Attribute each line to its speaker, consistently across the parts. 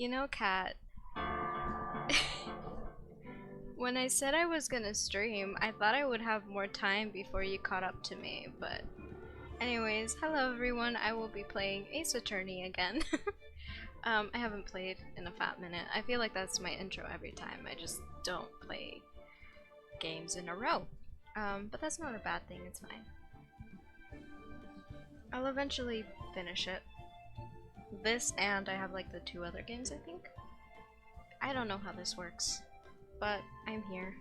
Speaker 1: You know, Kat, when I said I was gonna stream, I thought I would have more time before you caught up to me, but anyways, hello everyone, I will be playing Ace Attorney again. I haven't played in a fat minute. I feel like that's my intro every time. I just don't play games in a row. But that's not a bad thing, it's fine. I'll eventually finish it. This and I have like the 2 other games, I think. I don't know how this works, but I'm here.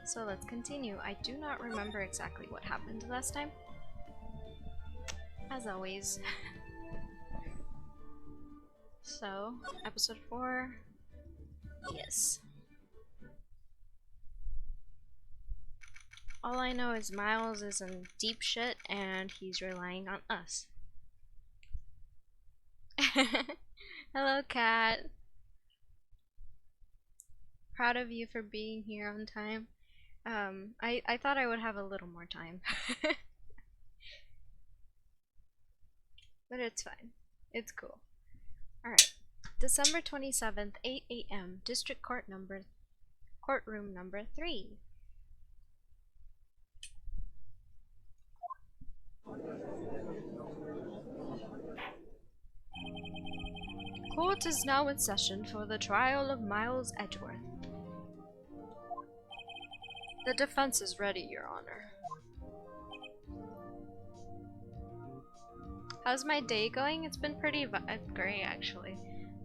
Speaker 1: So let's continue. I do not remember exactly what happened last time. As always. So, episode 4. Yes. All I know is Miles is in deep shit and he's relying on us. Hello, Kat. Proud of you for being here on time. I thought I would have a little more time. But it's fine. It's cool. Alright. December 27th, 8 AM, District Courtroom number 3. Court is now in session for the trial of Miles Edgeworth. The defense is ready, Your Honor. How's my day going? It's been pretty great, actually.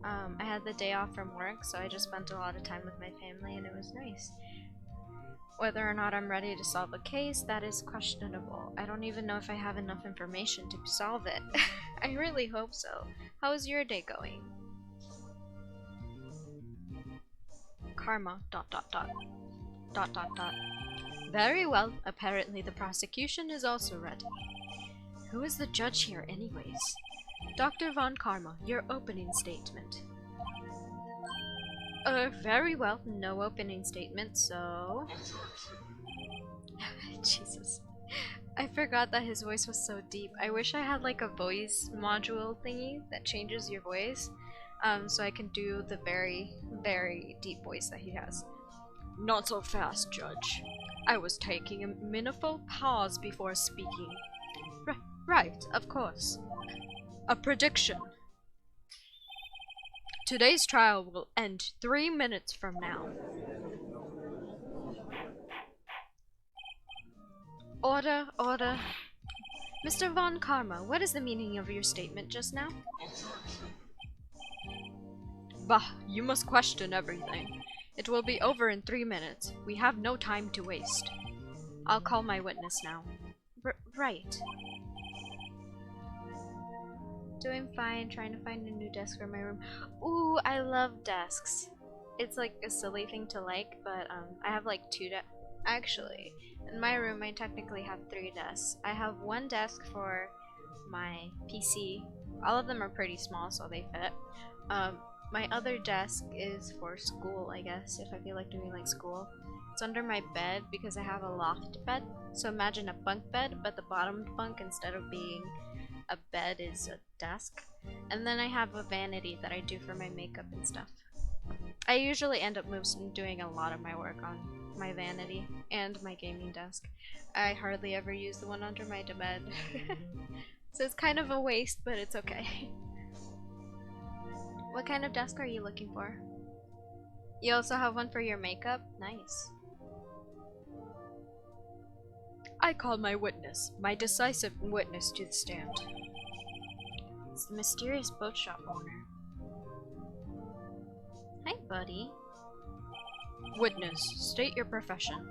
Speaker 1: I had the day off from work, so I just spent a lot of time with my family, and it was nice. Whether or not I'm ready to solve a case, that is questionable. I don't even know if I have enough information to solve it. I really hope so. How's your day going? Karma, ... Very well. Apparently the prosecution is also ready. Who is the judge here anyways? Dr. Von Karma, your opening statement. Very well. No opening statement, so... Jesus. I forgot that his voice was so deep. I wish I had like a voice module thingy that changes your voice. So I can do the very, very deep voice that he has. Not so fast, Judge. I was taking a meaningful pause before speaking. Right, of course. A prediction. Today's trial will end 3 minutes from now. Order, order. Mr. Von Karma, what is the meaning of your statement just now? Bah, you must question everything. It will be over in 3 minutes. We have no time to waste. I'll call my witness now. Right. Doing fine, trying to find a new desk for my room. Ooh, I love desks. It's like a silly thing to like, but I have like 2 desks. Actually, in my room I technically have 3 desks. I have 1 desk for my PC. All of them are pretty small, so they fit. My other desk is for school, I guess, if I feel like doing like school. It's under my bed because I have a loft bed. So imagine a bunk bed, but the bottom bunk, instead of being a bed, is a desk. And then I have a vanity that I do for my makeup and stuff. I usually end up doing a lot of my work on my vanity and my gaming desk. I hardly ever use the one under my bed. So it's kind of a waste, but it's okay. What kind of desk are you looking for? You also have one for your makeup? Nice. I call my witness, my decisive witness to the stand. It's the mysterious boat shop owner. Hi, buddy. Witness, state your profession.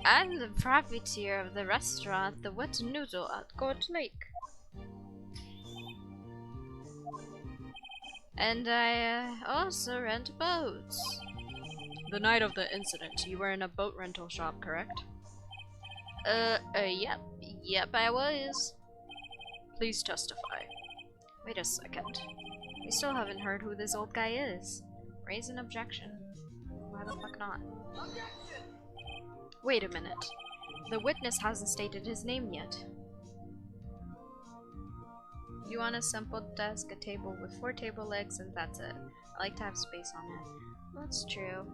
Speaker 1: I'm the proprietor of the restaurant, the Wet Noodle at Gold Lake. And I also rent boats. The night of the incident, you were in a boat rental shop, correct? Yep. Yep, I was. Please testify. Wait a second. We still haven't heard who this old guy is. Raise an objection. Why the fuck not? Wait a minute. The witness hasn't stated his name yet. You want a simple desk, a table with 4 table legs, and that's it. I like to have space on it. That's true.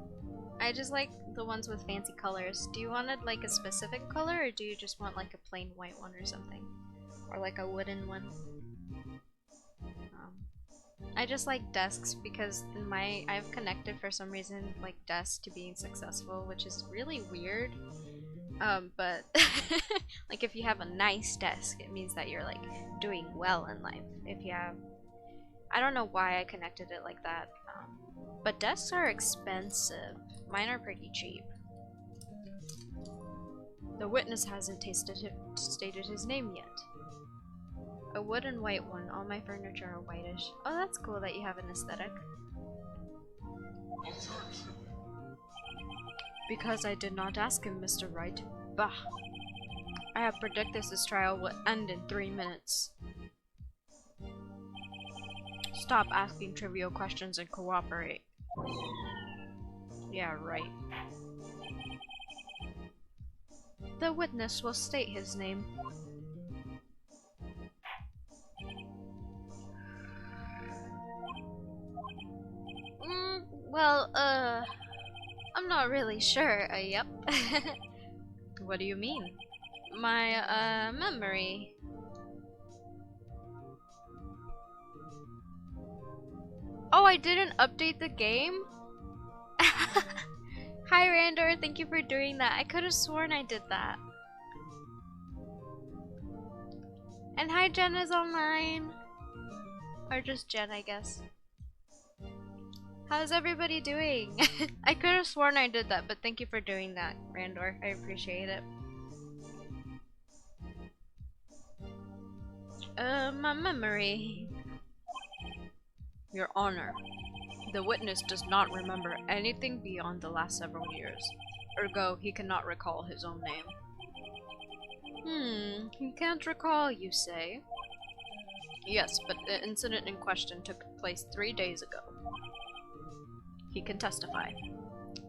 Speaker 1: I just like the ones with fancy colors. Do you want it like a specific color, or do you just want like a plain white one or something? Or like a wooden one? I just like desks because I've connected for some reason like desks to being successful, which is really weird. But like if you have a nice desk, it means that you're like doing well in life. If you have, I don't know why I connected it like that. But desks are expensive. Mine are pretty cheap. The witness hasn't stated his name yet. A wood and white one. All my furniture are whitish. Oh, that's cool that you have an aesthetic. Because I did not ask him, Mr. Wright. Bah. I have predicted this trial will end in 3 minutes. Stop asking trivial questions and cooperate. Yeah, right. The witness will state his name. Well, I'm not really sure. Yep. What do you mean? My, memory. Oh, I didn't update the game? Hi, Randor. Thank you for doing that. I could have sworn I did that. And hi, Jen is online. Or just Jen, I guess. How's everybody doing? I could have sworn I did that, but thank you for doing that, Randor. I appreciate it. My memory. Your Honor, the witness does not remember anything beyond the last several years. Ergo, he cannot recall his own name. He can't recall, you say? Yes, but the incident in question took place 3 days ago. He can testify.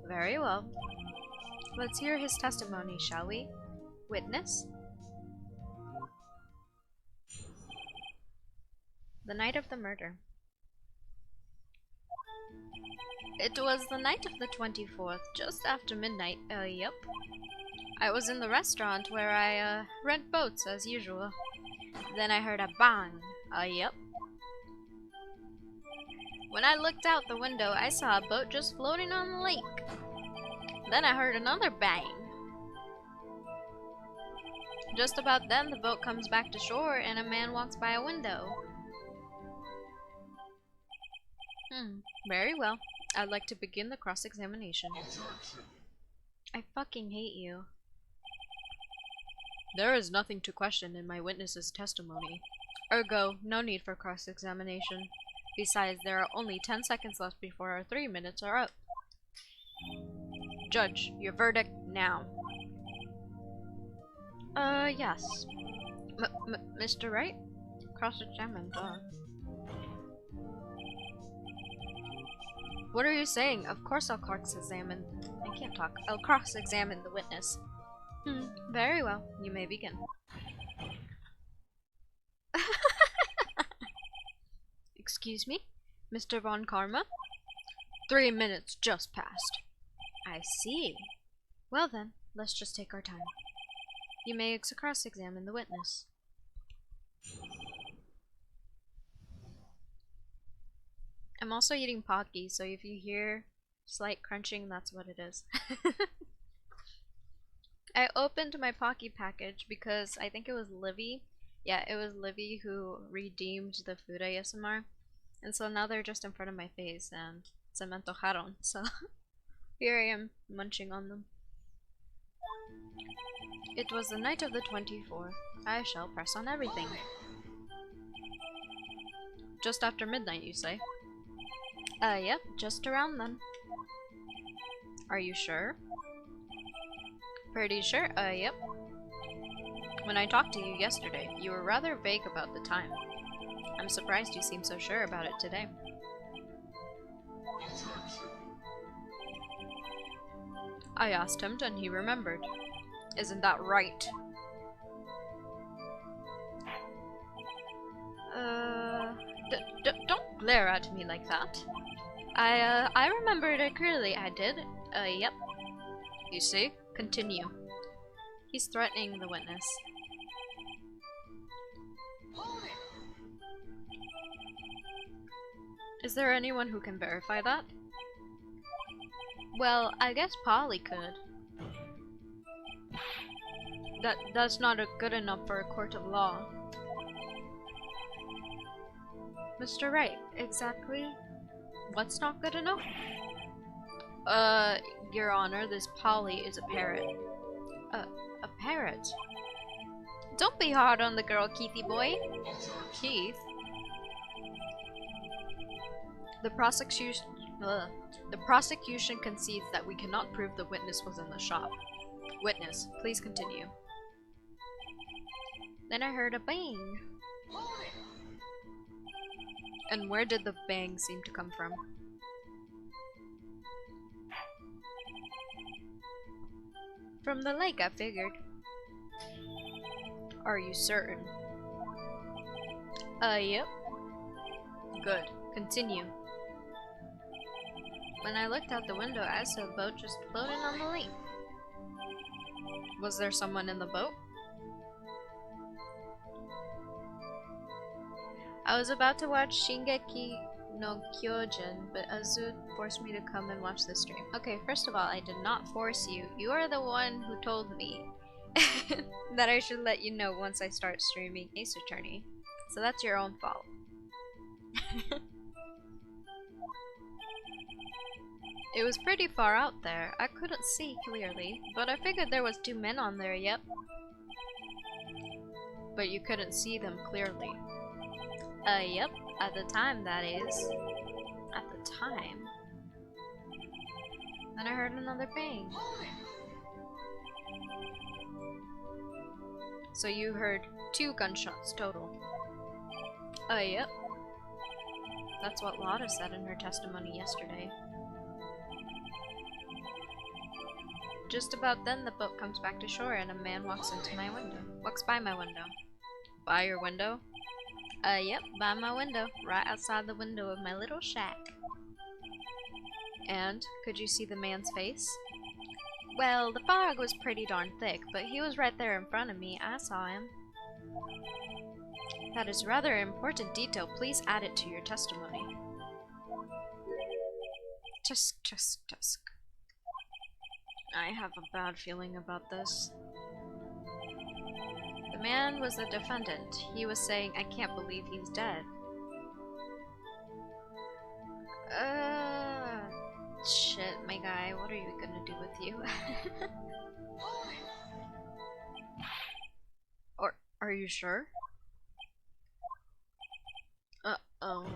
Speaker 1: Very well. Let's hear his testimony, shall we? Witness? The night of the murder. It was the night of the 24th, just after midnight. Yep. I was in the restaurant where I, rent boats as usual. Then I heard a bang. Yep. When I looked out the window, I saw a boat just floating on the lake. Then I heard another bang. Just about then, the boat comes back to shore and a man walks by a window. Very well. I'd like to begin the cross-examination. I fucking hate you. There is nothing to question in my witness's testimony. Ergo, no need for cross-examination. Besides, there are only 10 seconds left before our 3 minutes are up. Judge, your verdict now. Yes. Mr. Wright? Cross-examined, What are you saying? Of course I'll cross-examine. I can't talk. I'll cross-examine the witness. Very well. You may begin. Excuse me? Mr. Von Karma? 3 minutes just passed. I see. Well then, let's just take our time. You may cross-examine the witness. I'm also eating Pocky, so if you hear slight crunching, that's what it is. I opened my Pocky package because I think it was Livy. Yeah, it was Livy who redeemed the food ASMR. And so now they're just in front of my face and se me antojaron, so here I am munching on them. It was the night of the 24th. I shall press on everything. Just after midnight, you say? Yep, just around then. Are you sure? Pretty sure, yep. When I talked to you yesterday, you were rather vague about the time. I'm surprised you seem so sure about it today. I asked him and he remembered. Isn't that right? Don't glare at me like that. I remembered it clearly, I did. Yep. You see? Continue. He's threatening the witness. Is there anyone who can verify that? Well, I guess Polly could. That's not good enough for a court of law. Mr. Wright, exactly what's not good enough? Your Honor, this Polly is a parrot. A parrot? Don't be hard on the girl, Keithy boy. Keith? The prosecution concedes that we cannot prove the witness was in the shop. Witness, please continue. Then I heard a bang. And where did the bang seem to come from? From the lake, I figured. Are you certain? Yep. Good. Continue. When I looked out the window, I saw a boat just floating on the lake. Was there someone in the boat? I was about to watch Shingeki no Kyojin, but Azu forced me to come and watch the stream. Okay, first of all, I did not force you. You are the one who told me that I should let you know once I start streaming Ace Attorney. So that's your own fault. It was pretty far out there. I couldn't see clearly, but I figured there was 2 men on there, yep. But you couldn't see them clearly. Yep. At the time, that is. At the time. Then I heard another bang. So you heard 2 gunshots total. Yep. That's what Lotta said in her testimony yesterday. Just about then, the boat comes back to shore and a man walks by my window. By your window? Yep, by my window. Right outside the window of my little shack. And, could you see the man's face? Well, the fog was pretty darn thick, but he was right there in front of me. I saw him. That is rather important detail. Please add it to your testimony. Tusk, tusk, tusk. I have a bad feeling about this. The man was the defendant. He was saying, I can't believe he's dead. Shit, my guy, what are you gonna do with you? Or, are you sure? Uh-oh.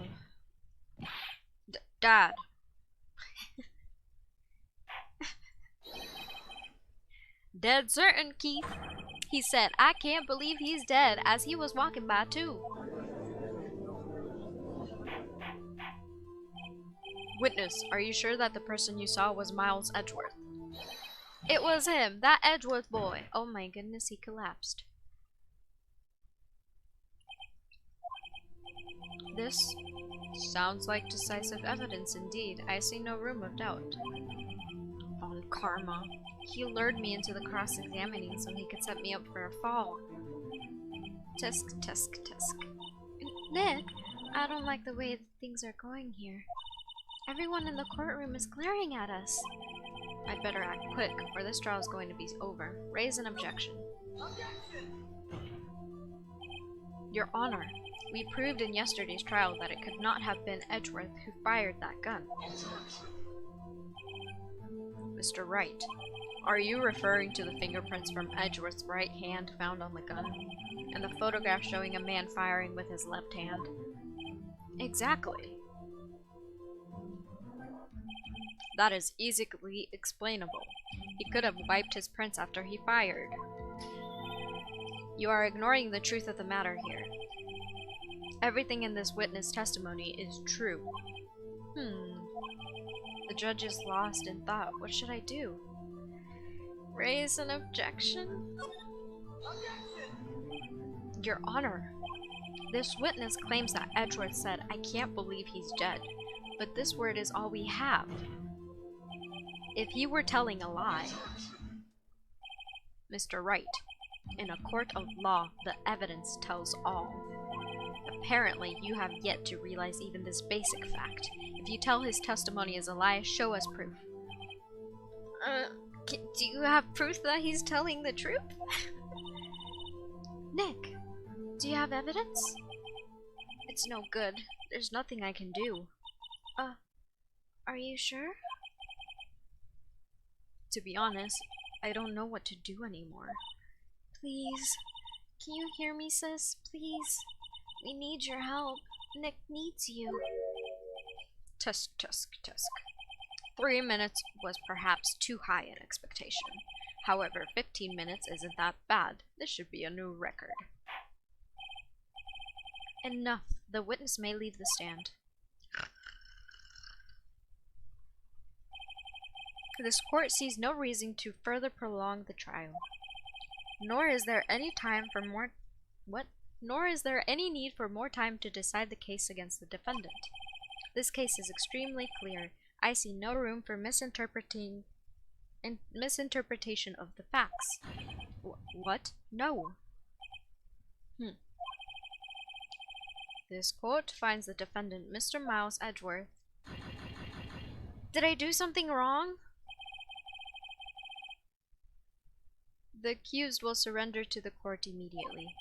Speaker 1: Dad. Dead certain, Keith. He said, I can't believe he's dead, as he was walking by too. Witness, are you sure that the person you saw was Miles Edgeworth? It was him, that Edgeworth boy. Oh my goodness, he collapsed. This sounds like decisive evidence indeed. I see no room of doubt. On karma. He lured me into the cross-examining so he could set me up for a fall. Tusk, tusk, tusk. Nick, I don't like the way things are going here. Everyone in the courtroom is glaring at us. I'd better act quick, or this trial is going to be over. Raise an objection. Your Honor, we proved in yesterday's trial that it could not have been Edgeworth who fired that gun. Mr. Wright, are you referring to the fingerprints from Edgeworth's right hand found on the gun, and the photograph showing a man firing with his left hand? Exactly. That is easily explainable. He could have wiped his prints after he fired. You are ignoring the truth of the matter here. Everything in this witness testimony is true. The judge is lost in thought. What should I do? Raise an objection? Your Honor, this witness claims that Edgeworth said, "I can't believe he's dead," but this word is all we have. If he were telling a lie... Mr. Wright, in a court of law, the evidence tells all. Apparently, you have yet to realize even this basic fact. If you tell his testimony is a lie, show us proof. Do you have proof that he's telling the truth? Nick, do you have evidence? It's no good. There's nothing I can do. Are you sure? To be honest, I don't know what to do anymore. Please, can you hear me, sis? Please. We need your help. Nick needs you. Tusk, tusk, tusk. 3 minutes was perhaps too high an expectation. However, 15 minutes isn't that bad. This should be a new record. Enough. The witness may leave the stand. This court sees no reason to further prolong the trial. Nor is there any need for more time to decide the case against the defendant. This case is extremely clear. I see no room for misinterpretation of the facts. What? No. This court finds the defendant, Mr. Miles Edgeworth. Did I do something wrong? The accused will surrender to the court immediately,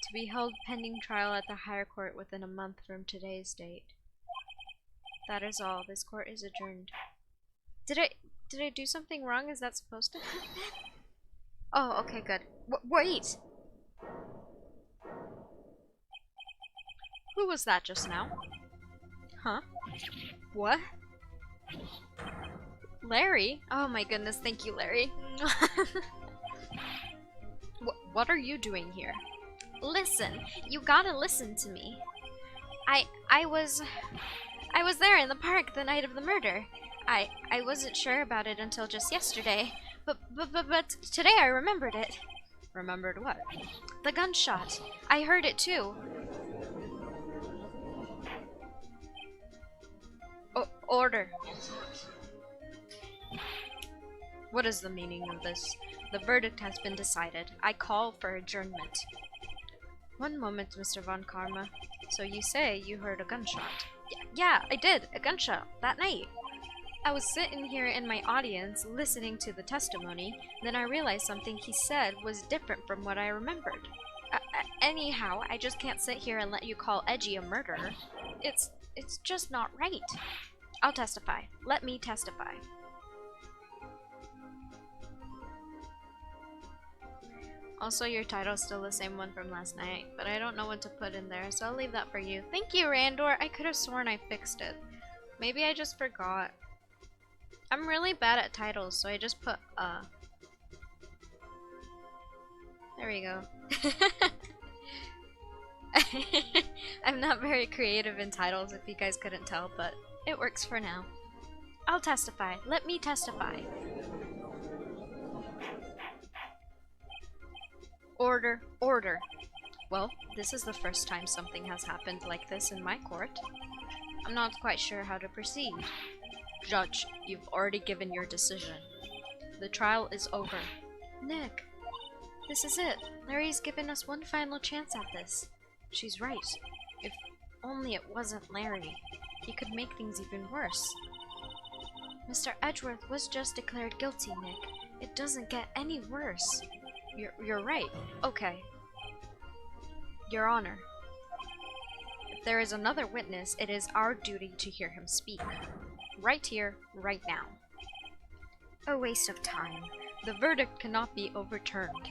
Speaker 1: to be held pending trial at the higher court within a month from today's date. That is all. This court is adjourned. Did I do something wrong? Is that supposed to happen? Oh, okay, good. Wait! Who was that just now? Huh? What? Larry? Oh my goodness, thank you, Larry. What are you doing here? Listen, you gotta listen to me. I was there in the park the night of the murder. I wasn't sure about it until just yesterday, but today I remembered it. Remembered what? The gunshot. I heard it too. Order. What is the meaning of this? The verdict has been decided. I call for adjournment. One moment, Mr. Von Karma. So you say you heard a gunshot? Yeah, I did. A gunshot. That night. I was sitting here in my audience listening to the testimony, then I realized something he said was different from what I remembered. Anyhow, I just can't sit here and let you call Edgy a murderer. It's just not right. I'll testify. Let me testify. Also, your title's still the same one from last night, but I don't know what to put in there, so I'll leave that for you. Thank you, Randor. I could have sworn I fixed it. Maybe I just forgot. I'm really bad at titles, so I just put There we go. I'm not very creative in titles, if you guys couldn't tell, but it works for now. I'll testify. Let me testify. Order, order. Well, this is the first time something has happened like this in my court. I'm not quite sure how to proceed. Judge, you've already given your decision. The trial is over. Nick, this is it. Larry's given us one final chance at this. She's right. If only it wasn't Larry. He could make things even worse. Mr. Edgeworth was just declared guilty, Nick. It doesn't get any worse. You're right. Okay. Your Honor. If there is another witness, it is our duty to hear him speak. Right here, right now. A waste of time. The verdict cannot be overturned.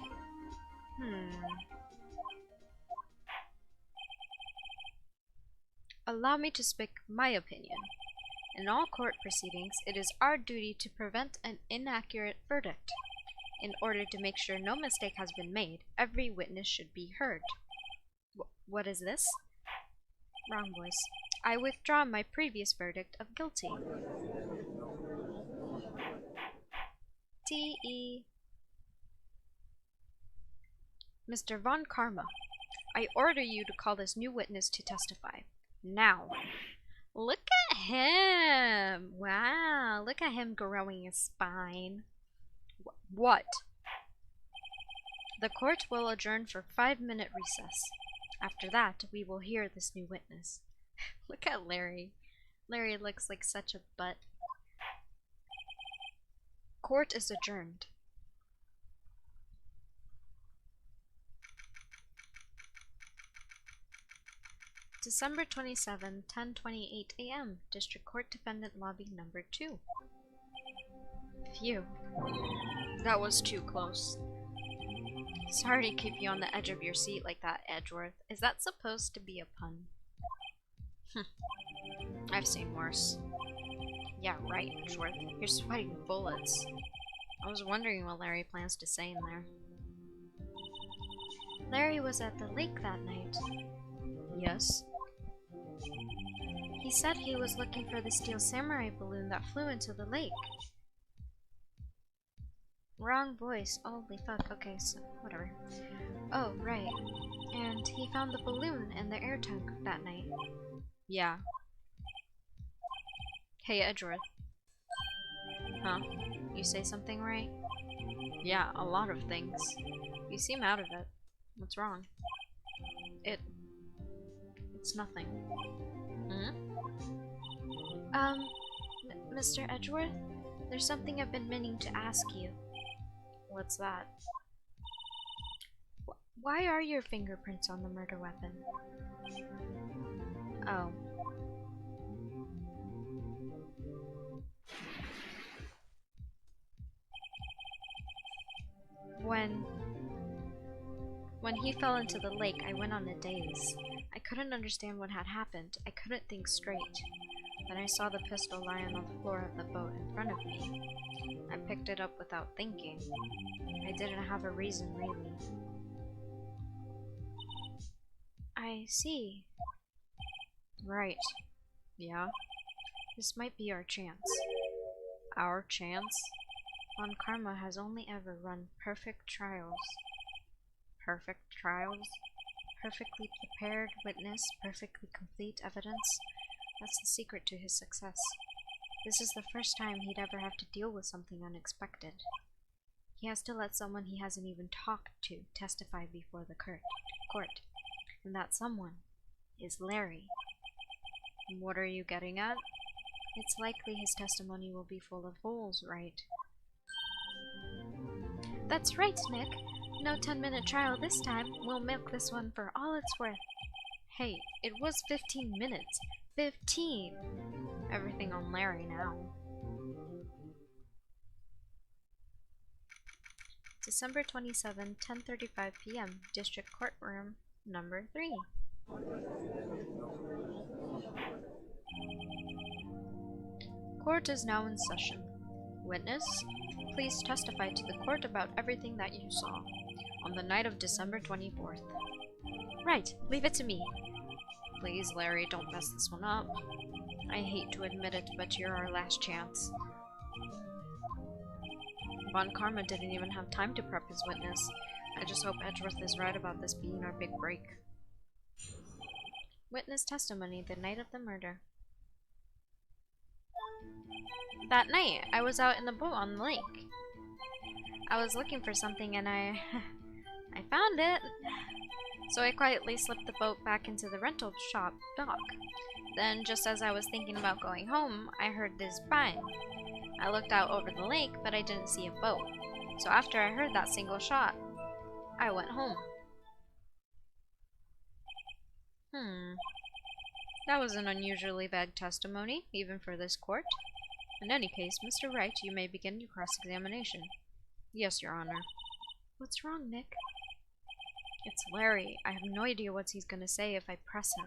Speaker 1: Allow me to speak my opinion. In all court proceedings, it is our duty to prevent an inaccurate verdict. In order to make sure no mistake has been made, every witness should be heard. What is this? Wrong voice. I withdraw my previous verdict of guilty. T.E. Mr. Von Karma, I order you to call this new witness to testify. Now. Look at him! Wow, look at him growing his spine. What? The court will adjourn for 5-minute recess. After that, we will hear this new witness. Look at Larry. Larry looks like such a butt. Court is adjourned. December 27, 10:28 a.m. District Court Defendant Lobby Number 2. Phew. That was too close. Sorry to keep you on the edge of your seat like that, Edgeworth. Is that supposed to be a pun? I've seen worse. Yeah, right, Edgeworth. You're sweating bullets. I was wondering what Larry plans to say in there. Larry was at the lake that night. Yes? He said he was looking for the steel samurai balloon that flew into the lake. Wrong voice. Holy fuck. Okay, so whatever. Oh, right. And he found the balloon in the air tank that night. Yeah. Hey, Edgeworth. Huh? You say something right? Yeah, a lot of things. You seem out of it. What's wrong? It's nothing. Hmm? Mr. Edgeworth? There's something I've been meaning to ask you. What's that? Why are your fingerprints on the murder weapon? Oh. When he fell into the lake, I went on a daze. I couldn't understand what had happened. I couldn't think straight. Then I saw the pistol lying on the floor of the boat in front of me. I picked it up without thinking. I didn't have a reason, really. I see. Right. Yeah? This might be our chance. Our chance? Von Karma has only ever run perfect trials. Perfect trials? Perfectly prepared witness, perfectly complete evidence? That's the secret to his success. This is the first time he'd ever have to deal with something unexpected. He has to let someone he hasn't even talked to testify before the court. And that someone is Larry. And what are you getting at? It's likely his testimony will be full of holes, right? That's right, Nick. No 10-minute trial this time. We'll milk this one for all it's worth. Hey, it was 15 minutes. 15! Everything on Larry now. December 27, 10:35 p.m. District Courtroom Number 3. Court is now in session. Witness, please testify to the court about everything that you saw on the night of December 24th. Right, leave it to me. Please, Larry, don't mess this one up. I hate to admit it, but you're our last chance. Von Karma didn't even have time to prep his witness. I just hope Edgeworth is right about this being our big break. Witness testimony the night of the murder. That night, I was out in the boat on the lake. I was looking for something and I found it. So I quietly slipped the boat back into the rental shop dock. Then, just as I was thinking about going home, I heard this bang. I looked out over the lake, but I didn't see a boat. So after I heard that single shot, I went home. That was an unusually vague testimony, even for this court. In any case, Mr. Wright, you may begin your cross-examination. Yes, Your Honor. What's wrong, Nick? It's Larry. I have no idea what he's gonna say if I press him.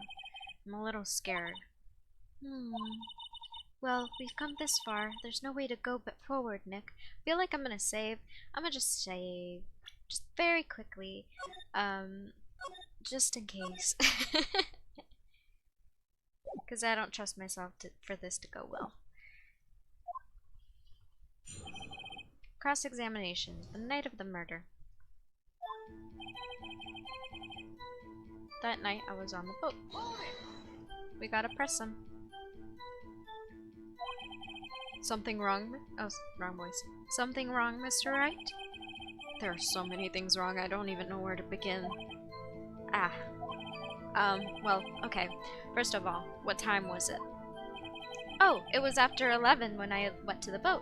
Speaker 1: I'm a little scared. Well, we've come this far. There's no way to go but forward, Nick. I feel like I'm gonna save. I'm gonna just save. Just very quickly. Just in case. Because I don't trust myself for this to go well. Cross-examination. The night of the murder. That night I was on the boat. We gotta press him. Something wrong? Oh, wrong voice. Something wrong, Mr. Wright? There are so many things wrong, I don't even know where to begin. Well, okay. First of all, what time was it? Oh, it was after 11 when I went to the boat.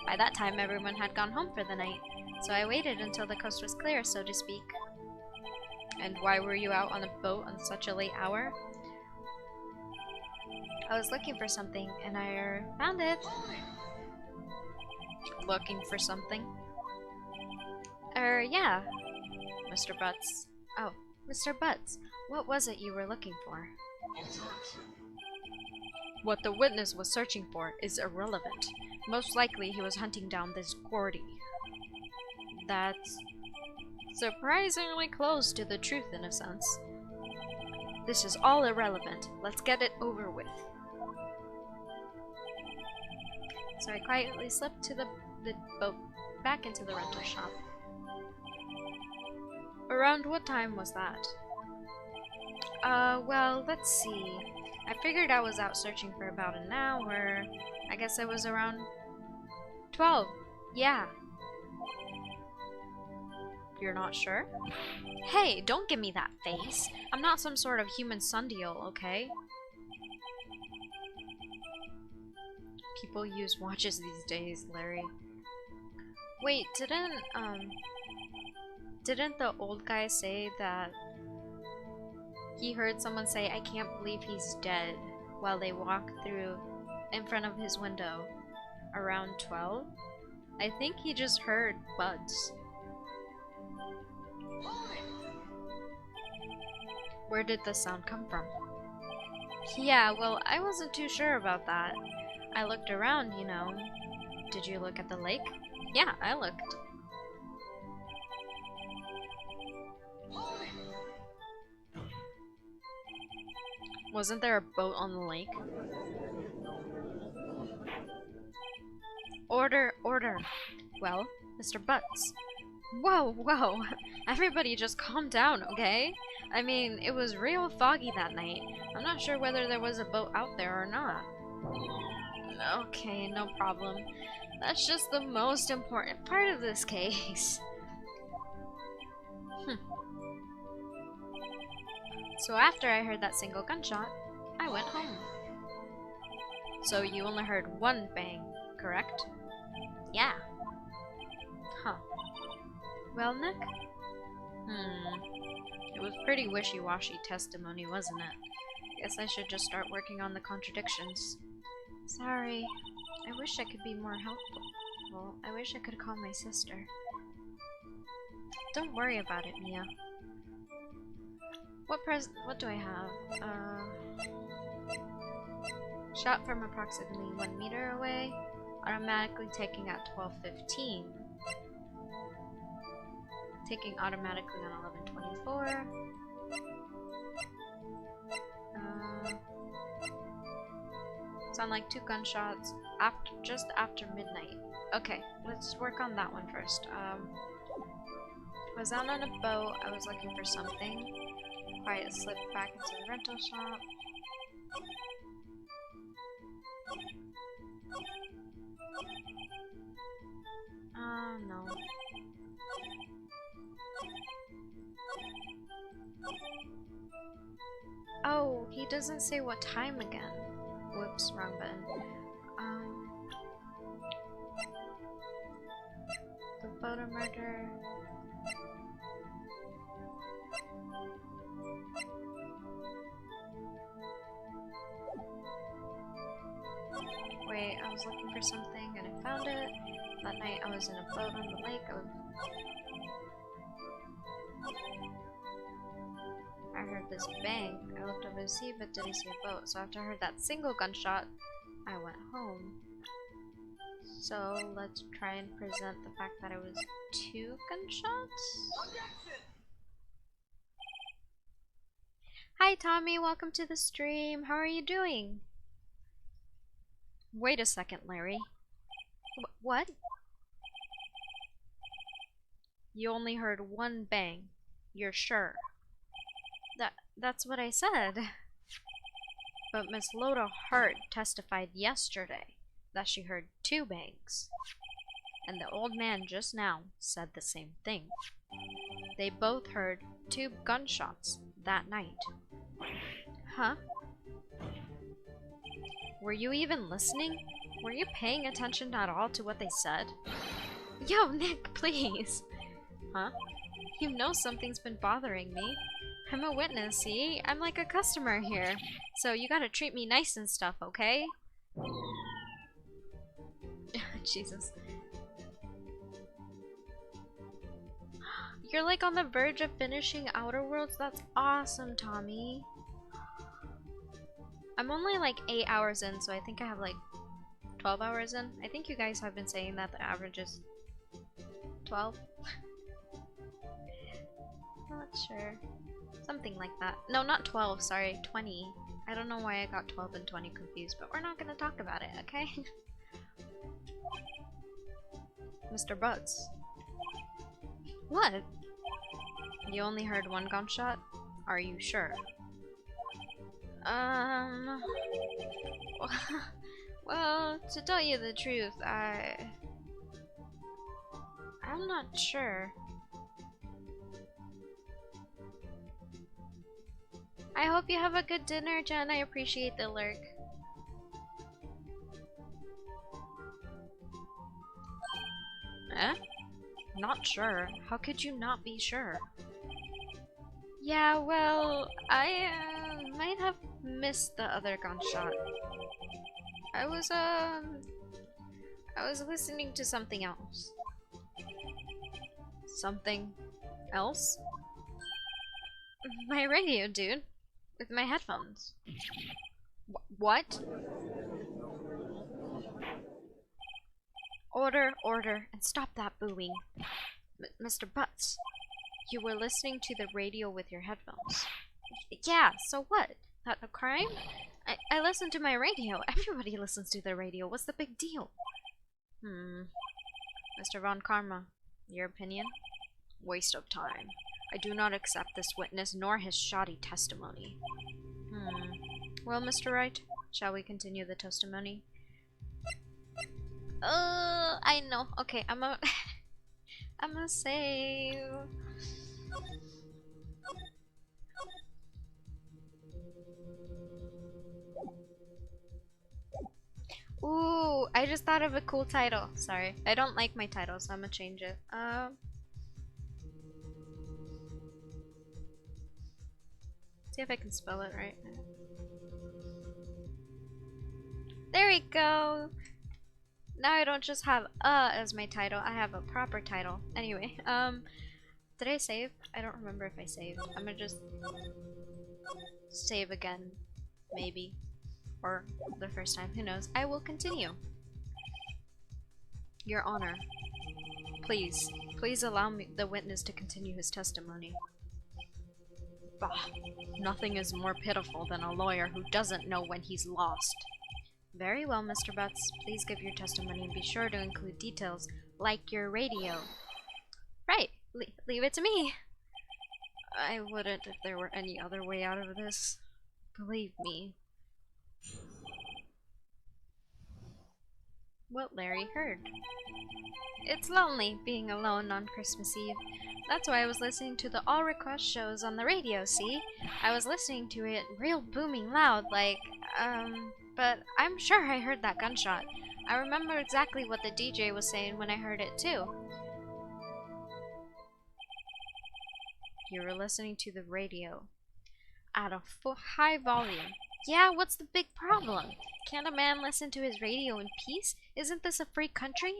Speaker 1: By that time, everyone had gone home for the night, so I waited until the coast was clear, so to speak. And why were you out on the boat on such a late hour? I was looking for something, and I found it. Looking for something? Yeah. Mr. Butts. Oh, Mr. Butts, what was it you were looking for? What the witness was searching for is irrelevant. Most likely he was hunting down this Gordy. That's surprisingly close to the truth in a sense. This is all irrelevant. Let's get it over with. So I quietly slipped to the boat back into the rental shop. Around what time was that? Well, let's see. I figured I was out searching for about an hour. I guess it was around 12. Yeah. You're not sure? Hey, don't give me that face. I'm not some sort of human sundial, okay? People use watches these days, Larry. Wait, didn't the old guy say that he heard someone say, "I can't believe he's dead," while they walked through in front of his window around 12? I think he just heard buds. Where did the sound come from? Yeah, well, I wasn't too sure about that. I looked around, you know. Did you look at the lake? Yeah, I looked. Wasn't there a boat on the lake? Order, order. Well, Mr. Butts. Whoa, whoa. Everybody just calm down, okay? I mean, it was real foggy that night. I'm not sure whether there was a boat out there or not. Okay, no problem. That's just the most important part of this case. So after I heard that single gunshot, I went home. So you only heard one bang, correct? Yeah. Huh. Well, Nick? It was pretty wishy-washy testimony, wasn't it? Guess I should just start working on the contradictions. Sorry. I wish I could be more helpful. Well, I wish I could call my sister. Don't worry about it, Mia. What do I have? Shot from approximately 1 meter away, automatically taking at 12:15. Taking automatically on 11:24. Sound like 2 gunshots just after midnight. Okay, let's work on that one first. I was out on a boat. I was looking for something. Quiet slipped back into the rental shop. No. Oh, he doesn't say what time again. Whoops, wrong button. The photo murder. Wait, I was looking for something and I found it. That night I was in a boat on the lake. I heard this bang. I looked over to see but didn't see a boat. So after I heard that single gunshot, I went home. So let's try and present the fact that it was 2 gunshots. Hi Tommy, welcome to the stream. How are you doing? Wait a second, Larry. What? You only heard 1 bang. You're sure? That's what I said. But Miss Loda Hart testified yesterday that she heard 2 bangs. And the old man just now said the same thing. They both heard 2 gunshots that night. Huh? Were you even listening? Were you paying attention at all to what they said? Yo, Nick, please! Huh? You know something's been bothering me. I'm a witness, see? I'm like a customer here. So you gotta treat me nice and stuff, okay? Jesus. You're like on the verge of finishing Outer Worlds? That's awesome, Tommy. I'm only like 8 hours in, so I think I have like 12 hours in. I think you guys have been saying that the average is 12. Not sure. Something like that. No, not 12, sorry, 20. I don't know why I got 12 and 20 confused, but we're not gonna talk about it, okay? Mr. Butts. What? You only heard 1 gunshot? Are you sure? Well, to tell you the truth, I'm not sure. I hope you have a good dinner, Jen. I appreciate the lurk. Eh? Not sure? How could you not be sure? Yeah, well, I might have missed the other gunshot. I was listening to something else. Something else? My radio, dude. With my headphones. What? Order, order, and stop that booing. Mr. Butts, you were listening to the radio with your headphones. Yeah, so what? That a crime? I listen to my radio. Everybody listens to their radio. What's the big deal? Mr. Von Karma, your opinion? Waste of time. I do not accept this witness nor his shoddy testimony. Well, Mr. Wright, shall we continue the testimony? I know. Okay, I'm a save. Ooh, I just thought of a cool title. Sorry, I don't like my title, so I'm gonna change it. See if I can spell it right. There we go! Now I don't just have as my title, I have a proper title. Anyway, did I save? I don't remember if I saved. I'm gonna just save again, maybe. Or the first time, who knows. I will continue. Your Honor, please allow me, the witness, to continue his testimony. Bah, nothing is more pitiful than a lawyer who doesn't know when he's lost. Very well, Mr. Butts. Please give your testimony and be sure to include details like your radio. Right, leave it to me. I wouldn't if there were any other way out of this. Believe me. What Larry heard. It's lonely being alone on Christmas Eve. That's why I was listening to the all request shows on the radio, see? I was listening to it real booming loud, like, but I'm sure I heard that gunshot. I remember exactly what the DJ was saying when I heard it too. You were listening to the radio at a high volume. Yeah, what's the big problem? Can't a man listen to his radio in peace? Isn't this a free country?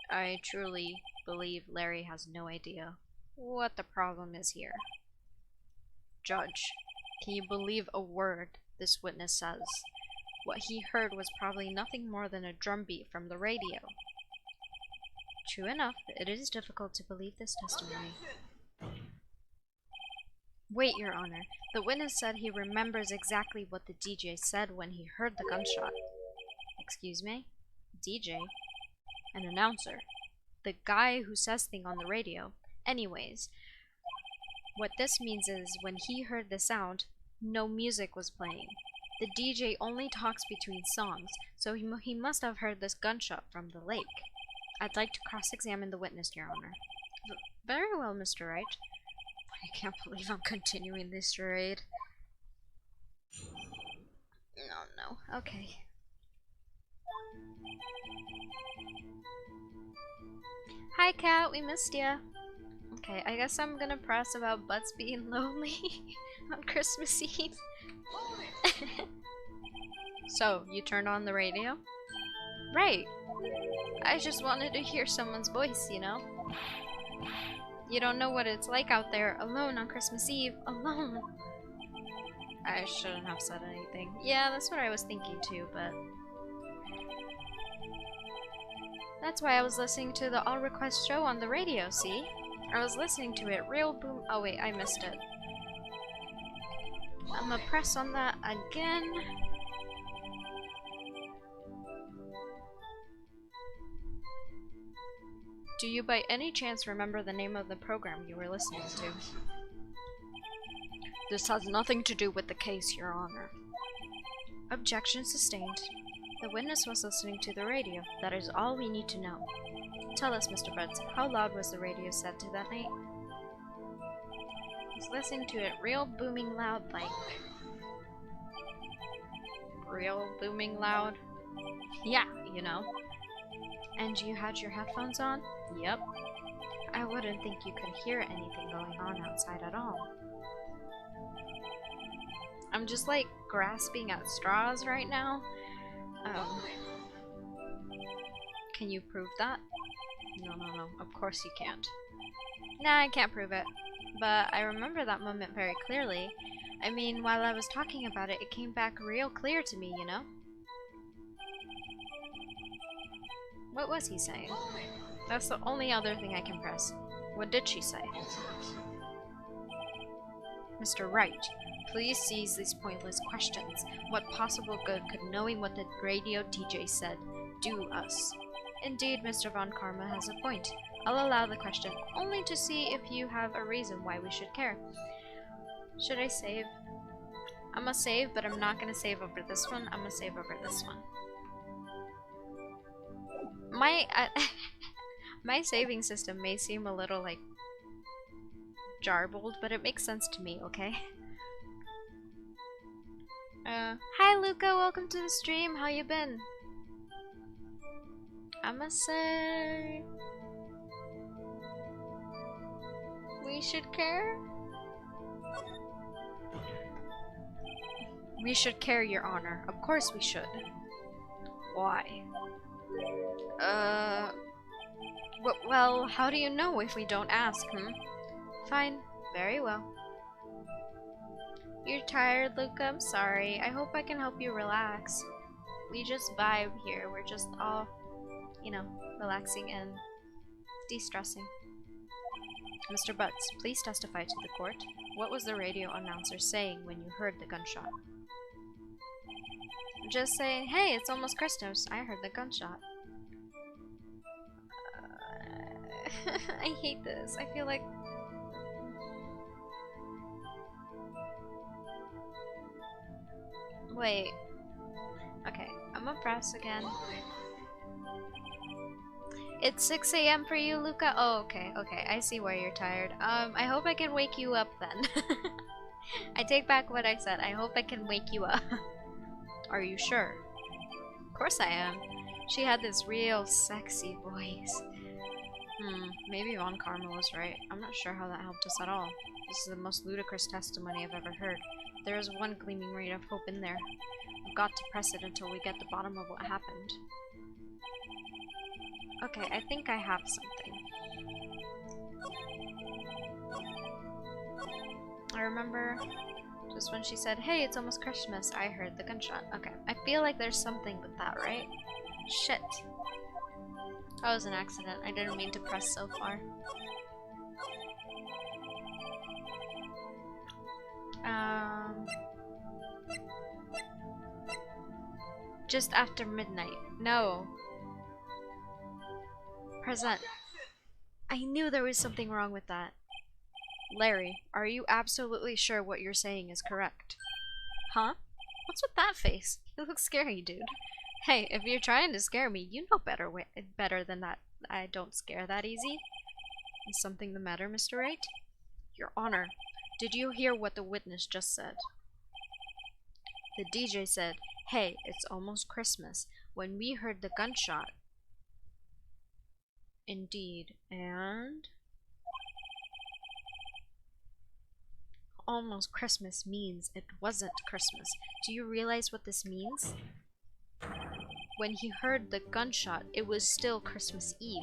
Speaker 1: I truly believe Larry has no idea what the problem is here. Judge, can you believe a word this witness says? What he heard was probably nothing more than a drumbeat from the radio. True enough, it is difficult to believe this testimony. Wait, Your Honor. The witness said he remembers exactly what the DJ said when he heard the gunshot. Excuse me? DJ? An announcer. The guy who says things on the radio. Anyways, What this means is, when he heard the sound, no music was playing. The DJ only talks between songs, so he must have heard this gunshot from the lake. I'd like to cross-examine the witness, Your Honor. Very well, Mr. Wright. I can't believe I'm continuing this charade. No. Okay. Hi, Cat. We missed ya. Okay, I guess I'm gonna press about butts being lonely on Christmas Eve. So, you turned on the radio? Right. I just wanted to hear someone's voice, you know? You don't know what it's like out there, alone on Christmas Eve. Alone. I shouldn't have said anything. Yeah, that's what I was thinking too, but... That's why I was listening to the All Request show on the radio, see? I was listening to it real boom- oh wait, I missed it. I'm gonna press on that again. Do you by any chance remember the name of the program you were listening to? This has nothing to do with the case, Your Honor. Objection sustained. The witness was listening to the radio. That is all we need to know. Tell us, Mr. Butts, how loud was the radio set to that night? I was listening to it real booming loud, like... Real booming loud? Yeah, you know. And you had your headphones on? Yep. I wouldn't think you could hear anything going on outside at all. I'm just like grasping at straws right now. Can you prove that? No. Of course you can't. Nah, I can't prove it. But I remember that moment very clearly. I mean, while I was talking about it, it came back real clear to me, you know? What was he saying? That's the only other thing I can press. What did she say? Mr. Wright, please cease these pointless questions. What possible good could knowing what the radio DJ said do us? Indeed, Mr. Von Karma has a point. I'll allow the question, only to see if you have a reason why we should care. Should I save? I'm gonna save, but I'm not gonna save over this one. I'm gonna save over this one. My saving system may seem a little like jarbled, but it makes sense to me, okay? Hi Luca, welcome to the stream. How you been? I'ma say we should care. We should care, Your Honor. Of course we should. Why? Well, how do you know if we don't ask, Fine. Very well. You're tired, Luca? I'm sorry. I hope I can help you relax. We just vibe here. We're just all, you know, relaxing and de-stressing. Mr. Butts, please testify to the court. What was the radio announcer saying when you heard the gunshot? Just saying, hey, it's almost Christmas. I heard the gunshot. I hate this. I feel like... Wait. Okay, I'm gonna press again. It's 6 AM for you, Luca? Oh, okay, I see why you're tired. I hope I can wake you up then. I take back what I said. I hope I can wake you up. Are you sure? Of course I am. She had this real sexy voice. Maybe Von Karma was right. I'm not sure how that helped us at all. This is the most ludicrous testimony I've ever heard. There is one gleaming ray of hope in there. We've got to press it until we get the bottom of what happened. Okay, I think I have something. I remember just when she said, hey, it's almost Christmas, I heard the gunshot. Okay, I feel like there's something with that, right? Shit. That was an accident. I didn't mean to press so far. Just after midnight. No. Present. I knew there was something wrong with that. Larry, are you absolutely sure what you're saying is correct? Huh? What's with that face? You look scary, dude. Hey, if you're trying to scare me, you know better than that. I don't scare that easy. Is something the matter, Mr. Wright? Your Honor, did you hear what the witness just said? The DJ said, "Hey, it's almost Christmas." When we heard the gunshot. Indeed, and... Almost Christmas means it wasn't Christmas. Do you realize what this means? When he heard the gunshot, it was still Christmas Eve.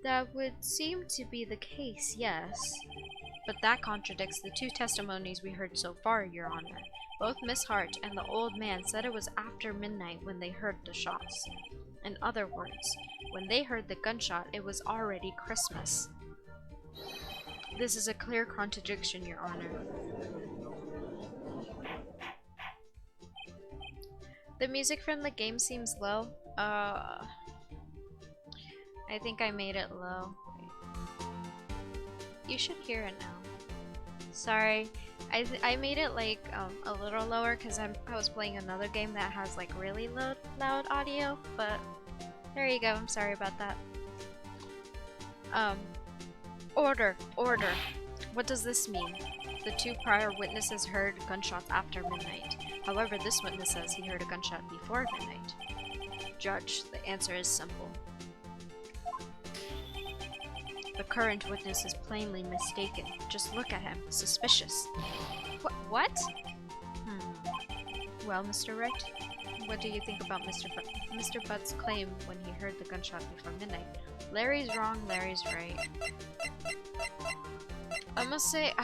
Speaker 1: That would seem to be the case, yes. But that contradicts the two testimonies we heard so far, Your Honor. Both Miss Hart and the old man said it was after midnight when they heard the shots. In other words, when they heard the gunshot, it was already Christmas. This is a clear contradiction, Your Honor. The music from the game seems low. I think I made it low. You should hear it now. Sorry, I made it like a little lower because I was playing another game that has like really loud audio, but there you go. I'm sorry about that. Order. What does this mean? The two prior witnesses heard gunshots after midnight. However, this witness says he heard a gunshot before midnight. Judge, the answer is simple. The current witness is plainly mistaken. Just look at him. Suspicious. What? Well, Mr. Wright, what do you think about Mr. Butt's claim when he heard the gunshot before midnight? Larry's wrong, Larry's right. I must say,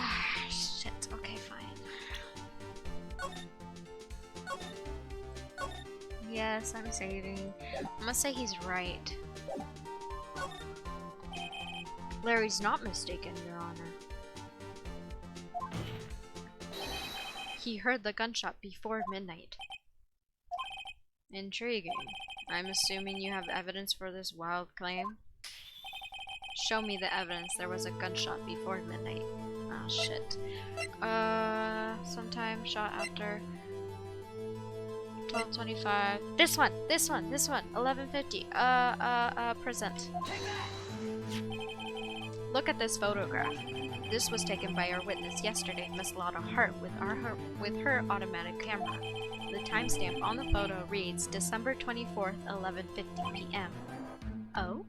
Speaker 1: shit, okay, fine. Yes, I'm saving. I must say he's right. Larry's not mistaken, Your Honor. He heard the gunshot before midnight. Intriguing. I'm assuming you have evidence for this wild claim? Show me the evidence there was a gunshot before midnight. Ah, shit. Sometime shot after 12:25. This one! 11:50. Present. Look at this photograph. This was taken by our witness yesterday, Miss Lotta Hart, with her automatic camera. The timestamp on the photo reads December 24th, 11:50 p.m. Oh?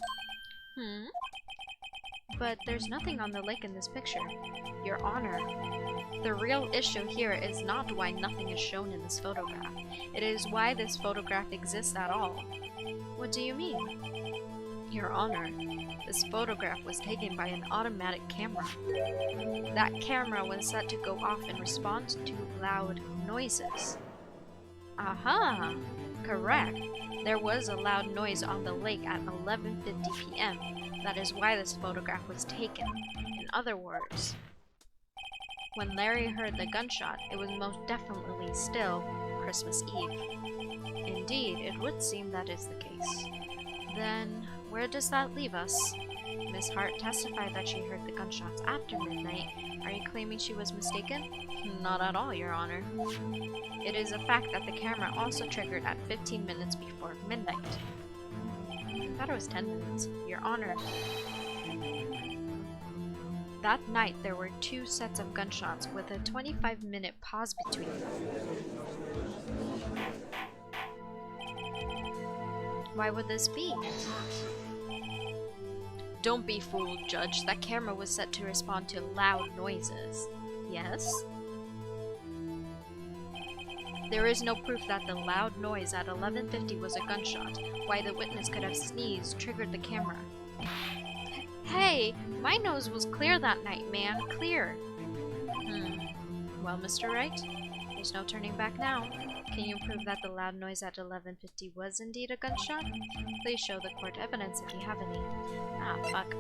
Speaker 1: But there's nothing on the lake in this picture. Your Honor, the real issue here is not why nothing is shown in this photograph. It is why this photograph exists at all. What do you mean? Your Honor, this photograph was taken by an automatic camera. That camera was set to go off in response to loud noises. Aha! Correct. There was a loud noise on the lake at 11:50 p.m. That is why this photograph was taken. In other words, when Larry heard the gunshot, it was most definitely still Christmas Eve. Indeed, it would seem that is the case. Then, where does that leave us? Miss Hart testified that she heard the gunshots after midnight. Are you claiming she was mistaken? Not at all, Your Honor. It is a fact that the camera also triggered at 15 minutes before midnight. I thought it was 10 minutes. Your Honor. That night, there were two sets of gunshots with a 25-minute pause between them. Why would this be? Don't be fooled, Judge. That camera was set to respond to loud noises. Yes? There is no proof that the loud noise at 11:50 was a gunshot. Why the witness could have sneezed triggered the camera. Hey! My nose was clear that night, man. Clear. Well, Mr. Wright, there's no turning back now. Can you prove that the loud noise at 11:50 was indeed a gunshot? Please show the court evidence if you have any. Ah, fuck.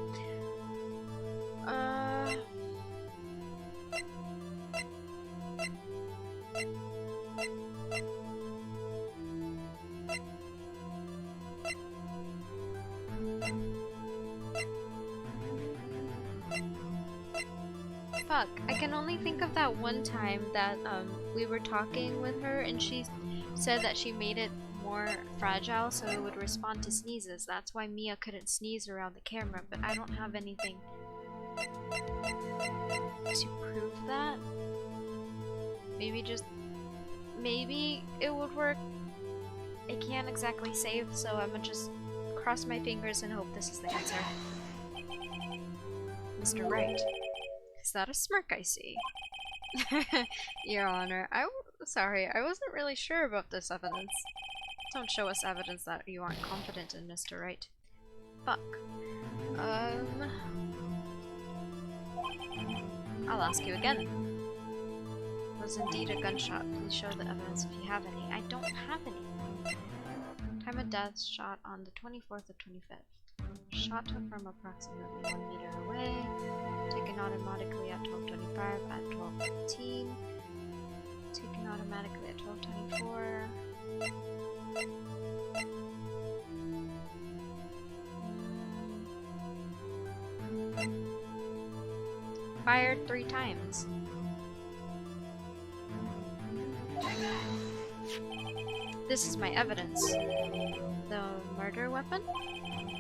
Speaker 1: Fuck, I can only think of that one time that we were talking with her and she said that she made it more fragile so it would respond to sneezes. That's why Mia couldn't sneeze around the camera, but I don't have anything to prove that. Maybe it would work. I can't exactly say, so I'm gonna just cross my fingers and hope this is the answer. Mr. Wright. Is that a smirk I see? Your Honor, sorry, I wasn't really sure about this evidence. Don't show us evidence that you aren't confident in, Mr. Wright. Fuck. I'll ask you again. Was indeed a gunshot. Please show the evidence if you have any. I don't have any. Time of death, shot on the 24th or 25th. Shot from approximately 1 meter away. Taken automatically at 12:25, at 12:15. Taken automatically at 12:24. Fired 3 times. This is my evidence. The murder weapon?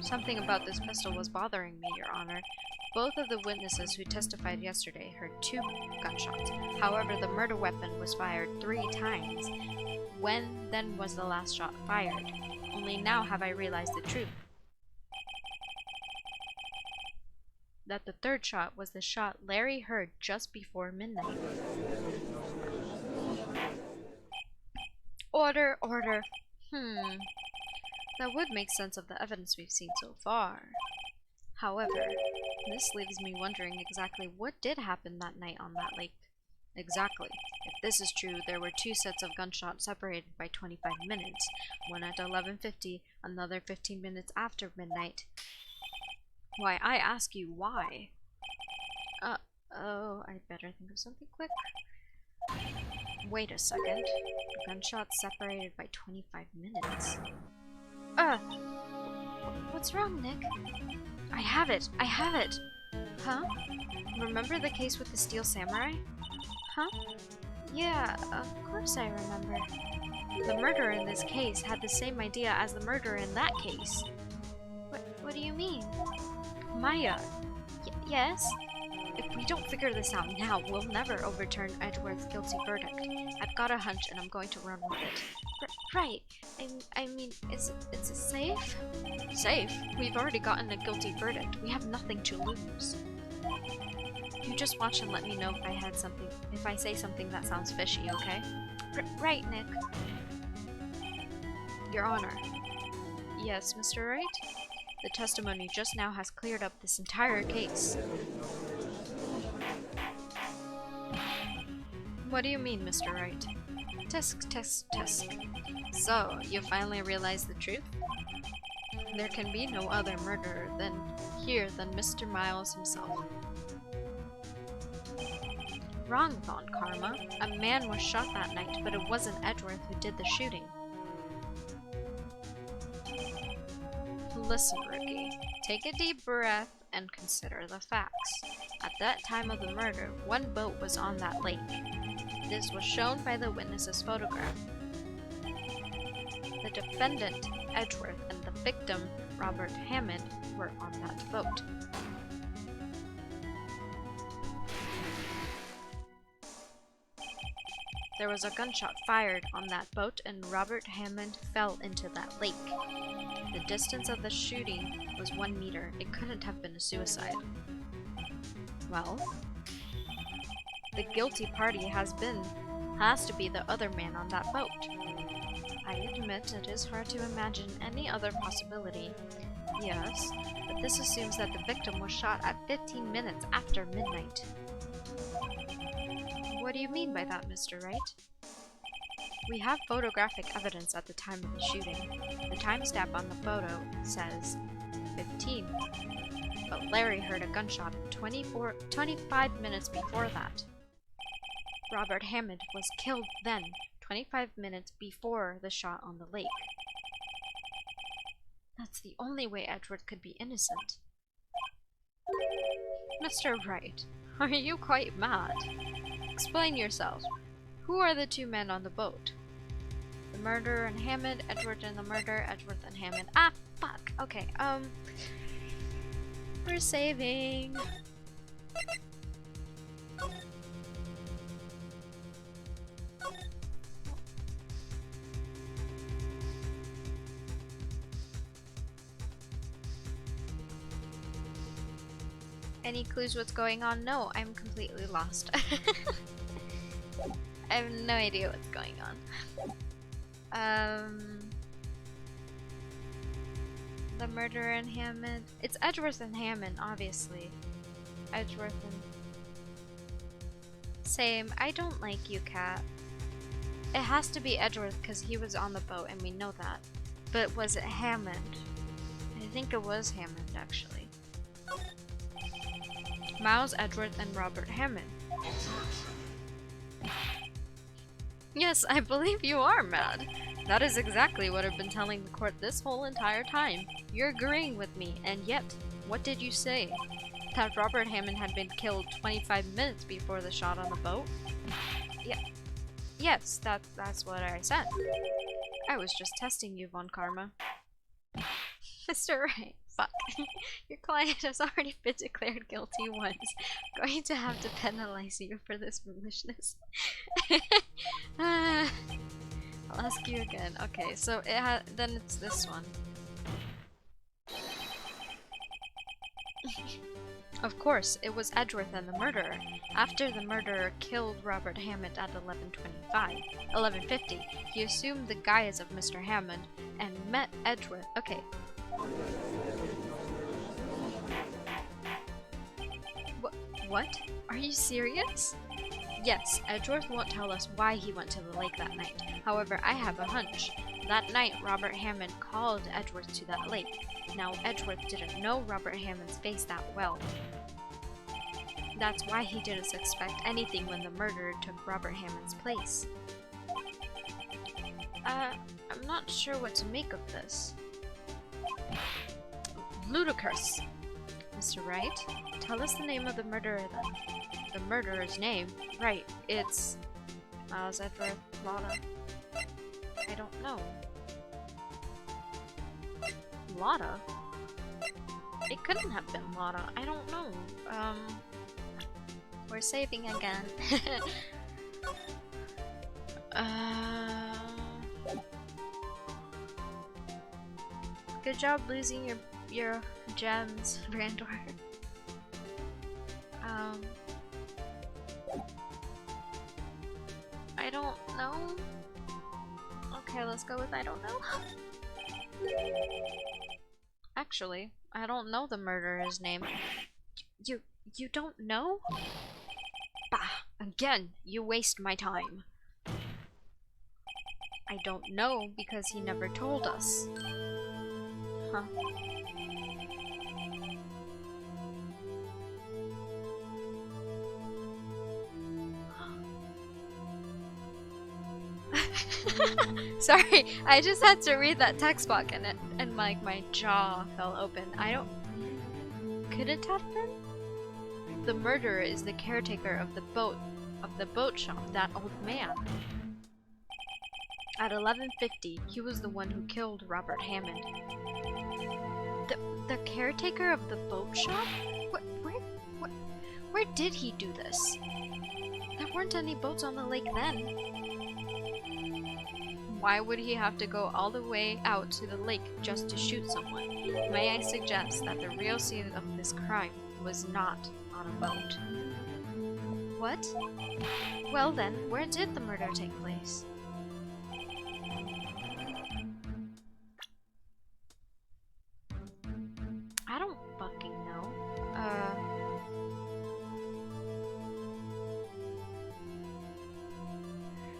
Speaker 1: Something about this pistol was bothering me, Your Honor. Both of the witnesses who testified yesterday heard 2 gunshots. However, the murder weapon was fired 3 times. When then was the last shot fired? Only now have I realized the truth. That the 3rd shot was the shot Larry heard just before midnight. Order, order. That would make sense of the evidence we've seen so far. However, this leaves me wondering exactly what did happen that night on that lake. Exactly. If this is true, there were 2 sets of gunshots separated by 25 minutes. One at 11:50, another 15 minutes after midnight. Why, I ask you, why? Oh, I'd better think of something quick. Wait a second. Gunshots separated by 25 minutes. What's wrong, Nick? I have it! I have it! Huh? Remember the case with the Steel Samurai? Huh? Yeah, of course I remember. The murderer in this case had the same idea as the murderer in that case. What do you mean? Maya. Yes? If we don't figure this out now, we'll never overturn Edgeworth's guilty verdict. I've got a hunch and I'm going to run with it. Right. I mean, is it safe? Safe? We've already gotten a guilty verdict. We have nothing to lose. You just watch and let me know if I say something that sounds fishy, okay? Right, Nick. Your Honor. Yes, Mr. Wright? The testimony just now has cleared up this entire case. What do you mean, Mr. Wright? Tisk, tisk, tisk. So, you finally realized the truth? There can be no other murderer than Mr. Miles himself. Wrong, Von Karma. A man was shot that night, but it wasn't Edgeworth who did the shooting. Listen, rookie. Take a deep breath and consider the facts. At that time of the murder, 1 boat was on that lake. This was shown by the witness's photograph. The defendant, Edgeworth, and the victim, Robert Hammond, were on that boat. There was a gunshot fired on that boat and Robert Hammond fell into that lake. The distance of the shooting was 1 meter. It couldn't have been a suicide. Well, the guilty party has to be the other man on that boat. I admit it is hard to imagine any other possibility. Yes, but this assumes that the victim was shot at 15 minutes after midnight. What do you mean by that, Mr. Wright? We have photographic evidence at the time of the shooting. The timestamp on the photo says 15. But Larry heard a gunshot 25 minutes before that. Robert Hammond was killed then, 25 minutes before the shot on the lake. That's the only way Edgeworth could be innocent. Mr. Wright, Are you quite mad? Explain yourself. Who are the two men on the boat? The murderer and Hammond, Edward and the murderer, Edward and Hammond. Ah, fuck. Okay, we're saving. Any clues what's going on? No, I'm completely lost. I have no idea what's going on. The murderer and Hammond. It's Edgeworth and Hammond, obviously. Edgeworth and... Same. I don't like you, Cat. It has to be Edgeworth because he was on the boat and we know that. But was it Hammond? I think it was Hammond, actually. Miles Edgeworth and Robert Hammond. Yes, I believe you are mad. That is exactly what I've been telling the court this whole entire time. You're agreeing with me, and yet, what did you say? That Robert Hammond had been killed 25 minutes before the shot on the boat? Yeah. Yes, that's what I said. I was just testing you, Von Karma. Mr. Wright, fuck. Your client has already been declared guilty once. I'm going to have to penalize you for this foolishness. I'll ask you again. Okay, so then it's this one. Of course, it was Edgeworth and the murderer. After the murderer killed Robert Hammond at 11:50, he assumed the guise of Mr. Hammond and met Edgeworth. Okay. What? Are you serious? Yes, Edgeworth won't tell us why he went to the lake that night. However, I have a hunch. That night, Robert Hammond called Edgeworth to that lake. Now, Edgeworth didn't know Robert Hammond's face that well. That's why he didn't suspect anything when the murderer took Robert Hammond's place. I'm not sure what to make of this. Ludicrous! Mr. Wright, tell us the name of the murderer then. The murderer's name? Right, it's... Miles Edward Lotta. I don't know. Lotta? It couldn't have been Lotta. I don't know. We're saving again. Good job losing your gems, Brandor. I don't know. Okay, let's go with I don't know. Actually, I don't know the murderer's name. You don't know? Bah! Again, you waste my time. I don't know because he never told us. Huh. Sorry, I just had to read that text box and like my jaw fell open. I don't... Could it have been? The murderer is the caretaker of the boat shop, that old man. At 11:50, he was the one who killed Robert Hammond. The caretaker of the boat shop? Where did he do this? There weren't any boats on the lake then. Why would he have to go all the way out to the lake just to shoot someone? May I suggest that the real scene of this crime was not on a boat? What? Well then, where did the murder take place? I don't fucking know.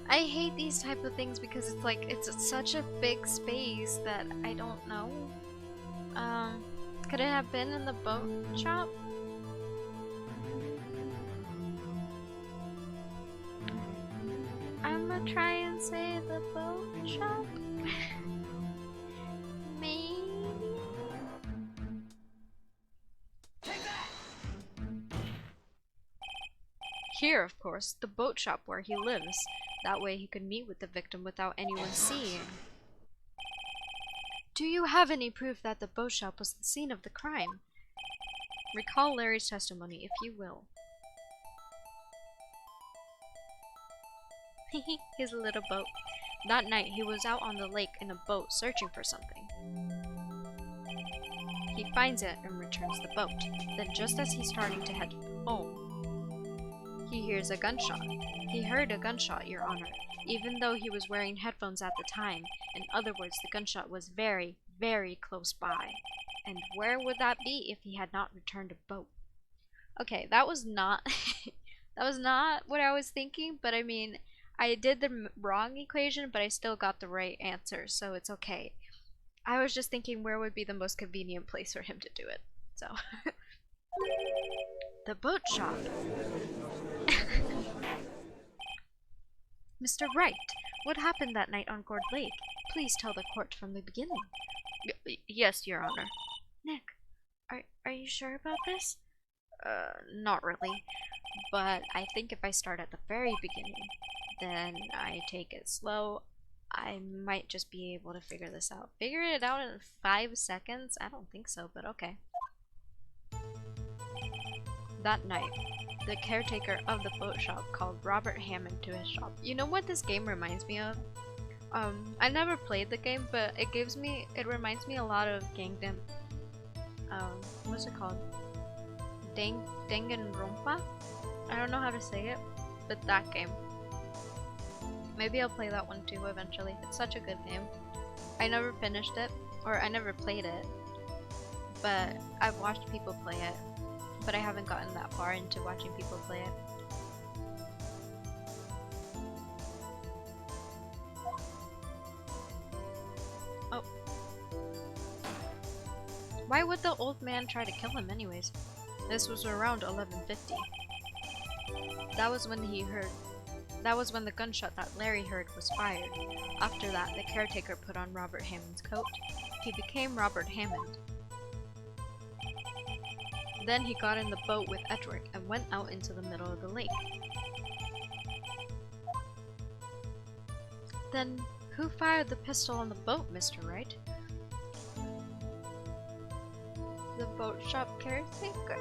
Speaker 1: I hate these type of things because it's like, it's such a big space that I don't know. Could it have been in the boat shop? I'm gonna try and say the boat shop. Maybe. Here, of course, the boat shop where he lives. That way he could meet with the victim without anyone seeing. Do you have any proof that the boat shop was the scene of the crime? Recall Larry's testimony, if you will. His little boat. That night, he was out on the lake in a boat searching for something. He finds it and returns the boat. Then just as he's starting to head home, he hears a gunshot. He heard a gunshot, Your Honor, even though he was wearing headphones at the time. In other words, the gunshot was very, very close by. And where would that be if he had not returned a boat? Okay, that was not that was not what I was thinking, but I mean, I did the wrong equation, but I still got the right answer, so it's okay. I was just thinking where would be the most convenient place for him to do it. So the boat shop. Mr. Wright, what happened that night on Gourd Lake? Please tell the court from the beginning. Yes, Your Honor. Nick, are you sure about this? Not really. But I think if I start at the very beginning, then I take it slow, I might just be able to figure this out. Figure it out in 5 seconds? I don't think so, but okay. That night, the caretaker of the boat shop called Robert Hammond to his shop. You know what this game reminds me of? I never played the game, but it reminds me a lot of Gangnam. What's it called? Danganronpa? I don't know how to say it, but that game. Maybe I'll play that one too eventually. It's such a good game. I never finished it, or I never played it, but I've watched people play it, but I haven't gotten that far into watching people play it. Oh. Why would the old man try to kill him anyways? This was around 11:50. That was when the gunshot that Larry heard was fired. After that, the caretaker put on Robert Hammond's coat. He became Robert Hammond. Then he got in the boat with Edward and went out into the middle of the lake. Then, who fired the pistol on the boat, Mr. Wright? The boat shop caretaker?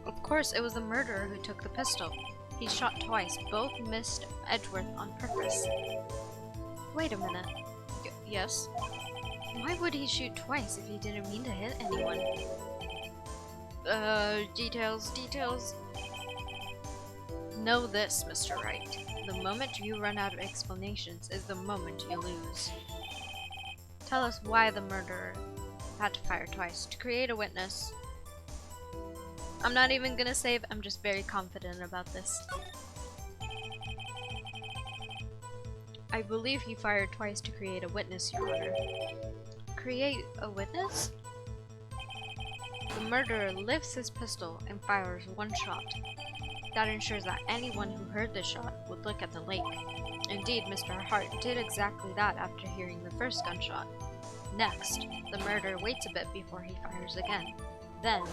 Speaker 1: Of course, it was the murderer who took the pistol. He shot twice, both missed Edgeworth on purpose. Wait a minute. Yes? Why would he shoot twice if he didn't mean to hit anyone? Details. Know this, Mr. Wright. The moment you run out of explanations is the moment you lose. Tell us why the murderer had to fire twice. To create a witness. I'm not even gonna save, I'm just very confident about this. I believe he fired twice to create a witness, Your Honor. Create a witness? The murderer lifts his pistol and fires one shot. That ensures that anyone who heard the shot would look at the lake. Indeed, Mr. Hart did exactly that after hearing the first gunshot. Next, the murderer waits a bit before he fires again. Then,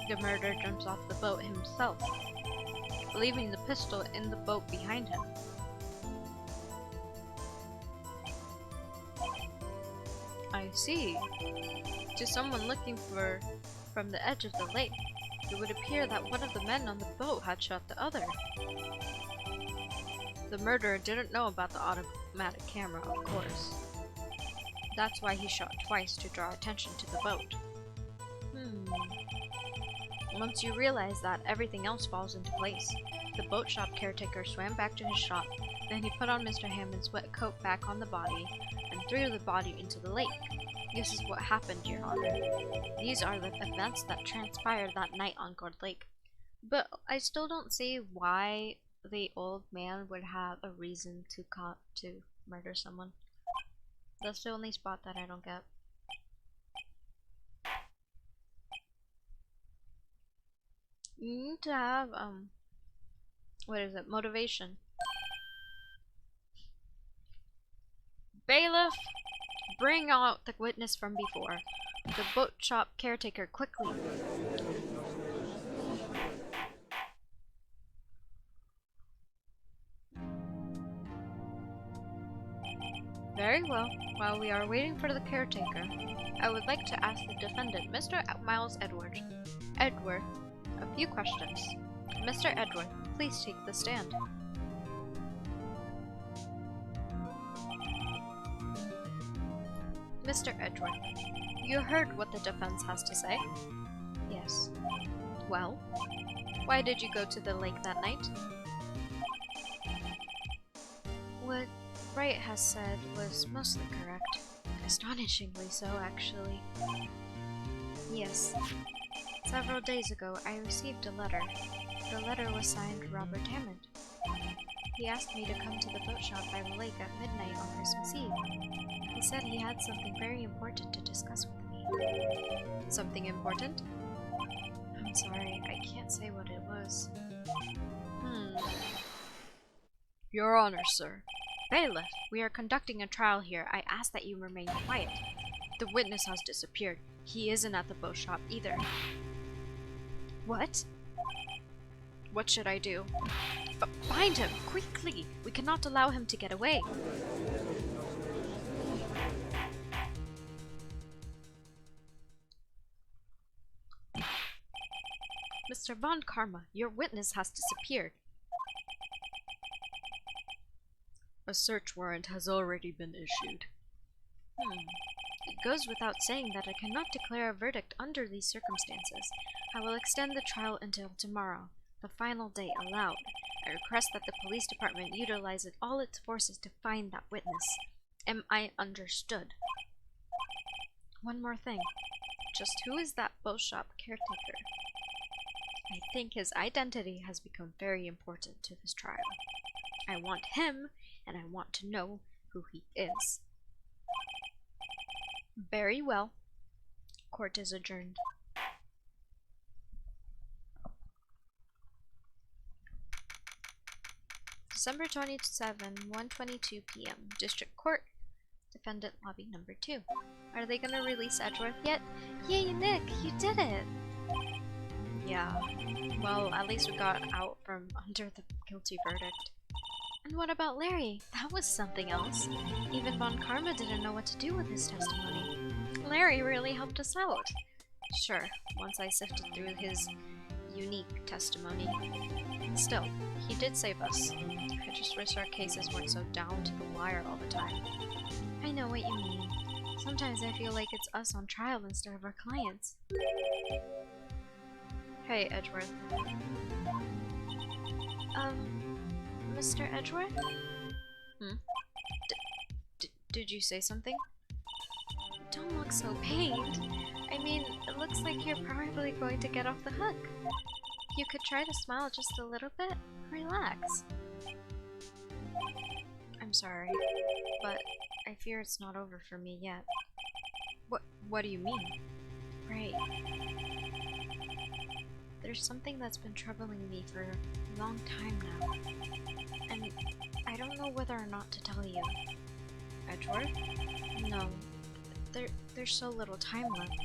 Speaker 1: the murderer jumps off the boat himself, leaving the pistol in the boat behind him. I see. To someone looking from the edge of the lake, it would appear that one of the men on the boat had shot the other. The murderer didn't know about the automatic camera, of course. That's why he shot twice, to draw attention to the boat. Once you realize that, everything else falls into place. The boat shop caretaker swam back to his shop, then he put on Mr. Hammond's wet coat back on the body, and threw the body into the lake. This is what happened, Your Honor. These are the events that transpired that night on Gourd Lake. But I still don't see why the old man would have a reason to murder someone. That's the only spot that I don't get. You need to have, motivation. Bailiff, Bring out the witness from before. The boat shop caretaker, quickly. Very well. While we are waiting for the caretaker, I would like to ask the defendant, Mr. Miles Edward, a few questions. Mr. Edward, please take the stand. Mr. Edward, you heard what the defense has to say? Yes. Well, why did you go to the lake that night? What Wright has said was mostly correct. Astonishingly so, actually. Yes. Several days ago, I received a letter. The letter was signed Robert Hammond. He asked me to come to the boat shop by the lake at midnight on Christmas Eve. He said he had something very important to discuss with me. Something important? I'm sorry, I can't say what it was. Your Honor, sir. Bailiff, we are conducting a trial here. I ask that you remain quiet. The witness has disappeared. He isn't at the boat shop either. What? What should I do? Find him, quickly! We cannot allow him to get away. Mr. Von Karma, your witness has disappeared. A search warrant has already been issued. It goes without saying that I cannot declare a verdict under these circumstances. I will extend the trial until tomorrow, the final day allowed. I request that the police department utilizes all its forces to find that witness. Am I understood? One more thing. Just who is that boat shop caretaker? I think his identity has become very important to this trial. I want him, and I want to know who he is. Very well. Court is adjourned. December 27, 1:22 p.m. District Court. Defendant lobby number 2. Are they gonna release Edgeworth yet? Yay, Nick! You did it! Yeah. Well, at least we got out from under the guilty verdict. And what about Larry? That was something else. Even Von Karma didn't know what to do with his testimony. Larry really helped us out. Sure, once I sifted through his unique testimony. Still, he did save us. I just wish our cases weren't so down to the wire all the time. I know what you mean. Sometimes I feel like it's us on trial instead of our clients. Hey, Edgeworth. Mr. Edgeworth? Did you say something? Don't look so pained. I mean, it looks like you're probably going to get off the hook. You could try to smile just a little bit. Relax. I'm sorry, but I fear it's not over for me yet. What do you mean? Right. There's something that's been troubling me for a long time now. And I don't know whether or not to tell you. Edgeworth? No. There's so little time left.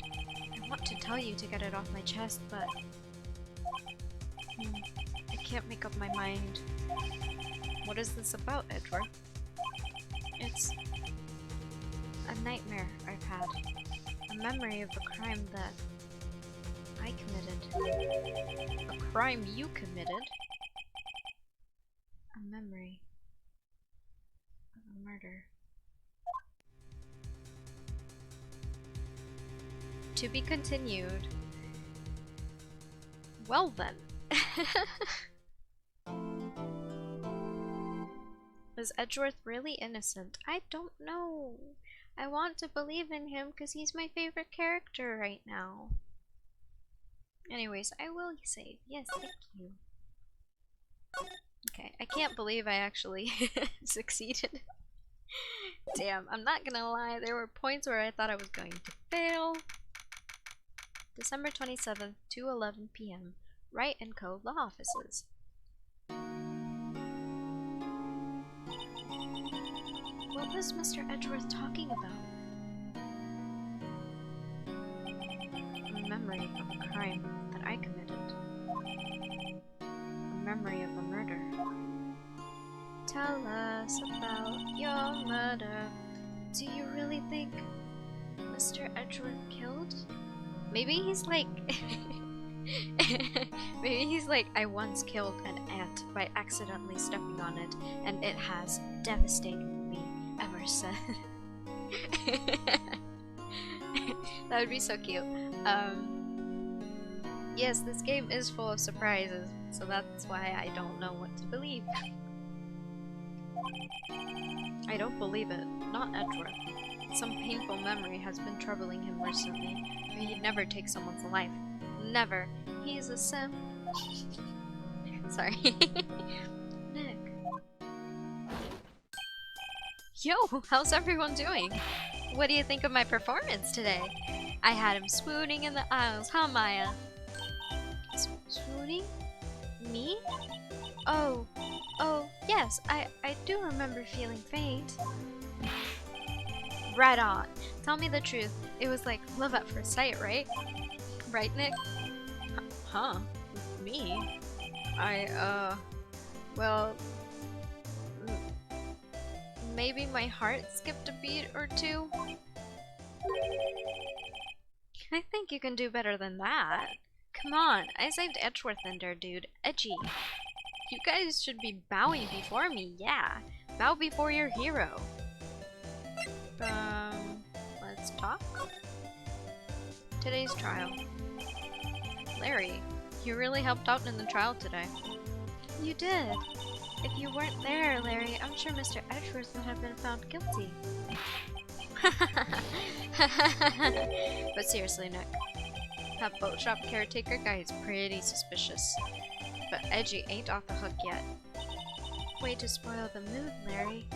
Speaker 1: I want to tell you to get it off my chest, but I can't make up my mind. What is this about, Edgeworth? It's a nightmare I've had. A memory of a crime that I committed. A crime you committed? A memory of a murder. To be continued. Well then. Was Edgeworth really innocent? I don't know. I want to believe in him because he's my favorite character right now. Anyways, I will save. Yes, thank you. Okay, I can't believe I actually succeeded. Damn, I'm not gonna lie, there were points where I thought I was going to fail. December 27th, 2:11 p.m. Wright & Co. Law Offices. What was Mr. Edgeworth talking about? crime that I committed. A memory of a murder. Tell us about your murder. Do you really think Mr. Edgeworth killed? Maybe he's like... Maybe he's like, I once killed an ant by accidentally stepping on it, and it has devastated me ever since. That would be so cute. Yes, this game is full of surprises, so that's why I don't know what to believe. I don't believe it. Not Edgeworth. Some painful memory has been troubling him recently, but he'd never take someone's life. Never. He's a simp. Sorry. Nick. Yo, how's everyone doing? What do you think of my performance today? I had him swooning in the aisles, huh, Maya? Swooning? Me? Oh, yes, I do remember feeling faint. Right on. Tell me the truth. It was like love at first sight, right? Right, Nick? Huh? Me? Well... maybe my heart skipped a beat or two? I think you can do better than that. Come on, I saved Edgeworth in there, dude. Edgy. You guys should be bowing before me, yeah. Bow before your hero. Let's talk? Today's trial. Larry, you really helped out in the trial today. You did. If you weren't there, Larry, I'm sure Mr. Edgeworth would have been found guilty. But seriously, Nick, that boat shop caretaker guy is pretty suspicious. But Edgy ain't off the hook yet. Way to spoil the mood, Larry.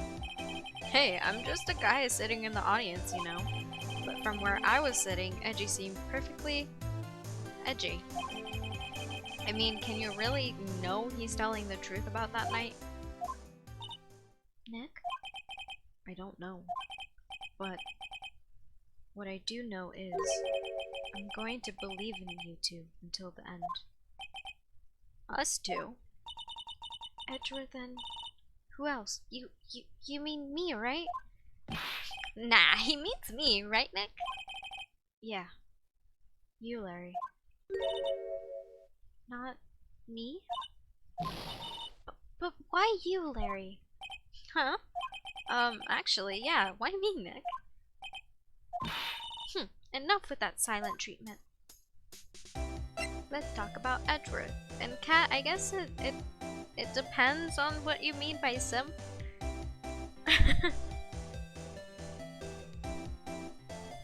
Speaker 1: Hey, I'm just a guy sitting in the audience, you know. But from where I was sitting, Edgy seemed perfectly edgy. I mean, can you really know he's telling the truth about that night? Nick? I don't know. But what I do know is I'm going to believe in you two until the end. Us two? Edgeworth and who else? You mean me, right? Nah, he means me, right, Nick? Yeah. You, Larry. Not me? But why you, Larry? Huh? Actually, yeah, why me, Nick? Enough with that silent treatment. Let's talk about Edgeworth. And Kat, I guess it depends on what you mean by simp.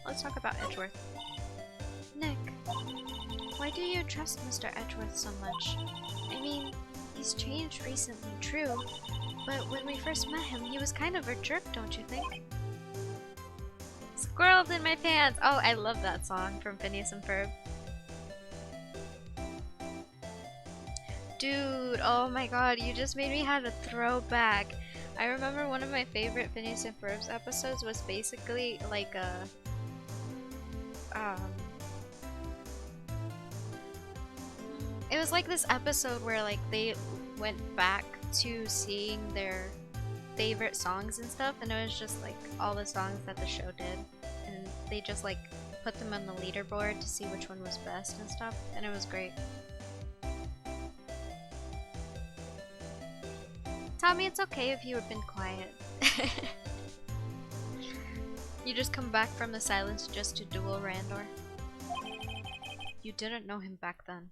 Speaker 1: Let's talk about Edgeworth. Nick, why do you trust Mr. Edgeworth so much? I mean, he's changed recently, true, but when we first met him, he was kind of a jerk, don't you think? Squirrels in my pants! Oh, I love that song from Phineas and Ferb. Dude, oh my god, you just made me have a throwback. I remember one of my favorite Phineas and Ferb episodes was basically like a... it was like this episode where like they went back to seeing their favorite songs and stuff, and it was just like all the songs that the show did, and they just like put them on the leaderboard to see which one was best and stuff, and it was great. Tommy, it's okay if you had been quiet. You just come back from the silence just to duel Randor. You didn't know him back then.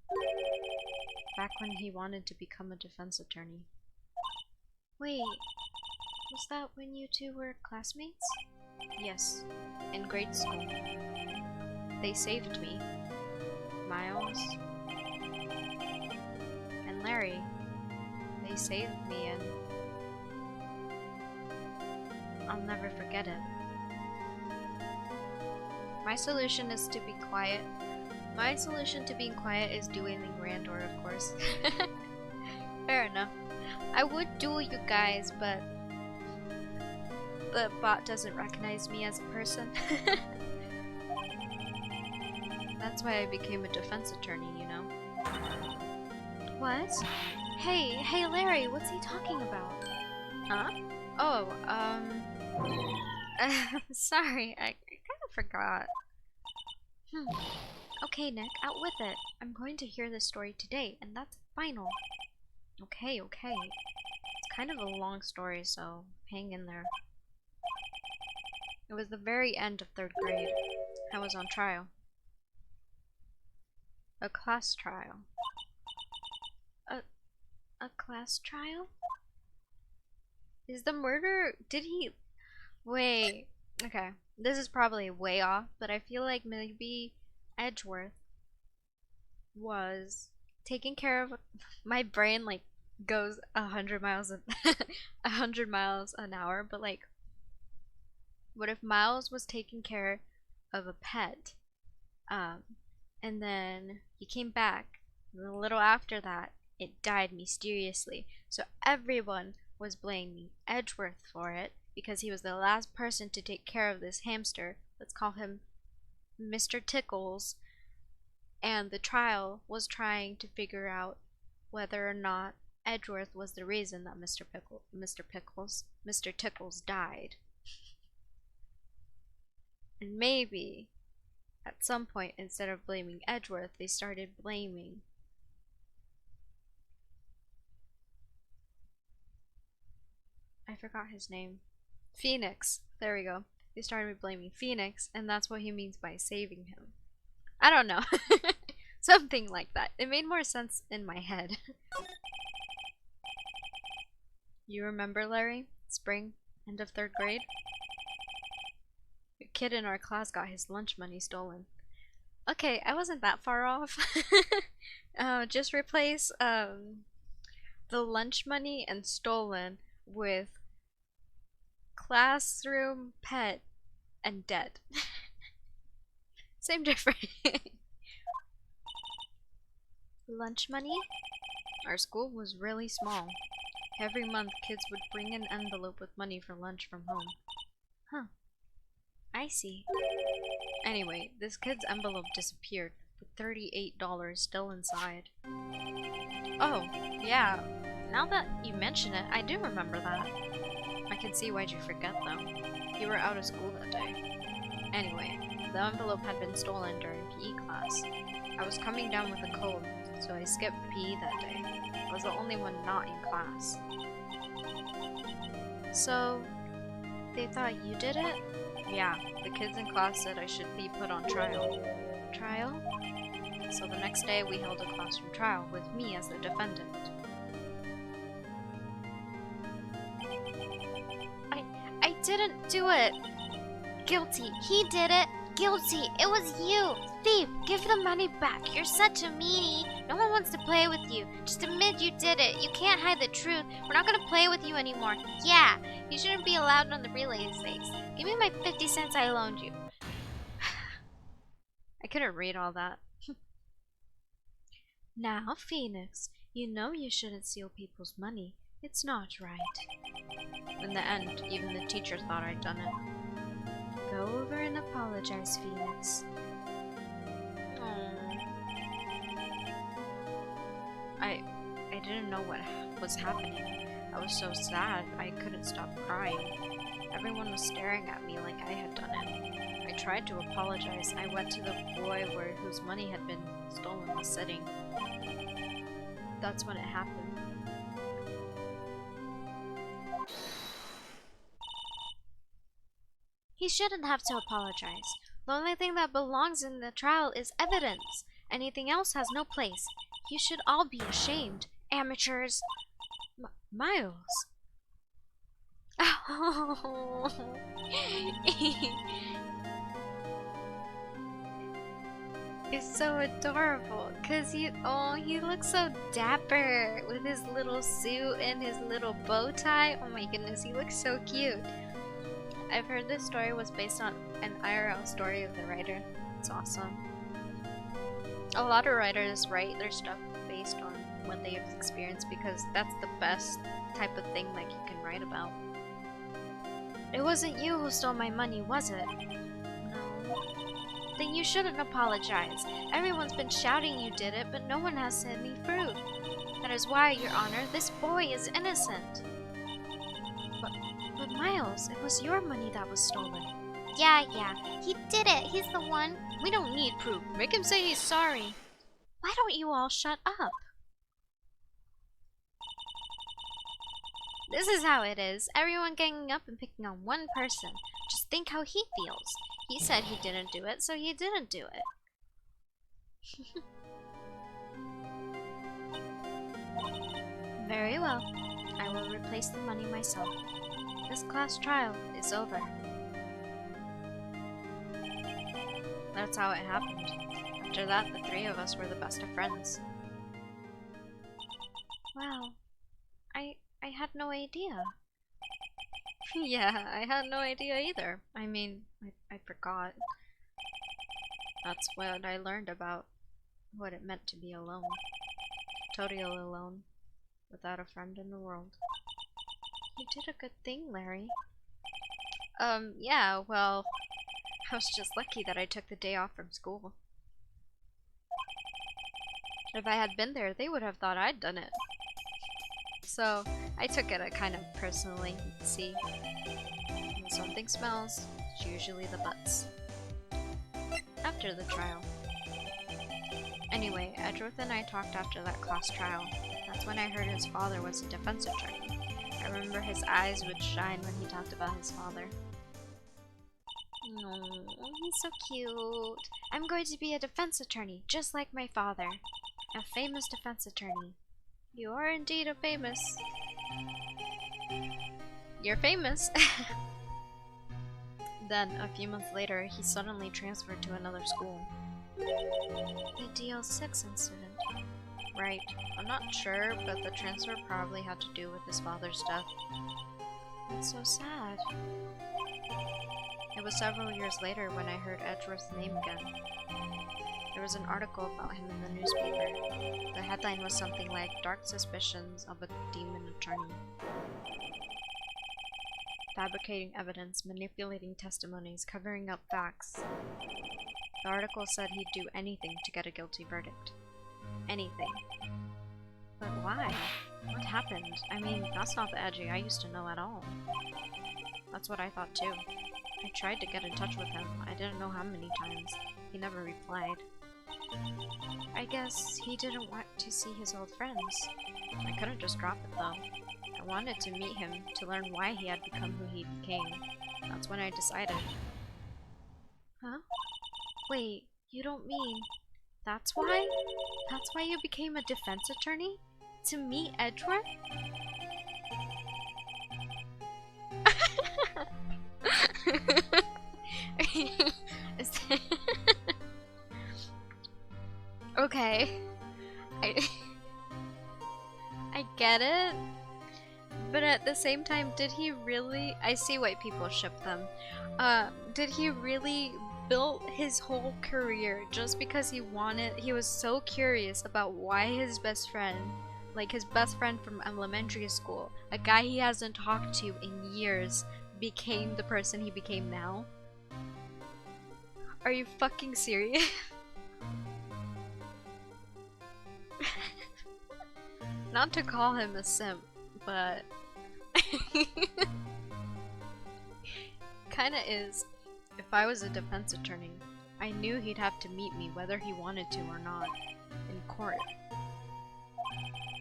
Speaker 1: Back when he wanted to become a defense attorney. Wait, was that when you two were classmates? Yes, in grade school. They saved me. Miles and Larry. They saved me, and I'll never forget it. My solution is to be quiet. My solution to being quiet is dueling Randor, of course. Fair enough. I would duel you guys, but the bot doesn't recognize me as a person. That's why I became a defense attorney, you know? What? Hey Larry, what's he talking about? Huh? Oh, sorry, I kind of forgot. Okay, Nick, out with it. I'm going to hear this story today, and that's final. Okay. It's kind of a long story, so hang in there. It was the very end of 3rd grade. I was on trial. A class trial. A class trial? Is the murder... Did he... Wait. Okay. This is probably way off, but I feel like maybe Edgeworth was taking care of... My brain, like, goes 100 miles... 100 miles an hour, but, like... What if Miles was taking care of a pet? And then he came back, and a little after that, it died mysteriously. So everyone was blaming Edgeworth for it because he was the last person to take care of this hamster. Let's call him Mr. Tickles. And the trial was trying to figure out whether or not Edgeworth was the reason that Mr. Tickles died. And maybe at some point, instead of blaming Edgeworth, they started blaming I forgot his name. Phoenix. There we go. They started blaming Phoenix, and that's what he means by saving him. I don't know. Something like that. It made more sense in my head. You remember, Larry? Spring, end of 3rd grade? A kid in our class got his lunch money stolen. Okay, I wasn't that far off. Just replace the lunch money and stolen with classroom, pet, and dead. Same difference. Lunch money? Our school was really small. Every month, kids would bring an envelope with money for lunch from home. Huh. I see. Anyway, this kid's envelope disappeared, with $38 still inside. Oh, yeah. Now that you mention it, I do remember that. I can see why'd you forget, though. You were out of school that day. Anyway, the envelope had been stolen during PE class. I was coming down with a cold, so I skipped PE that day. I was the only one not in class. So, they thought you did it? Yeah, the kids in class said I should be put on trial. Trial? So the next day we held a classroom trial with me as the defendant. I didn't do it!
Speaker 2: Guilty. He did it. Guilty. It was you. Thief, give the money back. You're such a meanie. No one wants to play with you. Just admit you did it. You can't hide the truth. We're not gonna play with you anymore. Yeah, you shouldn't be allowed on the relay stakes. Give me my 50 cents I loaned you.
Speaker 1: I couldn't read all that. Now, Phoenix, you know you shouldn't steal people's money. It's not right. In the end, even the teacher thought I'd done it. Go over and apologize, Phoenix. I didn't know what was happening. I was so sad, I couldn't stop crying. Everyone was staring at me like I had done it. I tried to apologize. I went to the boy whose money had been stolen was sitting. That's when it happened.
Speaker 2: He shouldn't have to apologize. The only thing that belongs in the trial is evidence. Anything else has no place. You should all be ashamed. Amateurs.
Speaker 1: Miles. Oh. It's so adorable because he looks so dapper with his little suit and his little bow tie. Oh my goodness, he looks so cute. I've heard this story was based on an IRL story of the writer. It's awesome. A lot of writers write their stuff based on what they have experienced because that's the best type of thing like you can write about. It wasn't you who stole my money, was it? No. Then
Speaker 2: then you shouldn't apologize. Everyone's been shouting you did it, but no one has said any proof. That is why, Your Honor, this boy is innocent. But Miles, it was your money that was stolen. Yeah, he did it. He's the one. We don't need proof. Make him say he's sorry. Why don't you all shut up? This is how it is. Everyone ganging up and picking on one person. Just think how he feels. He said he didn't do it, so he didn't do it. Very well. I will replace the money myself. This class trial is over. That's how it happened. After that, the three of us were the best of friends. Wow. I had no idea. Yeah, I had no idea either. I mean, I forgot. That's what I learned about what it meant to be alone. Totally alone. Without a friend in the world. You did a good thing, Larry. Yeah, well, I was just lucky that I took the day off from school. If I had been there, they would have thought I'd done it. So, I took it kind of personally. See, when something smells, it's usually the butts. After the trial. Anyway, Edgeworth and I talked after that class trial. That's when I heard his father was a defense attorney. I remember his eyes would shine when he talked about his father. Oh, he's so cute. I'm going to be a defense attorney, just like my father. A famous defense attorney. You are indeed a famous. You're famous. Then, a few months later, he suddenly transferred to another school. The DL6 incident. Right. I'm not sure, but the transfer probably had to do with his father's death. That's so sad. It was several years later when I heard Edgeworth's name again. There was an article about him in the newspaper. The headline was something like, "Dark Suspicions of a Demon Attorney." Fabricating evidence, manipulating testimonies, covering up facts. The article said he'd do anything to get a guilty verdict. Anything. But why? What happened? I mean, that's not the Edgy I used to know at all. That's what I thought too. I tried to get in touch with him. I didn't know how many times. He never replied. I guess he didn't want to see his old friends. I couldn't just drop it though. I wanted to meet him, to learn why he had become who he became. That's when I decided. Huh? Wait, you don't mean... That's why? That's why you became a defense attorney? To meet Edgeworth? Okay. I get it. But at the same time, did he really... I see why people ship them. Did he really build his whole career just because he was so curious about why his best friend, like his best friend from elementary school, a guy he hasn't talked to in years, became the person he became now? Are you fucking serious? Not to call him a simp, but kinda is. If I was a defense attorney, I knew he'd have to meet me whether he wanted to or not, in court.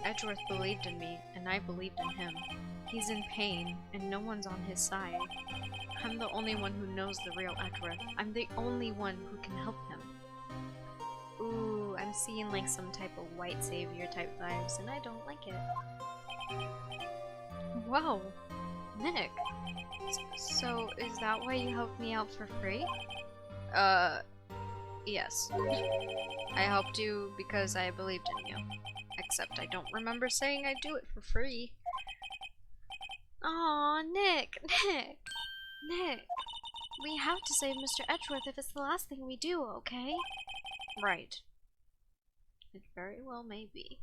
Speaker 2: Edgeworth believed in me, and I believed in him. He's in pain, and no one's on his side. I'm the only one who knows the real Edgeworth. I'm the only one who can help him. Ooh, I'm seeing like some type of white savior type vibes, and I don't like it. Whoa, Nick. So, is that why you helped me out for free? Yes. I helped you because I believed in you. Except I don't remember saying I'd do it for free. Aw, Nick! We have to save Mr. Edgeworth if it's the last thing we do, okay? Right. It very well may be.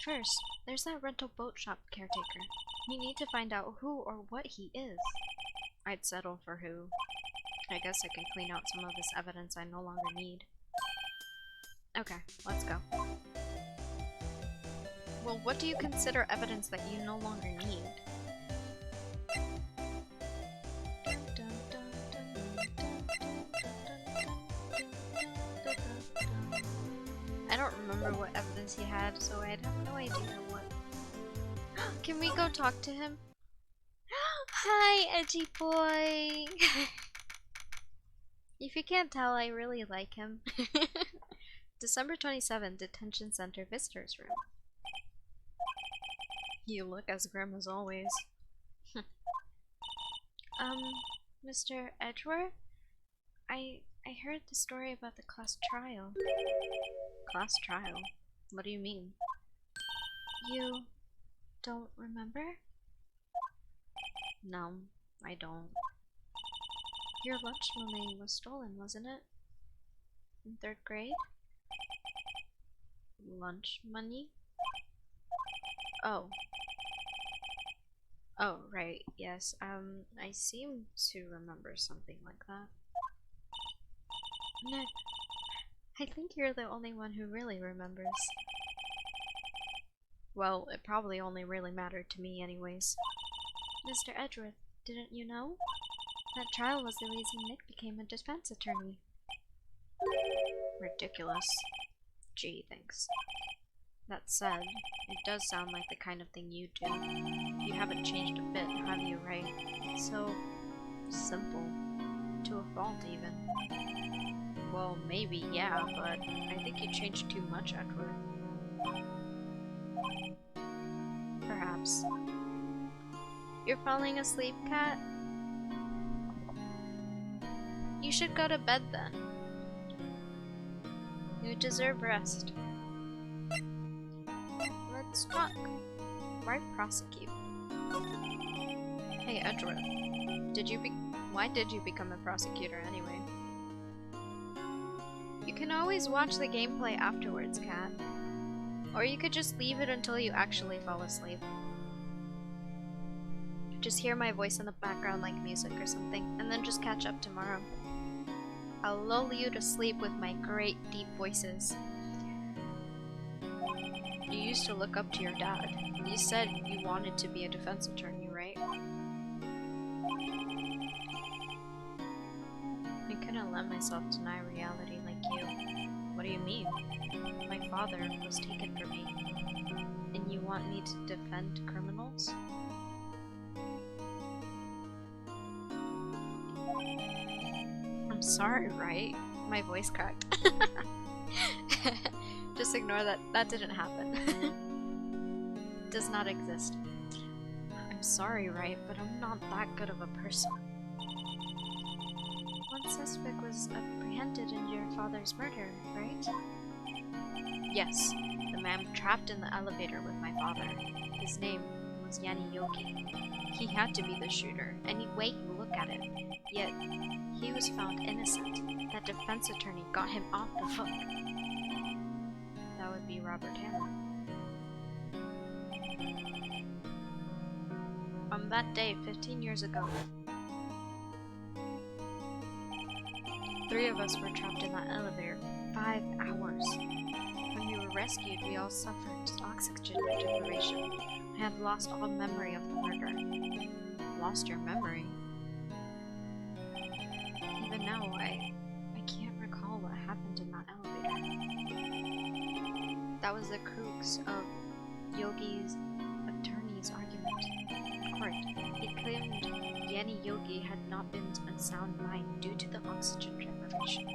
Speaker 2: First, there's that rental boat shop caretaker. We need to find out who or what he is. I'd settle for who.
Speaker 1: I guess I can clean out some of this evidence I no longer need. Okay, let's go. Well, what do you consider evidence that you no longer need? I don't remember what evidence he had, so I'd have no idea what. Can we go talk to him? Hi, edgy boy! If you can't tell, I really like him. December 27th, Detention Center Visitors Room. You look as grim as always. Mr. Edgeworth? I heard the story about the class trial. Class trial? What do you mean? You don't remember? No, I don't. Your lunch money was stolen, wasn't it? In 3rd grade? Lunch money? Oh. Oh, right, yes. I seem to remember something like that. No, I think you're the only one who really remembers. Well, it probably only really mattered to me anyways. Mr. Edgeworth, didn't you know? That trial was the reason Nick became a defense attorney. Ridiculous. Gee, thanks. That said, it does sound like the kind of thing you do. You haven't changed a bit, have you, Wright? So simple. To a fault, even. Well, maybe, yeah, but I think you changed too much, Edward. Perhaps. You're falling asleep, Cat? You should go to bed then. You deserve rest. Let's talk. Why prosecute? Hey, Edward. Why did you become a prosecutor anyway? You can always watch the gameplay afterwards, Cat. Or you could just leave it until you actually fall asleep. Just hear my voice in the background like music or something, and then just catch up tomorrow. I'll lull you to sleep with my great deep voices. You used to look up to your dad. You said you wanted to be a defense attorney, right? I couldn't let myself deny reality like you. What do you mean? My father was taken from me. And you want me to defend criminals? I'm sorry, right? My voice cracked. Just ignore that. That didn't happen. Does not exist. I'm sorry, right? But I'm not that good of a person. One suspect was apprehended in your father's murder, right? Yes. The man trapped in the elevator with my father. His name was Yanni Yogi. He had to be the shooter, any way you look at it. Yet, he was found innocent. That defense attorney got him off the hook. That would be Robert Hanna. On that day, 15 years ago, 3 of us were trapped in that elevator. 5 hours. When we were rescued, we all suffered oxygen deprivation. I have lost all memory of the murder. Lost your memory? Even now, I can't recall what happened in that elevator. That was the crux of Yogi's attorney's argument in court. He claimed Yanni Yogi had not been in sound mind due to the oxygen deprivation.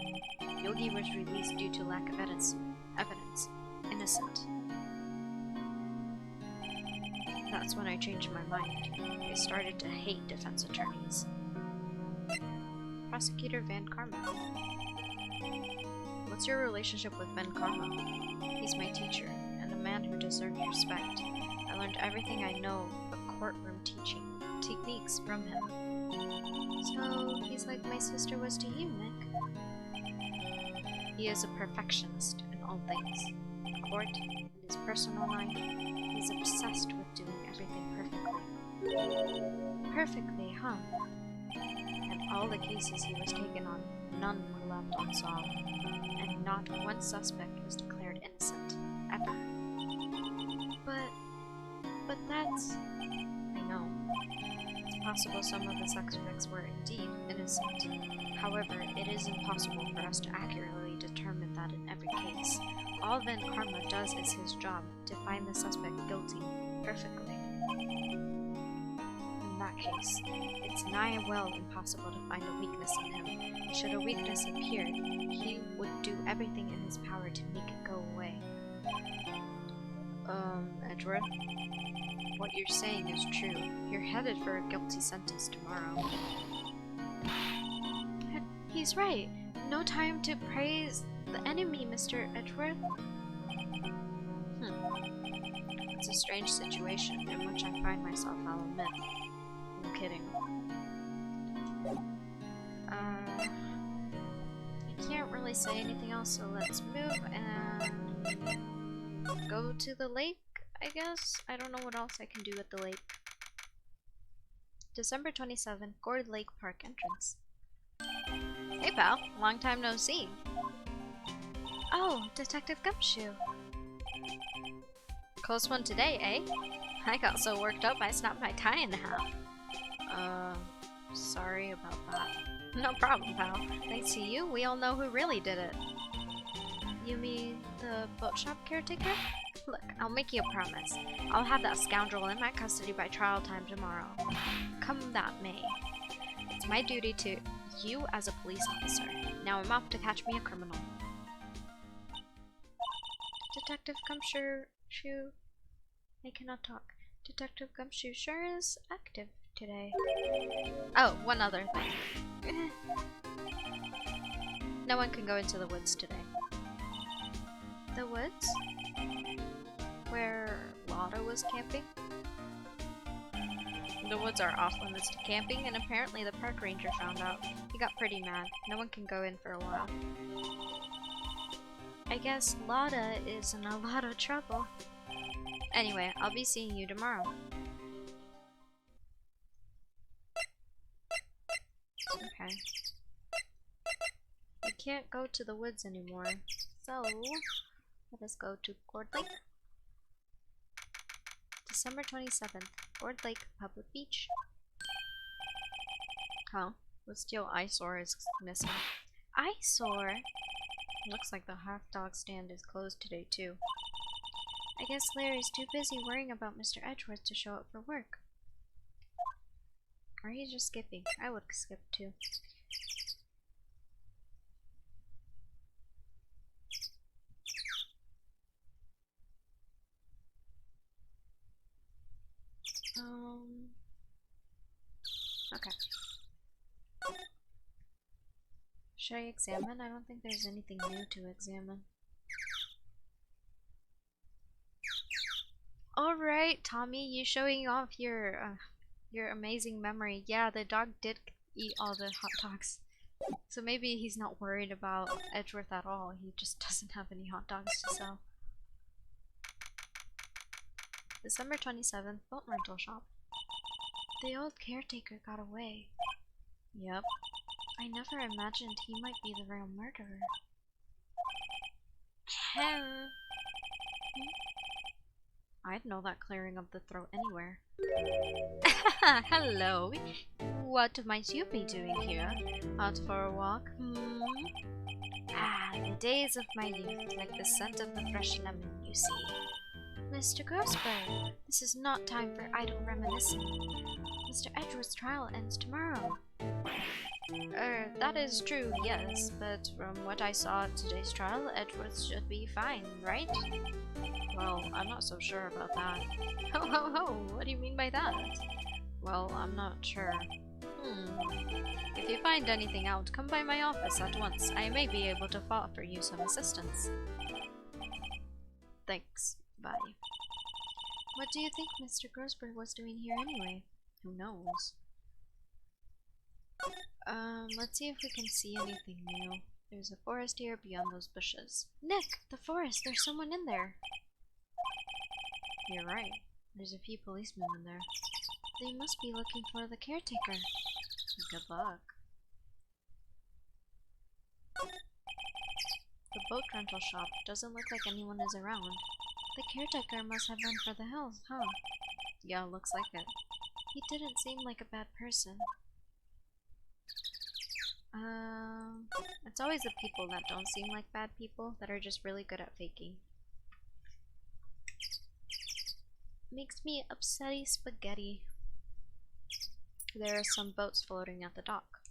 Speaker 1: Yogi was released due to lack of evidence. Innocent. That's when I changed my mind. I started to hate defense attorneys. Prosecutor Van Karma. What's your relationship with Van Karma? He's my teacher, and a man who deserves respect. I learned everything I know of courtroom teaching techniques from him. So, he's like my sister was to you, Nick. He is a perfectionist in all things. In court, in his personal life, he's obsessed with doing everything perfectly. Perfectly, huh? And All the cases he was taken on, none were left unsolved, and not one suspect was declared innocent, ever. But that's... I know. It's possible some of the suspects were indeed innocent. However, it is impossible for us to accurately determine that in every case. All Van Karma does is his job, to find the suspect guilty, perfectly. In that case, it's nigh well impossible to find a weakness in him. Should a weakness appear, he would do everything in his power to make it go away. Edgeworth? What you're saying is true. You're headed for a guilty sentence tomorrow. He's right. No time to praise the enemy, Mr. Edgeworth. It's a strange situation in which I find myself, I'll admit. I'm kidding. I can't really say anything else, so let's move and go to the lake, I guess? I don't know what else I can do at the lake. December 27th, Gourd Lake Park entrance. Hey pal, long time no see. Oh, Detective Gumshoe. Close one today, eh? I got so worked up I snapped my tie in half. Sorry about that. No problem, pal. Thanks to you, we all know who really did it. You mean the boat shop caretaker? Look, I'll make you a promise. I'll have that scoundrel in my custody by trial time tomorrow. Come that may. It's my duty to you as a police officer. Now I'm off to catch me a criminal. Detective Gumshoe... I cannot talk. Detective Gumshoe sure is active today. Oh, one other thing. No one can go into the woods today. The woods? Where Lotta was camping? The woods are off limits to camping, and apparently the park ranger found out. He got pretty mad. No one can go in for a while. I guess Lotta is in a lot of trouble. Anyway, I'll be seeing you tomorrow. Okay. We can't go to the woods anymore, so let us go to Gourd Lake. December 27th, Gourd Lake Public Beach. Huh? The steel eyesore is missing. Eyesore? Looks like the hot dog stand is closed today too. I guess Larry's too busy worrying about Mr. Edgeworth to show up for work. Or he's just skipping. I would skip too. Okay. Should I examine? I don't think there's anything new to examine. Alright, Tommy, you showing off your amazing memory. Yeah, the dog did eat all the hot dogs. So maybe he's not worried about Edgeworth at all. He just doesn't have any hot dogs to sell. December 27th, boat rental shop. The old caretaker got away. Yep. I never imagined he might be the real murderer. I'd know that clearing of the throat anywhere. Hello. What might you be doing here? Out for a walk? Ah, the days of my youth, like the scent of the fresh lemon, you see. Mr. Grossberg, this is not time for idle reminiscing. Mr. Edgeworth's trial ends tomorrow. That is true, yes, but from what I saw at today's trial, Edgeworth should be fine, right? Well, I'm not so sure about that. Ho ho ho, what do you mean by that? Well, I'm not sure. If you find anything out, come by my office at once. I may be able to offer you some assistance. Thanks. Bye. What do you think Mr. Grossberg was doing here anyway? Who knows? Let's see if we can see anything new. There's a forest here beyond those bushes. Nick! The forest! There's someone in there! You're right. There's a few policemen in there. They must be looking for the caretaker. Good luck. The boat rental shop doesn't look like anyone is around. The caretaker must have run for the hills, huh? Yeah, looks like it. He didn't seem like a bad person. It's always the people that don't seem like bad people that are just really good at faking. Makes me upsetty spaghetti. There are some boats floating at the dock.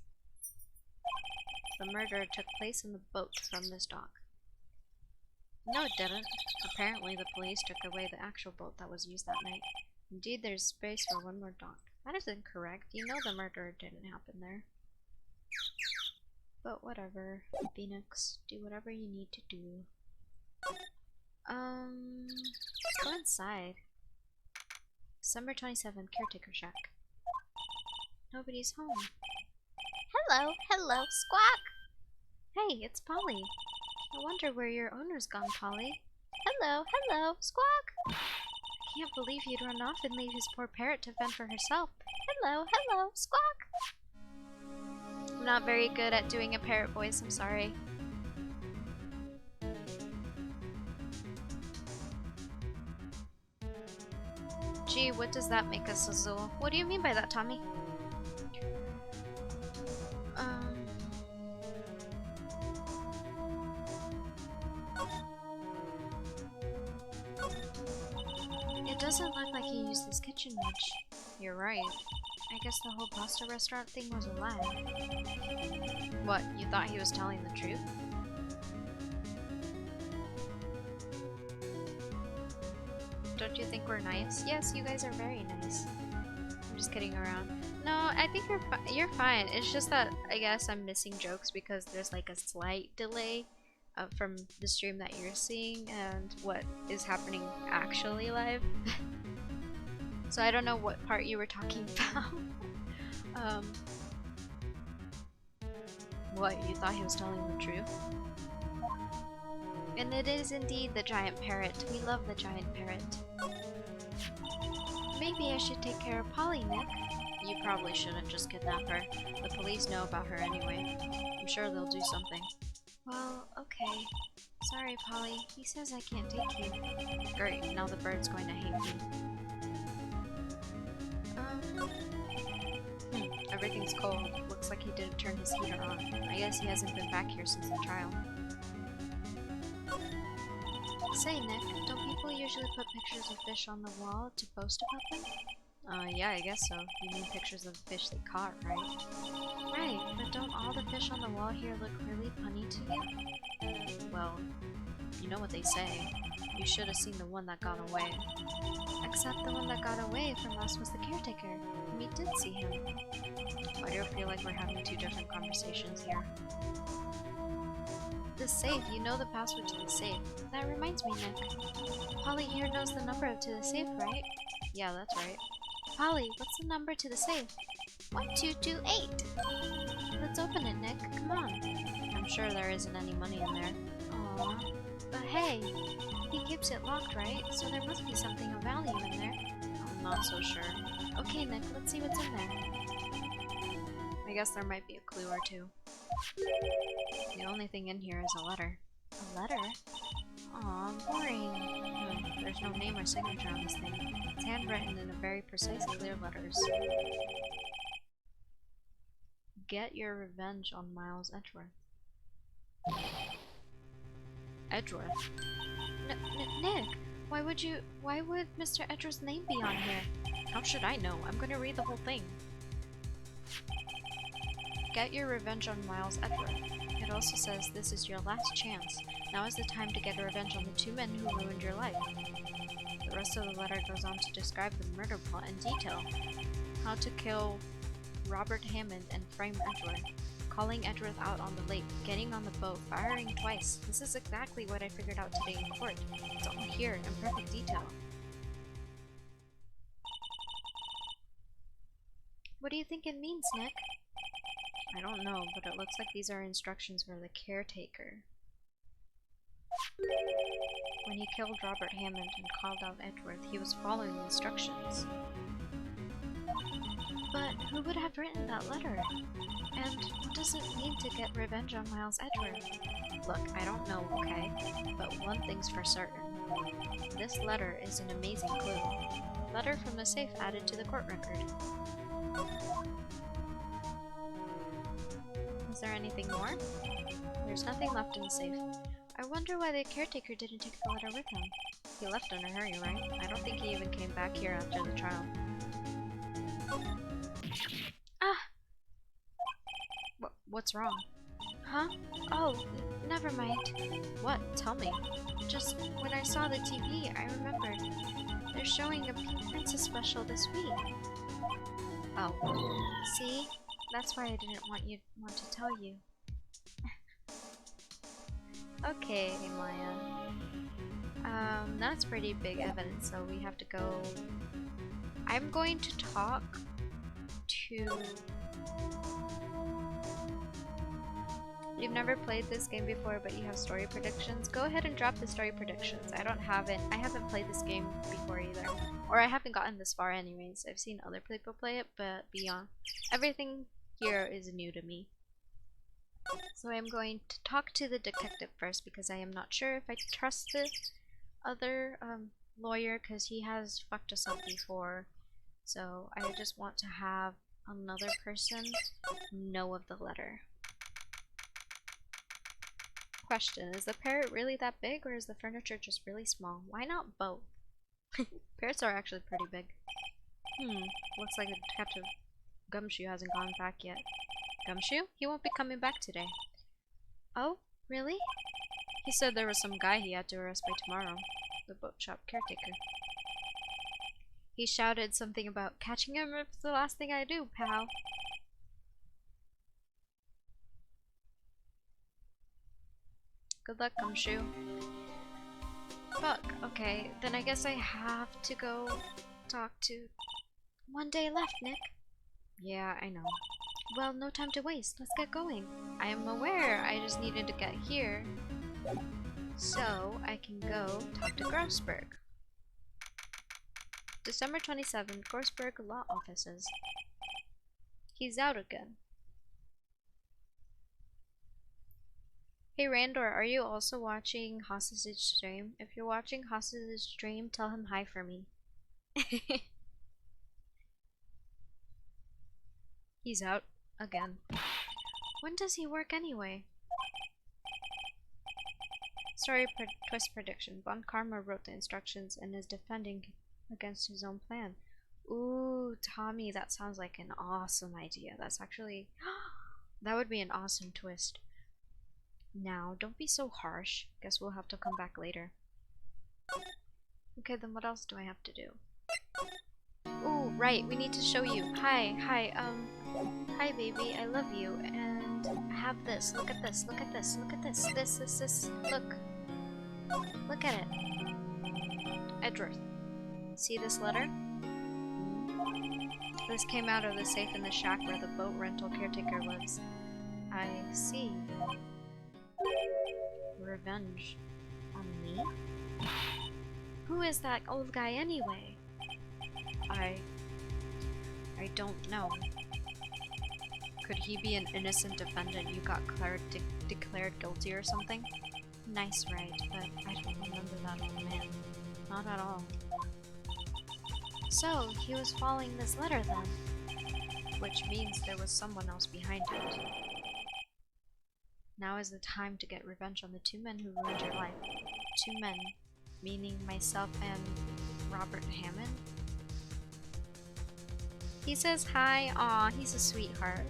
Speaker 1: The murder took place in the boat from this dock. No, it didn't. Apparently the police took away the actual boat that was used that night. Indeed, there's space for one more dock. That is incorrect. You know the murder didn't happen there. But whatever. Phoenix, do whatever you need to do. Let's go inside. December 27th, caretaker shack. Nobody's home.
Speaker 2: Hello, hello, Squawk.
Speaker 1: Hey, it's Polly. I wonder where your owner's gone, Polly.
Speaker 2: Hello, hello, Squawk.
Speaker 1: I can't believe you'd run off and leave his poor parrot to fend for herself.
Speaker 2: Hello, hello, Squawk.
Speaker 1: I'm not very good at doing a parrot voice, I'm sorry. Gee, what does that make us, Azul? What do you mean by that, Tommy? It doesn't look like he used his kitchen much. You're right. I guess the whole pasta restaurant thing was a lie. What, you thought he was telling the truth? Don't you think we're nice? Yes, you guys are very nice. I'm just kidding around. No, I think you're fine. It's just that I guess I'm missing jokes because there's like a slight delay from the stream that you're seeing and what is happening actually live. So I don't know what part you were talking about. What, you thought he was telling the truth? And it is indeed the giant parrot. We love the giant parrot. Maybe I should take care of Polly, Nick. You probably shouldn't just kidnap her. The police know about her anyway. I'm sure they'll do something. Well, okay. Sorry, Polly. He says I can't take you. Great, now the bird's going to hate me. Everything's cold. Looks like he didn't turn his heater on. I guess he hasn't been back here since the trial. Say, Nick, don't people usually put pictures of fish on the wall to boast about them? Yeah, I guess so. You mean pictures of fish they caught, right? Right, but don't all the fish on the wall here look really punny to you? Well, you know what they say. You should have seen the one that got away. Except the one that got away from us was the caretaker, and we did see him. Why do I feel like we're having two different conversations here? The safe, you know the password to the safe. That reminds me, Nick. Polly here knows the number to the safe, right? Yeah, that's right. Polly, what's the number to the safe?
Speaker 2: 1228.
Speaker 1: Let's open it, Nick. Come on. I'm sure there isn't any money in there. Aww. But hey, he keeps it locked, right? So there must be something of value in there. I'm not so sure. Okay, Nick, let's see what's in there. I guess there might be a clue or two. The only thing in here is a letter. A letter? Aw, boring. There's no name or signature on this thing. It's handwritten in a very precise, clear letters. Get your revenge on Miles Edgeworth. Edgeworth? Nick, why would Mr. Edgeworth's name be on here? How should I know? I'm gonna read the whole thing. Get your revenge on Miles Edgeworth. It also says this is your last chance. Now is the time to get revenge on the two men who ruined your life. The rest of the letter goes on to describe the murder plot in detail. How to kill Robert Hammond and frame Edgeworth. Calling Edgeworth out on the lake, getting on the boat, firing twice. This is exactly what I figured out today in court. It's all here in perfect detail. What do you think it means, Nick? I don't know, but it looks like these are instructions for the caretaker. When he killed Robert Hammond and called out Edgeworth, he was following the instructions. But who would have written that letter? And what does it mean to get revenge on Miles Edgeworth? Look, I don't know, okay? But one thing's for certain. This letter is an amazing clue. Letter from the safe added to the court record. Is there anything more? There's nothing left in the safe. I wonder why the caretaker didn't take the letter with him. He left in a hurry, right? I don't think he even came back here after the trial. Ah! What's wrong? Huh? Oh, never mind. What? Tell me. Just when I saw the TV, I remembered. They're showing a Pink Princess special this week. Oh. See? That's why I didn't want to tell you. Okay, Maya. That's pretty big evidence, so we have to go... I'm going to talk to... You've never played this game before, but you have story predictions. Go ahead and drop the story predictions. I haven't played this game before either. Or I haven't gotten this far anyways. I've seen other people play it, but beyond. Everything here is new to me. So I'm going to talk to the detective first because I am not sure if I trust the other lawyer because he has fucked us up before. So I just want to have another person know of the letter. Question, is the parrot really that big or is the furniture just really small? Why not both? Parrots are actually pretty big. Looks like the detective Gumshoe hasn't gone back yet. Gumshoe? He won't be coming back today. Oh, really? He said there was some guy he had to arrest by tomorrow. The boat shop caretaker. He shouted something about catching him if it's the last thing I do, pal. Good luck, Gumshoe. Fuck, okay, then I guess I have to go talk to... One day left, Nick. Yeah, I know. Well, no time to waste. Let's get going. I am aware. I just needed to get here so I can go talk to Grossberg. December 27th, Grossberg Law Offices. He's out again. Hey Randor, are you also watching Hossage's stream? If you're watching Hossage's stream, tell him hi for me. He's out again. When does he work anyway? Story twist prediction. Von Karma wrote the instructions and is defending against his own plan. Ooh, Tommy, that sounds like an awesome idea. That's actually... that would be an awesome twist. Now, don't be so harsh. Guess we'll have to come back later. Okay, then what else do I have to do? Ooh, right, we need to show you. Hi, hi baby, I love you, and I have this. Look at this, look at this, look at this, this, look. Look at it. Edgeworth. See this letter? This came out of the safe in the shack where the boat rental caretaker lives. I see. Revenge on me? Who is that old guy anyway? I don't know. Could he be an innocent defendant you got declared guilty or something? Nice, right, but I don't remember that old man. Not at all. So, he was following this letter then? Which means there was someone else behind it. Now is the time to get revenge on the two men who ruined your life. Two men, meaning myself and Robert Hammond? He says hi. Aw, he's a sweetheart.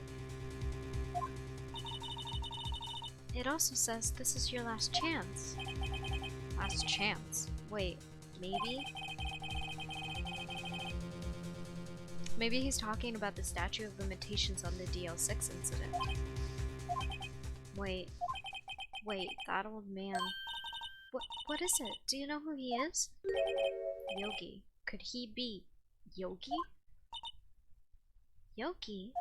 Speaker 1: It also says this is your last chance. Last chance? Wait, maybe? Maybe he's talking about the statute of limitations on the DL6 incident. Wait, that old man. What is it? Do you know who he is? Yogi. Could he be Yogi? Yogi?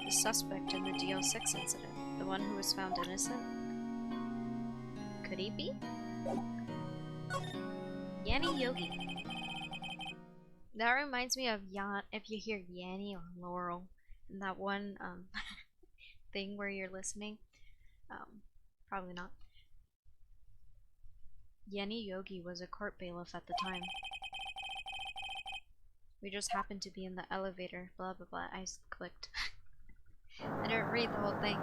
Speaker 1: The suspect in the DL6 incident. The one who was found innocent? Could he be? Yanni Yogi. That reminds me of if you hear Yanny or Laurel in that one thing where you're listening. Probably not. Yanny Yogi was a court bailiff at the time. We just happened to be in the elevator, blah blah blah. I clicked. I didn't read the whole thing.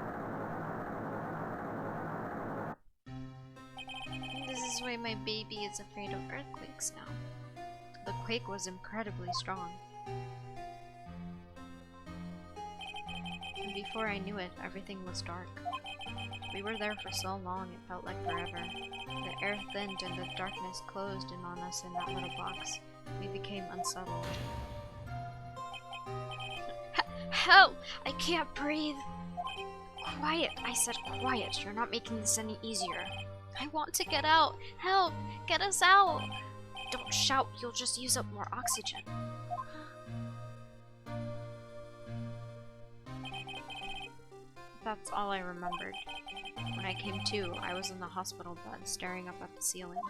Speaker 1: This is why my baby is afraid of earthquakes now. The quake was incredibly strong. And before I knew it, everything was dark. We were there for so long, it felt like forever. The air thinned and the darkness closed in on us in that little box. We became unsettled. Help! I can't breathe! Quiet! I said quiet. You're not making this any easier. I want to get out! Help! Get us out! Don't shout, you'll just use up more oxygen. That's all I remembered. When I came to, I was in the hospital bed, staring up at the ceiling.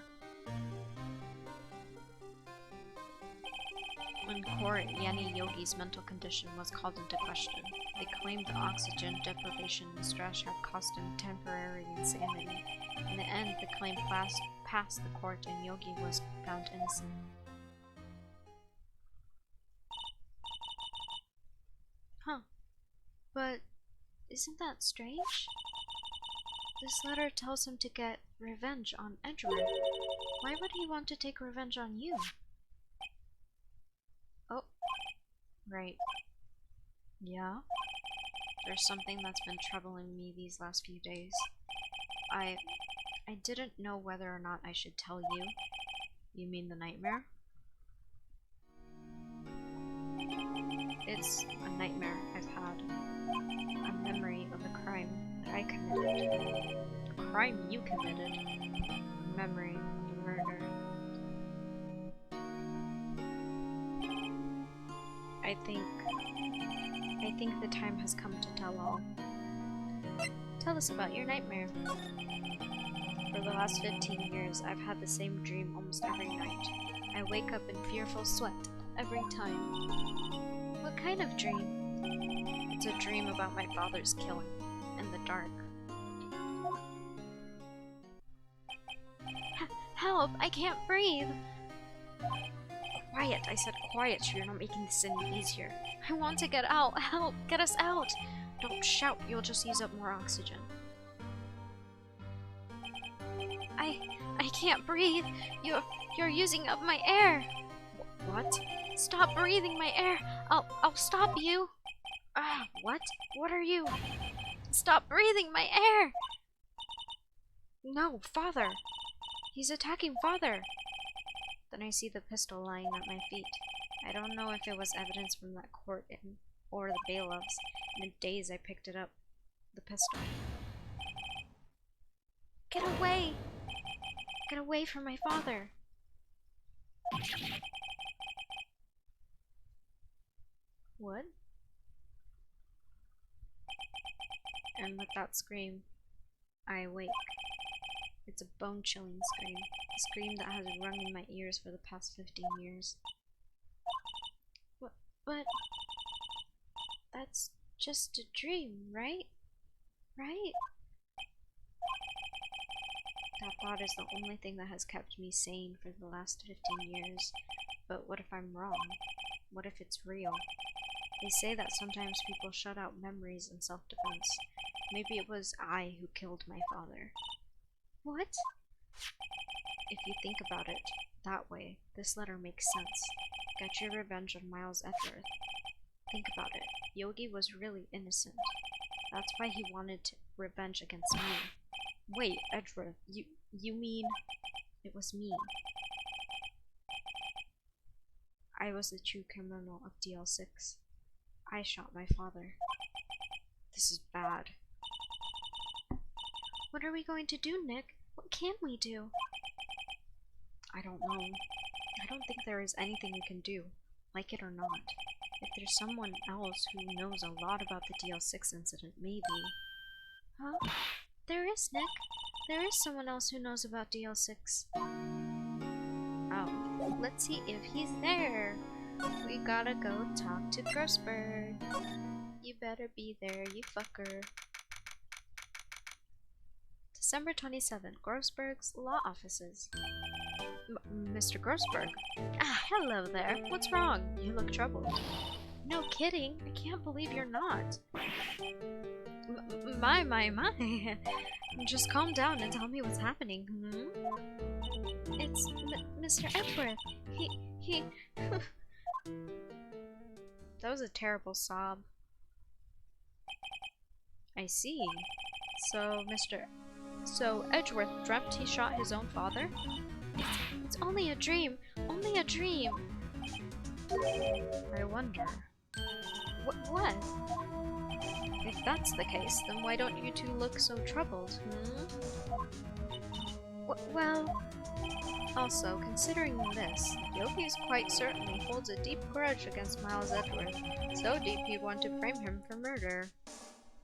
Speaker 1: In court, Yanny Yogi's mental condition was called into question. They claimed the oxygen deprivation and stress had cost him temporary insanity. In the end, the claim passed the court and Yogi was found innocent. Huh. But isn't that strange? This letter tells him to get revenge on Edward. Why would he want to take revenge on you? Oh. Right. Yeah? There's something that's been troubling me these last few days. I didn't know whether or not I should tell you. You mean the nightmare? It's a nightmare I've had. A memory of a crime that I committed. A crime you committed. A memory of a murder. I think the time has come to tell all. Tell us about your nightmare. For the last 15 years, I've had the same dream almost every night. I wake up in fearful sweat every time. What kind of dream? It's a dream about my father's killing, in the dark. Help! I can't breathe! Quiet! I said quiet, so you're not making this any easier. I want to get out! Help! Get us out! Don't shout, you'll just use up more oxygen. I can't breathe! You're using up my air! What? Stop breathing my air! I'll stop you! What? What are you? Stop breathing my air! No, Father! He's attacking Father! Then I see the pistol lying at my feet. I don't know if it was evidence from that court or the bailiffs. In a daze I picked it up. The pistol. Get away! Get away from my father! What? And with that scream, I awake. It's a bone-chilling scream. A scream that has rung in my ears for the past 15 years. But that's just a dream, right? Right? That thought is the only thing that has kept me sane for the last 15 years. But what if I'm wrong? What if it's real? They say that sometimes people shut out memories in self-defense. Maybe it was I who killed my father. What? If you think about it that way, this letter makes sense. Get your revenge on Miles Edgeworth. Think about it. Yogi was really innocent. That's why he wanted revenge against me. Wait, Edgeworth, you mean it was me? I was the true criminal of DL6. I shot my father. This is bad. What are we going to do, Nick? What can we do? I don't know. I don't think there is anything we can do, like it or not. If there's someone else who knows a lot about the DL6 incident, maybe. Huh? There is, Nick. There is someone else who knows about DL6. Oh, let's see if he's there. We gotta go talk to Grossberg. You better be there, you fucker. December 27th, Grossberg's law offices. Mr. Grossberg. Ah, hello there. What's wrong? You look troubled. No kidding. I can't believe you're not. My. Just calm down and tell me what's happening. It's Mr. Edgeworth. He... That was a terrible sob. I see. So Edgeworth dreamt he shot his own father? It's only a dream. Only a dream. I wonder. What? If that's the case, then why don't you two look so troubled, Well... Also, considering this, Yogi quite certainly holds a deep grudge against Miles Edgeworth. So deep he'd want to frame him for murder.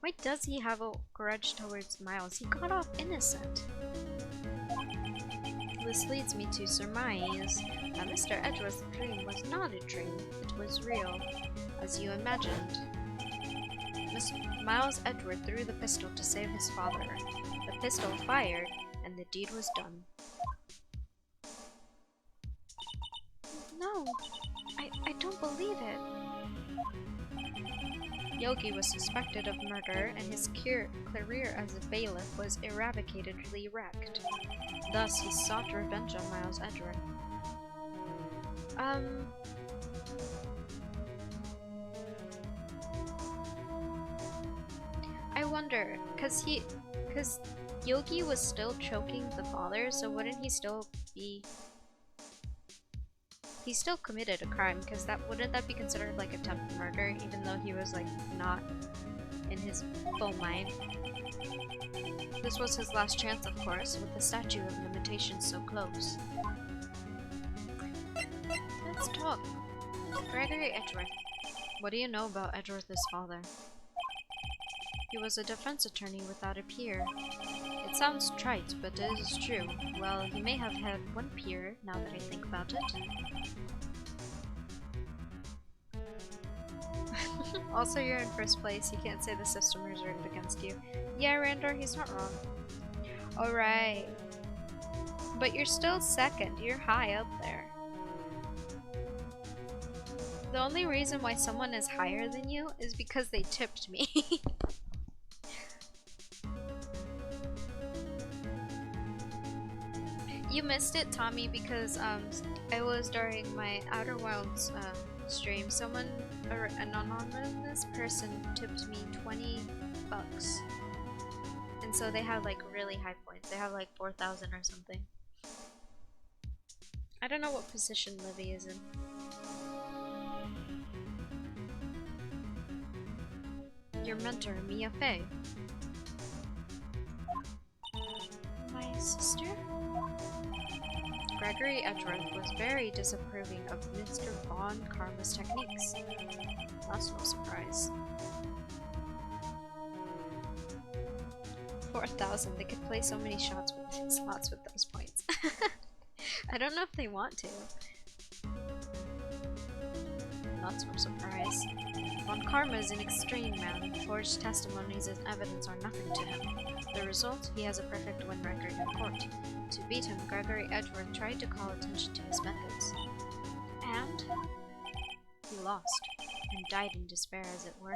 Speaker 1: Why does he have a grudge towards Miles? He got off innocent. This leads me to surmise that Mr. Edgeworth's dream was not a dream, it was real, as you imagined. Miles Edgeworth threw the pistol to save his father. The pistol fired, and the deed was done. No, I don't believe it. Yogi was suspected of murder, and his career as a bailiff was irrevocably wrecked. Thus, he sought revenge on Miles Edgeworth. I wonder, cause Yogi was still choking the father, so wouldn't he still be... He still committed a crime, because wouldn't that be considered like attempted murder, even though he was like not in his full mind? This was his last chance, of course, with the statute of limitations so close. Let's talk. Gregory Edgeworth. What do you know about Edgeworth's father? He was a defense attorney without a peer. It sounds trite, but it is true. Well, he may have had one peer, now that I think about it. Also, you're in first place. You can't say the system reserved against you. Yeah, Randor, he's not wrong. Alright. But you're still second. You're high up there. The only reason why someone is higher than you is because they tipped me. You missed it, Tommy, because it was during my Outer Wilds stream. An anonymous person tipped me 20 bucks. And so they have like really high points. They have like 4,000 or something. I don't know what position Livy is in. Your mentor, Mia Fey. My sister? Gregory Edgeworth was very disapproving of Mr. Von Karma's techniques. That's no surprise. 4,000. They could play so many slots with those points. I don't know if they want to. Not so surprise. Von Karma is an extreme man. Forged testimonies and evidence are nothing to him. The result? He has a perfect win record in court. To beat him, Gregory Edgeworth tried to call attention to his methods. And he lost, and died in despair, as it were.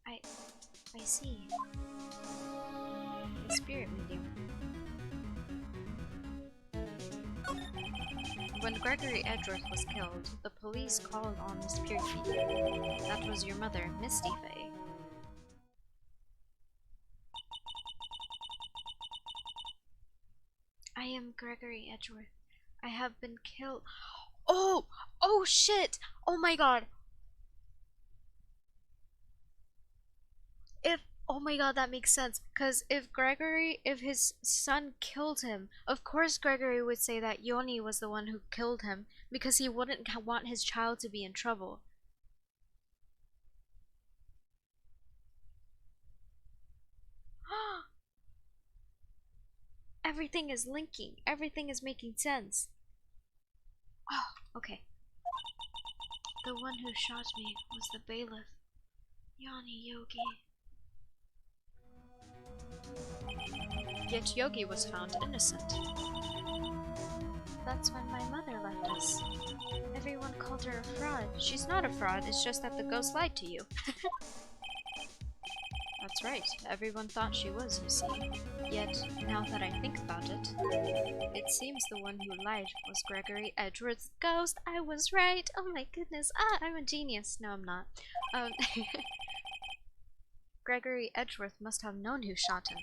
Speaker 1: I see. The spirit medium. When Gregory Edgeworth was killed, the police called on the spirit medium. That was your mother, Misty Fey. I am Gregory Edgeworth. I have been killed. Oh! Oh shit! Oh my god! Oh my god, that makes sense. Because if his son killed him, of course Gregory would say that Yoni was the one who killed him, because he wouldn't want his child to be in trouble. Everything is linking. Everything is making sense. Oh, okay. The one who shot me was the bailiff, Yanni Yogi. Yet Yogi was found innocent. That's when my mother left us. Everyone called her a fraud. She's not a fraud, it's just that the ghost lied to you. That's right, everyone thought she was, you see. Yet, now that I think about it, it seems the one who lied was Gregory Edgeworth's ghost. I was right! Oh my goodness, I'm a genius. No, I'm not. Gregory Edgeworth must have known who shot him.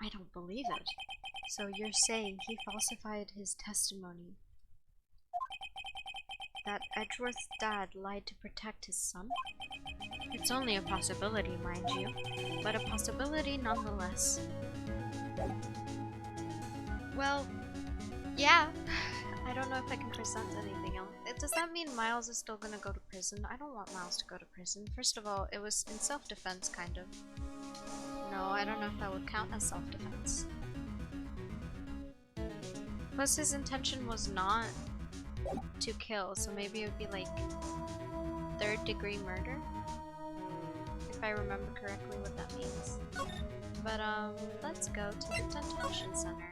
Speaker 1: I don't believe it. So you're saying he falsified his testimony? That Edgeworth's dad lied to protect his son? It's only a possibility, mind you, but a possibility nonetheless. Well, yeah. I don't know if I can present anything else. Does that mean Miles is still gonna go to prison? I don't want Miles to go to prison. First of all, it was in self-defense, kind of. No, I don't know if that would count as self-defense. Plus, his intention was not to kill, so maybe it would be like third-degree murder? If I remember correctly what that means. But, let's go to the detention center.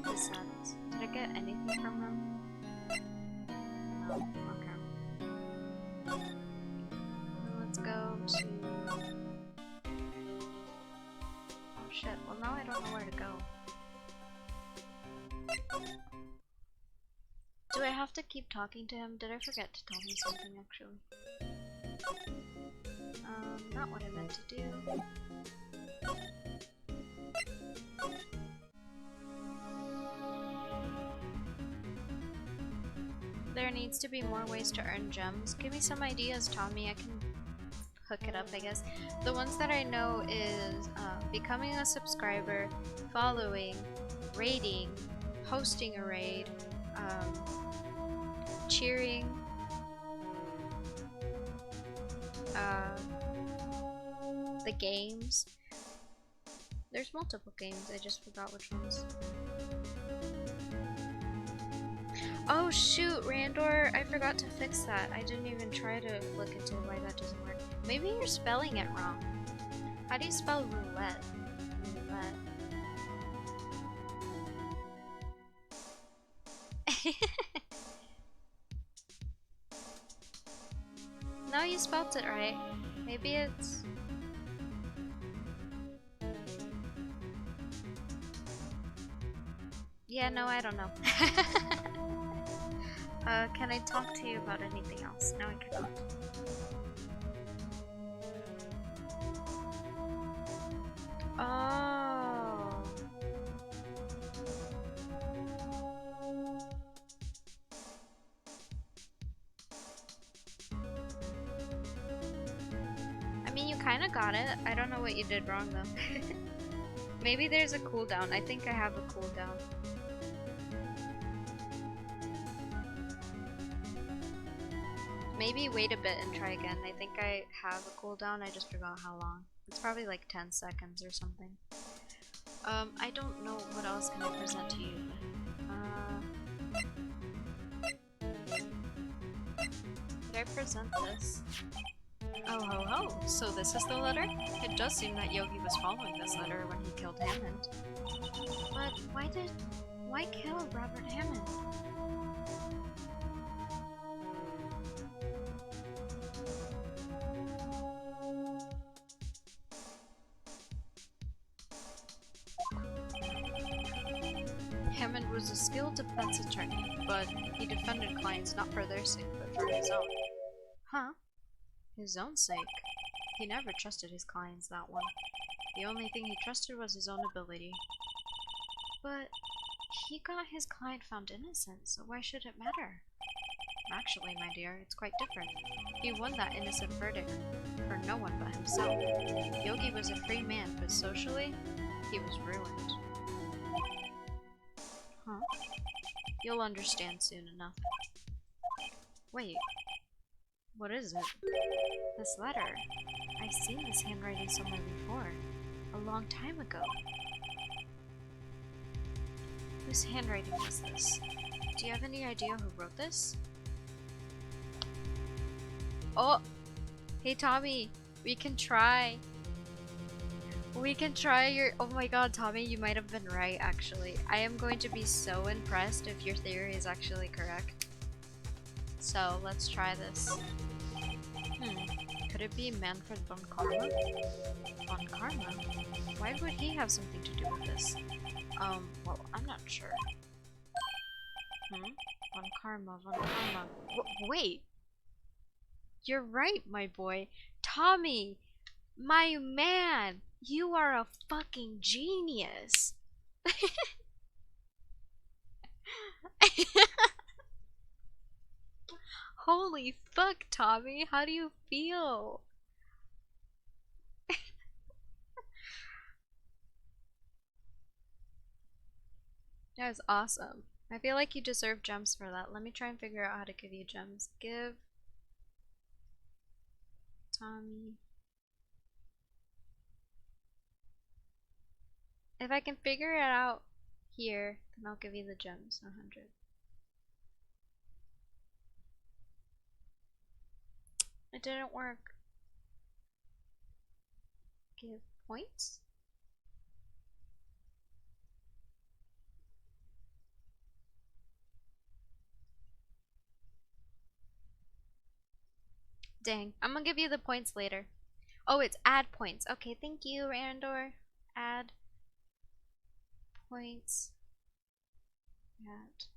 Speaker 1: Present. Did I get anything from him? No. Okay. Let's go to... Oh shit, well now I don't know where to go. Do I have to keep talking to him? Did I forget to tell him something actually? Not what I meant to do. There needs to be more ways to earn gems. Give me some ideas, Tommy. I can hook it up, I guess. The ones that I know is becoming a subscriber, following, raiding, hosting a raid, cheering, the games. There's multiple games, I just forgot which ones. Oh shoot, Randor, I forgot to fix that. I didn't even try to look into why that doesn't work. Maybe you're spelling it wrong. How do you spell roulette? No, you spelled it right. Maybe it's... Yeah, no, I don't know. Can I talk to you about anything else? No, I cannot. Oh. I mean, you kinda got it. I don't know what you did wrong though. Maybe there's a cooldown. I think I have a cooldown. Maybe wait a bit and try again. I think I have a cooldown, I just forgot how long. It's probably like 10 seconds or something. I don't know what else can I present to you. Did I present this? Oh ho ho, so this is the letter? It does seem that Yogi was following this letter when he killed Hammond. But why kill Robert Hammond? Hammond was a skilled defense attorney, but he defended clients not for their sake, but for his own. Huh? His own sake? He never trusted his clients, that one. The only thing he trusted was his own ability. But he got his client found innocent, so why should it matter? Actually, my dear, it's quite different. He won that innocent verdict for no one but himself. Yogi was a free man, but socially, he was ruined. Huh? You'll understand soon enough. Wait. What is it? This letter. I've seen this handwriting somewhere before. A long time ago. Whose handwriting was this? Do you have any idea who wrote this? Oh! Hey Tommy! We can try! We can try your- oh my god, Tommy, you might have been right, actually. I am going to be so impressed if your theory is actually correct. So, let's try this. Could it be Manfred von Karma? Von Karma? Why would he have something to do with this? Well, I'm not sure. Von Karma, Von Karma. Wait! You're right, my boy. Tommy! My man! You are a fucking genius! Holy fuck, Tommy! How do you feel? That was awesome. I feel like you deserve gems for that. Let me try and figure out how to give you gems. Give Tommy. If I can figure it out here, then I'll give you the gems. 100. It didn't work. Give points? Dang. I'm gonna give you the points later. Oh, it's add points. Okay, thank you, Randor. Add points. At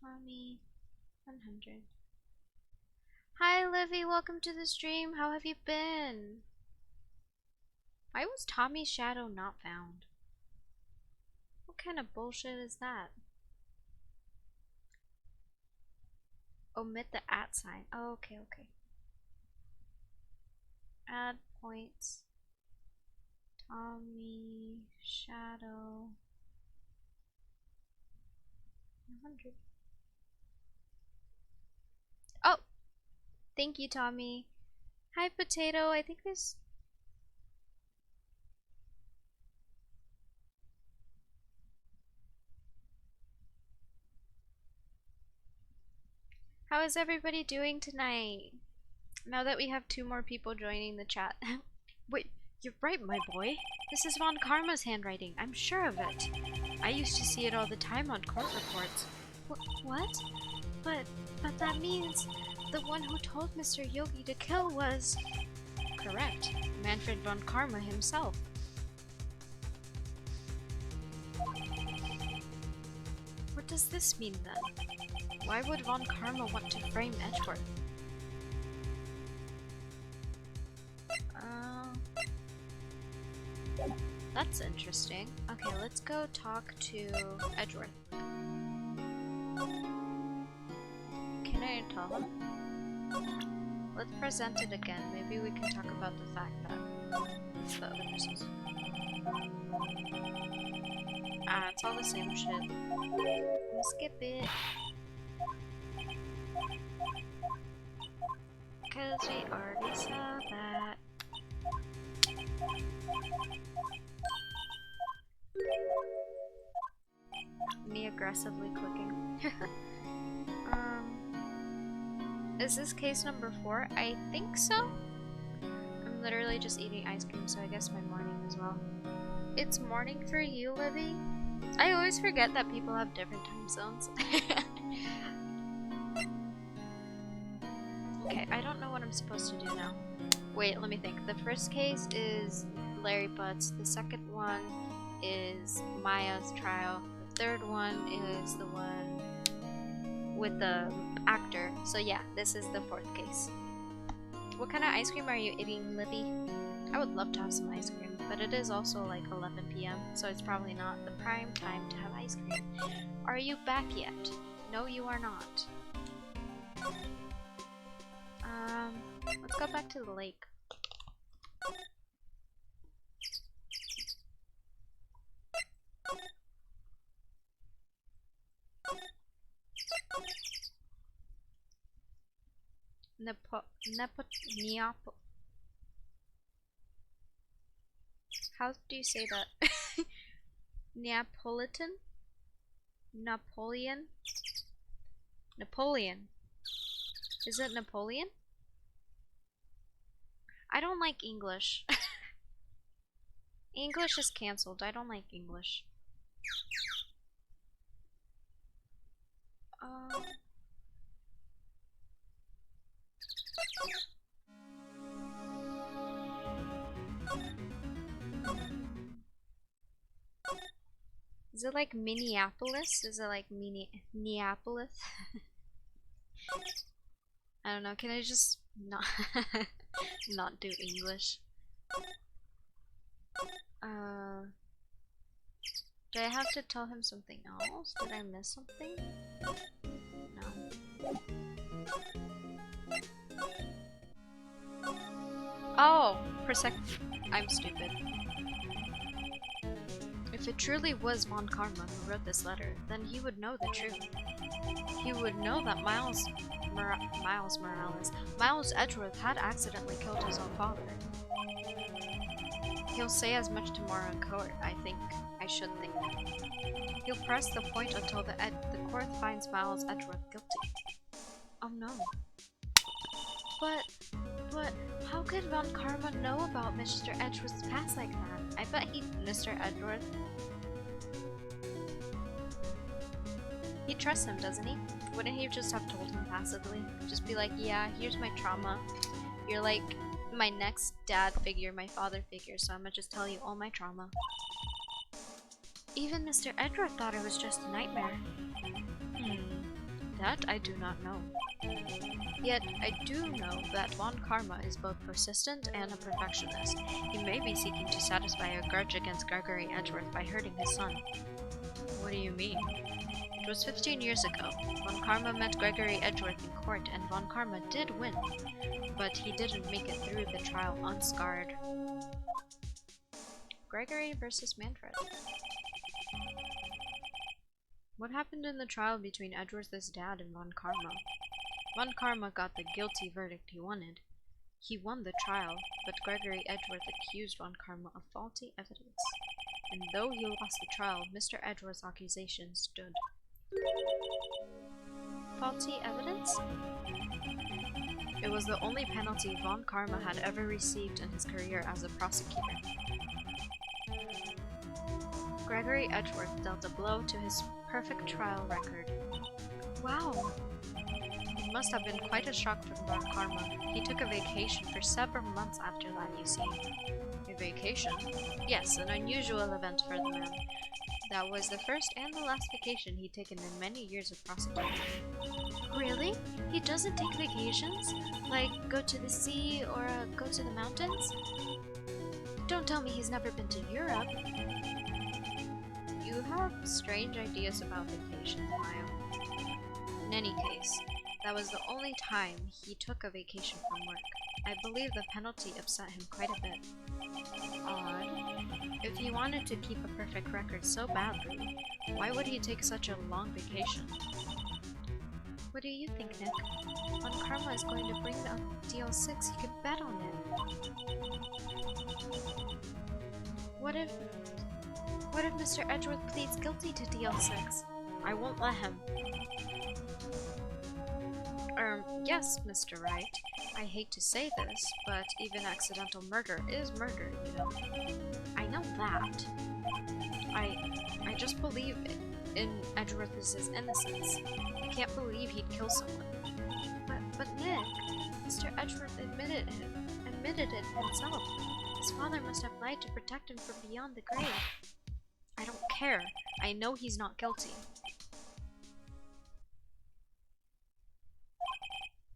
Speaker 1: Tommy 100. Hi, Livy. Welcome to the stream. How have you been? Why was Tommy's shadow not found? What kind of bullshit is that? Omit the at sign. Oh, okay, okay. Add points. Tommy shadow 100. Oh! Thank you, Tommy. Hi, Potato. I think this... How is everybody doing tonight? Now that we have 2 more people joining the chat. Wait, you're right, my boy. This is Von Karma's handwriting. I'm sure of it. I used to see it all the time on court reports. What? But that means the one who told Mr. Yogi to kill was... Correct. Manfred von Karma himself. What does this mean then? Why would von Karma want to frame Edgeworth? That's interesting. Okay, let's go talk to Edgeworth. Can I tell him? Let's present it again. Maybe we can talk about the fact that it's the other person's. Ah, it's all the same shit. We'll skip it. Cause we already saw that. Me aggressively clicking. Is this case number 4? I think so? I'm literally just eating ice cream, so I guess my morning as well. It's morning for you, Livy? I always forget that people have different time zones. Okay, I don't know what I'm supposed to do now. Wait, let me think. The first case is Larry Butts. The second one is Maya's trial. The third one is the one with the actor. So yeah, this is the 4th case. What kind of ice cream are you eating, Libby? I would love to have some ice cream, but it is also like 11 p.m, so it's probably not the prime time to have ice cream. Are you back yet? No, you are not. Let's go back to the lake. How do you say that? Neapolitan? Napoleon? Napoleon. Is it Napoleon? I don't like English. English is cancelled. I don't like English. Is it like Minneapolis? Is it like Minneapolis? I don't know. Can I just not not do English? Do I have to tell him something else? Did I miss something? No. Oh, for a sec. I'm stupid. If it truly was Von Karma who wrote this letter, then he would know the truth. He would know that Miles Edgeworth had accidentally killed his own father. He'll say as much tomorrow in court, I think. I should think. He'll press the point until the court finds Miles Edgeworth guilty. Oh no. But how could Von Karma know about Mr. Edgeworth's past like that? I bet Mr. Edgeworth. He trusts him, doesn't he? Wouldn't he just have told him passively? Just be like, yeah, here's my trauma. You're like my next dad figure, my father figure, so I'm gonna just tell you all my trauma. Even Mr. Edgeworth thought it was just a nightmare. That I do not know. Yet, I do know that Von Karma is both persistent and a perfectionist. He may be seeking to satisfy a grudge against Gregory Edgeworth by hurting his son. What do you mean? It was 15 years ago. Von Karma met Gregory Edgeworth in court, and Von Karma did win. But he didn't make it through the trial unscarred. Gregory versus Manfred. What happened in the trial between Edgeworth's dad and Von Karma? Von Karma got the guilty verdict he wanted. He won the trial, but Gregory Edgeworth accused Von Karma of faulty evidence. And though he lost the trial, Mr. Edgeworth's accusations stood. Faulty evidence? It was the only penalty Von Karma had ever received in his career as a prosecutor. Gregory Edgeworth dealt a blow to his perfect trial record. Wow! It must have been quite a shock for Von Karma. He took a vacation for several months after that, you see. A vacation? Yes, an unusual event for the man. That was the first and the last vacation he'd taken in many years of prosecuting. Really? He doesn't take vacations? Like, go to the sea or go to the mountains? Don't tell me he's never been to Europe. You have strange ideas about vacations, Maya. In any case, that was the only time he took a vacation from work. I believe the penalty upset him quite a bit. Odd. If he wanted to keep a perfect record so badly, why would he take such a long vacation? What do you think, Nick? Von Karma is going to bring up DL6, you could bet on it. What if Mr. Edgeworth pleads guilty to DL6? I won't let him. Yes, Mr. Wright. I hate to say this, but even accidental murder is murder, you know. I know that. I just believe in Edgeworth's innocence. I can't believe he'd kill someone. But Nick, Mr. Edgeworth admitted it himself. His father must have lied to protect him from beyond the grave. I don't care. I know he's not guilty.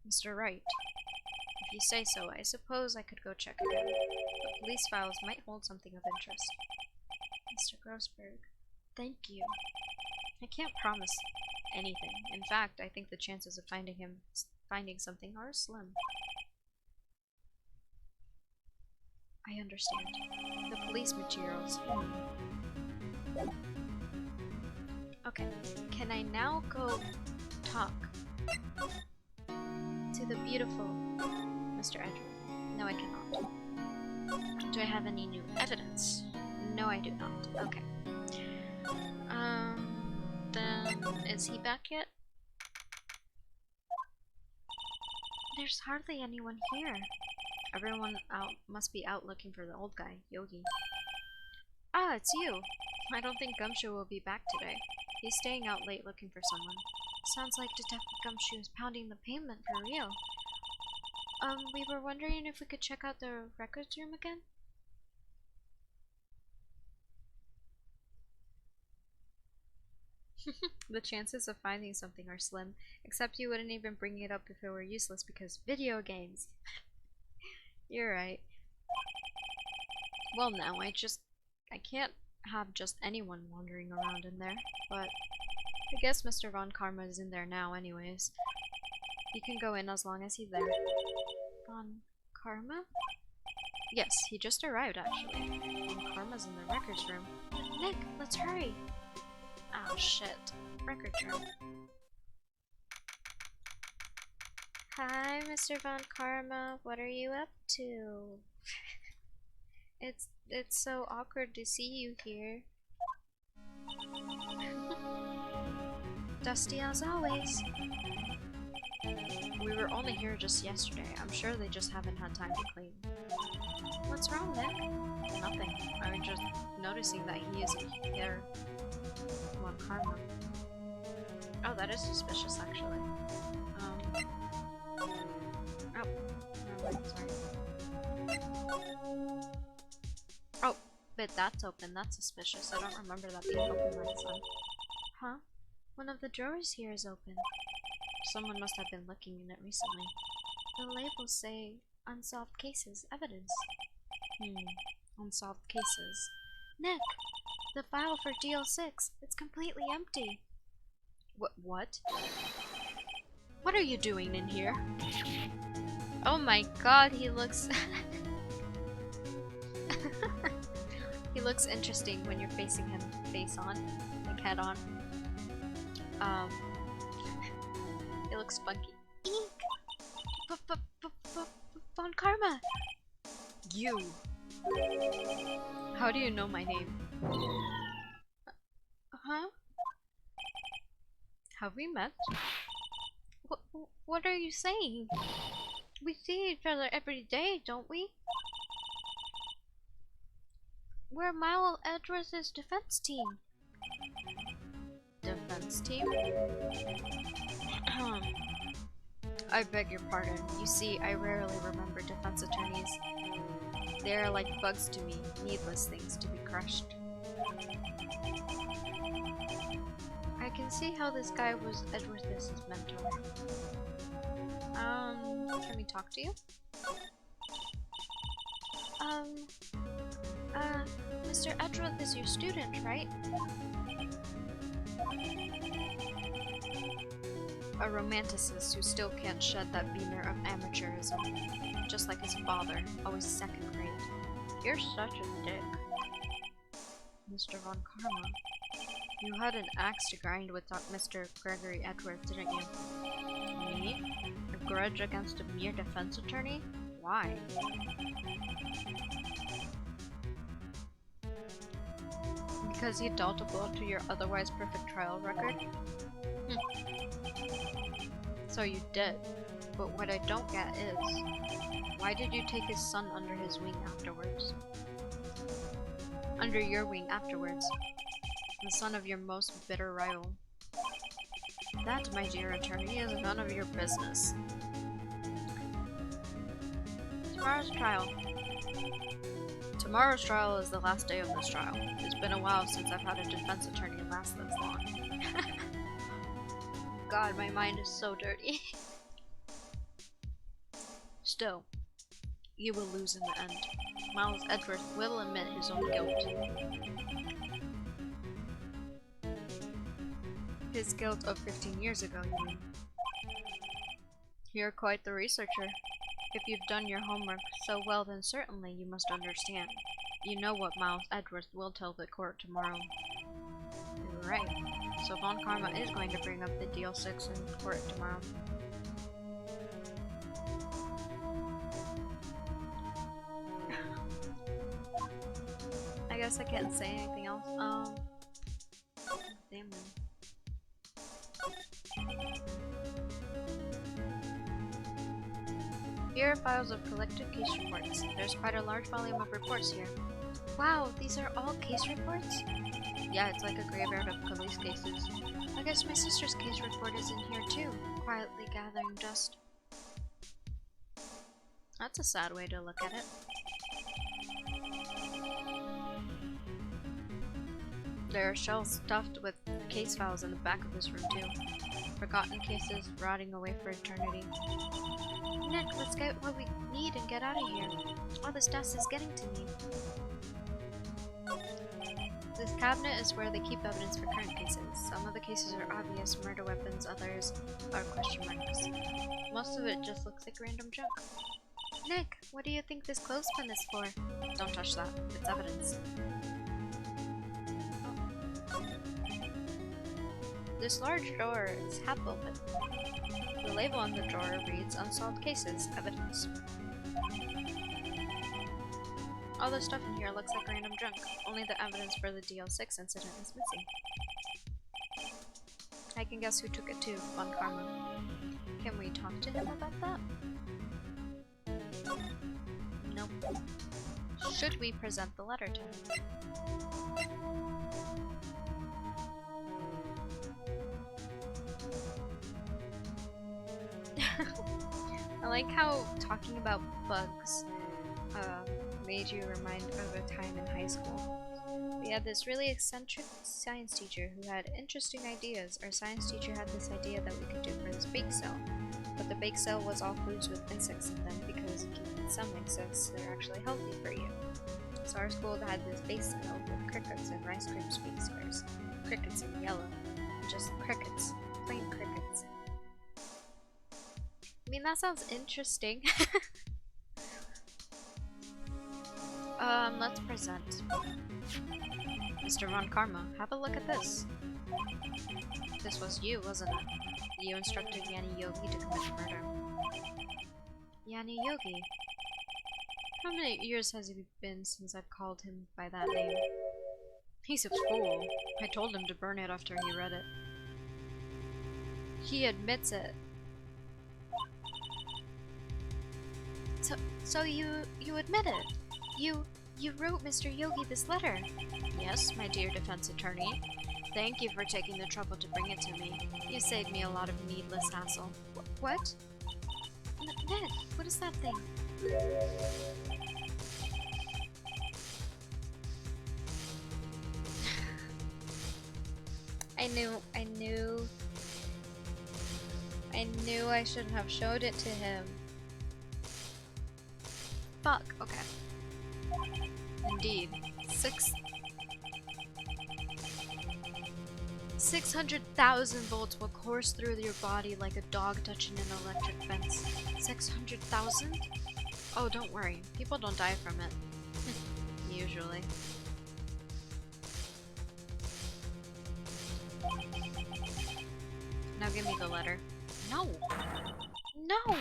Speaker 1: Mr. Wright, if you say so, I suppose I could go check again. The police files might hold something of interest. Mr. Grossberg, thank you. I can't promise anything. In fact, I think the chances of finding something are slim. I understand. The police materials. Okay, can I now go talk to the beautiful Mr. Edgeworth? No, I cannot. Do I have any new evidence? No, I do not. Okay. Then, is he back yet? There's hardly anyone here. Everyone must be out looking for the old guy, Yogi. Ah, it's you. I don't think Gumshoe will be back today. He's staying out late looking for someone. Sounds like Detective Gumshoe is pounding the pavement for real. We were wondering if we could check out the records room again? The chances of finding something are slim, except you wouldn't even bring it up if it were useless because video games. You're right. Well, now I can't have just anyone wandering around in there, but I guess Mr. Von Karma is in there now anyways. You can go in as long as he's there. Von Karma? Yes, he just arrived actually. Von Karma's in the records room. Nick, let's hurry! Oh shit. Records room. Hi, Mr. Von Karma. What are you up to? It's so awkward to see you here. Dusty as always. We were only here just yesterday. I'm sure they just haven't had time to clean. What's wrong, Nick? Nothing. I was just noticing that he isn't here. Von Karma. Oh, that is suspicious, actually. Oh, never mind, sorry. Oh, but that's open. That's suspicious. I don't remember that being open last time. Huh? One of the drawers here is open. Someone must have been looking in it recently. The labels say unsolved cases, evidence. Unsolved cases. Nick! The file for DL6, it's completely empty. What? What are you doing in here? Oh my god, he looks... he looks interesting when you're facing him face on, like head on. He looks funky. Eek! Von Karma! You! How do you know my name? Huh? Have we met? What are you saying? We see each other every day, don't we? We're Miles Edgeworth's defense team. Defense team? I beg your pardon. You see, I rarely remember defense attorneys. They are like bugs to me, needless things to be crushed. I can see how this guy was Edgeworth's mentor. Can we talk to you? Mr. Edgeworth is your student, right? A romanticist who still can't shed that veneer of amateurism. Just like his father, always second rate. You're such a dick. Mr. Von Karma. You had an axe to grind with Mr. Gregory Edgeworth, didn't you? Me? A grudge against a mere defense attorney? Why? Because he dealt a blow to your otherwise perfect trial record? So you did. But what I don't get is, why did you take his son under his wing afterwards? Under your wing afterwards. The son of your most bitter rival. That, my dear attorney, is none of your business. Tomorrow's trial. Tomorrow's trial is the last day of this trial. It's been a while since I've had a defense attorney last this long. God, my mind is so dirty. Still, you will lose in the end. Miles Edgeworth will admit his own guilt. His guilt of 15 years ago, you mean? You're quite the researcher. If you've done your homework so well, then certainly you must understand. You know what Miles Edgeworth will tell the court tomorrow. You're right. So Von Karma is going to bring up the DL6 in court tomorrow. I guess I can't say anything else. Damn it. Here are files of collected case reports. There's quite a large volume of reports here.
Speaker 2: Wow, these are all case reports?
Speaker 1: Yeah, it's like a graveyard of police cases.
Speaker 2: I guess my sister's case report is in here too, quietly gathering dust.
Speaker 1: That's a sad way to look at it. There are shelves stuffed with case files in the back of this room too. Forgotten cases rotting away for eternity.
Speaker 2: Nick, let's get what we need and get out of here. All this dust is getting to me.
Speaker 1: This cabinet is where they keep evidence for current cases. Some of the cases are obvious murder weapons, others are question marks. Most of it just looks like random junk.
Speaker 2: Nick, what do you think this clothespin is for?
Speaker 1: Don't touch that. It's evidence. This large drawer is half open. The label on the drawer reads Unsolved Cases, Evidence. All the stuff in here looks like random junk. Only the evidence for the DL6 incident is missing. I can guess who took it too, Von Karma. Can we talk to him about that? Nope. Should we present the letter to him? I like how talking about bugs made you remind of a time in high school. We had this really eccentric science teacher who had interesting ideas. Our science teacher had this idea that we could do for this bake cell, but the bake cell was all foods with insects in them because if you eat some insects, they're actually healthy for you. So our school had this bake cell with crickets and Rice Krispie squares. Crickets in yellow. Just crickets. Plain crickets. I mean, that sounds interesting. Let's present. Mr. Von Karma, have a look at this. This was you, wasn't it? You instructed Yanni Yogi to commit murder. Yanni Yogi? How many years has it been since I've called him by that name? He's a fool. I told him to burn it after he read it. He admits it.
Speaker 2: So you admit it? You wrote Mr. Yogi this letter?
Speaker 1: Yes, my dear defense attorney. Thank you for taking the trouble to bring it to me. You saved me a lot of needless hassle.
Speaker 2: What? Nick, what is that thing?
Speaker 1: I knew I shouldn't have showed it to him. Fuck, okay. Indeed. 600,000 volts will course through your body like a dog touching an electric fence. 600,000? Oh, don't worry. People don't die from it. Usually. Now give me the letter. No! No!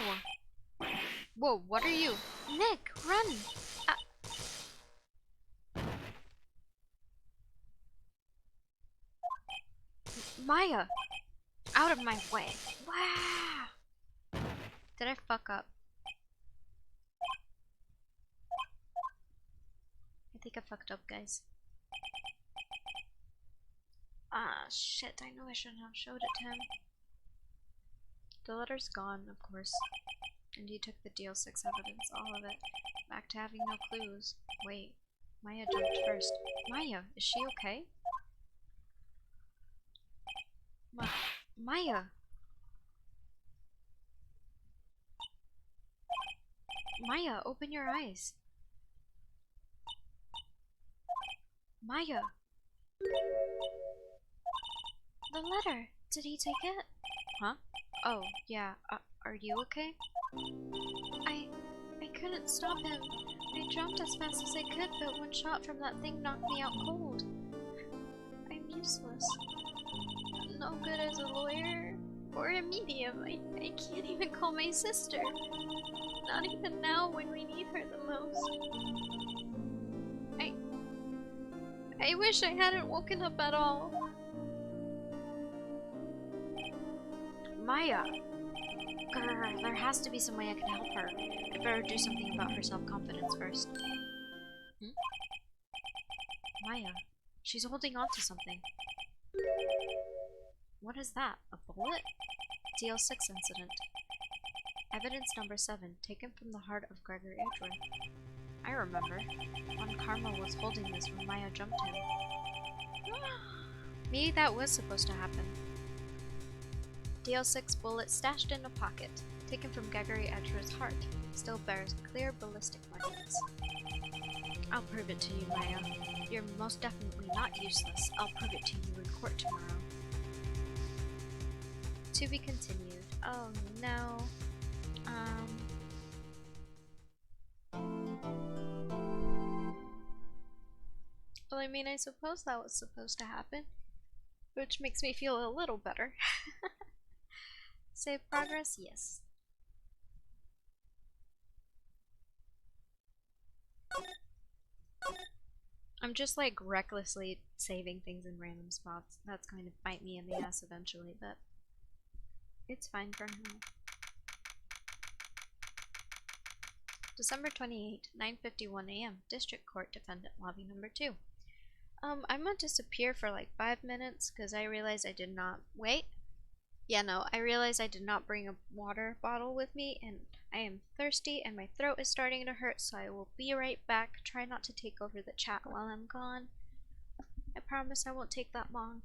Speaker 1: Whoa, what are you?
Speaker 2: Nick, run!
Speaker 1: Maya! Out of my way! Wow! Did I fuck up? I think I fucked up, guys. Ah, shit, I know I shouldn't have showed it to him. The letter's gone, of course. And you took the DL6 evidence, all of it. Back to having no clues. Wait, Maya jumped first. Maya, is she okay? Maya! Maya, open your eyes. Maya!
Speaker 2: The letter! Did he take it?
Speaker 1: Huh? Oh, yeah. Are you okay?
Speaker 2: I couldn't stop him. I jumped as fast as I could, but one shot from that thing knocked me out cold. I'm useless. No good as a lawyer or a medium. I can't even call my sister. Not even now when we need her the most. I wish I hadn't woken up at all.
Speaker 1: Maya! Grr, there has to be some way I can help her. I better do something about her self-confidence first. Maya, she's holding on to something. What is that? A bullet? DL6 incident. Evidence number 7, taken from the heart of Gregory Edgeworth. I remember. When Karma was holding this when Maya jumped him. Maybe that was supposed to happen. DL6 bullet stashed in a pocket, taken from Gregory Edgeworth's heart, still bears clear ballistic markings. I'll prove it to you, Maya. You're most definitely not useless. I'll prove it to you in court tomorrow. To be continued. Oh no. Well, I mean, I suppose that was supposed to happen, which makes me feel a little better. Save progress? Yes. I'm just like recklessly saving things in random spots. That's going to bite me in the ass eventually, but it's fine for now. December 28, 9:51 a.m. District Court Defendant Lobby Number 2. I'm gonna disappear for like 5 minutes because I realized I did not wait. Yeah, no, I realized I did not bring a water bottle with me, and I am thirsty and my throat is starting to hurt, so I will be right back. Try not to take over the chat while I'm gone. I promise I won't take that long.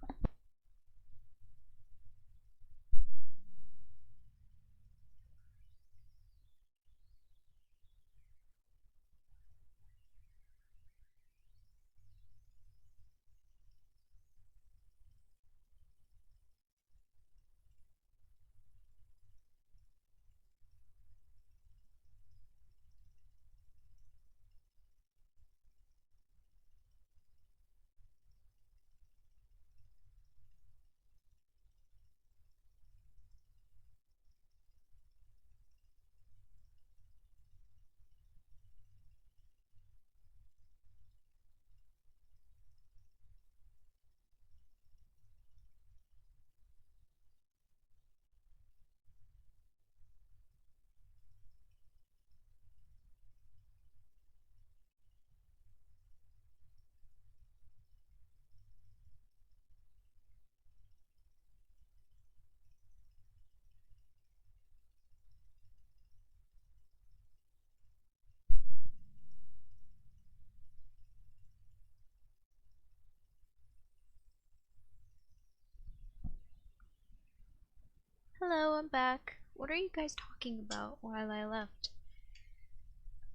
Speaker 1: Hello, I'm back. What are you guys talking about while I left?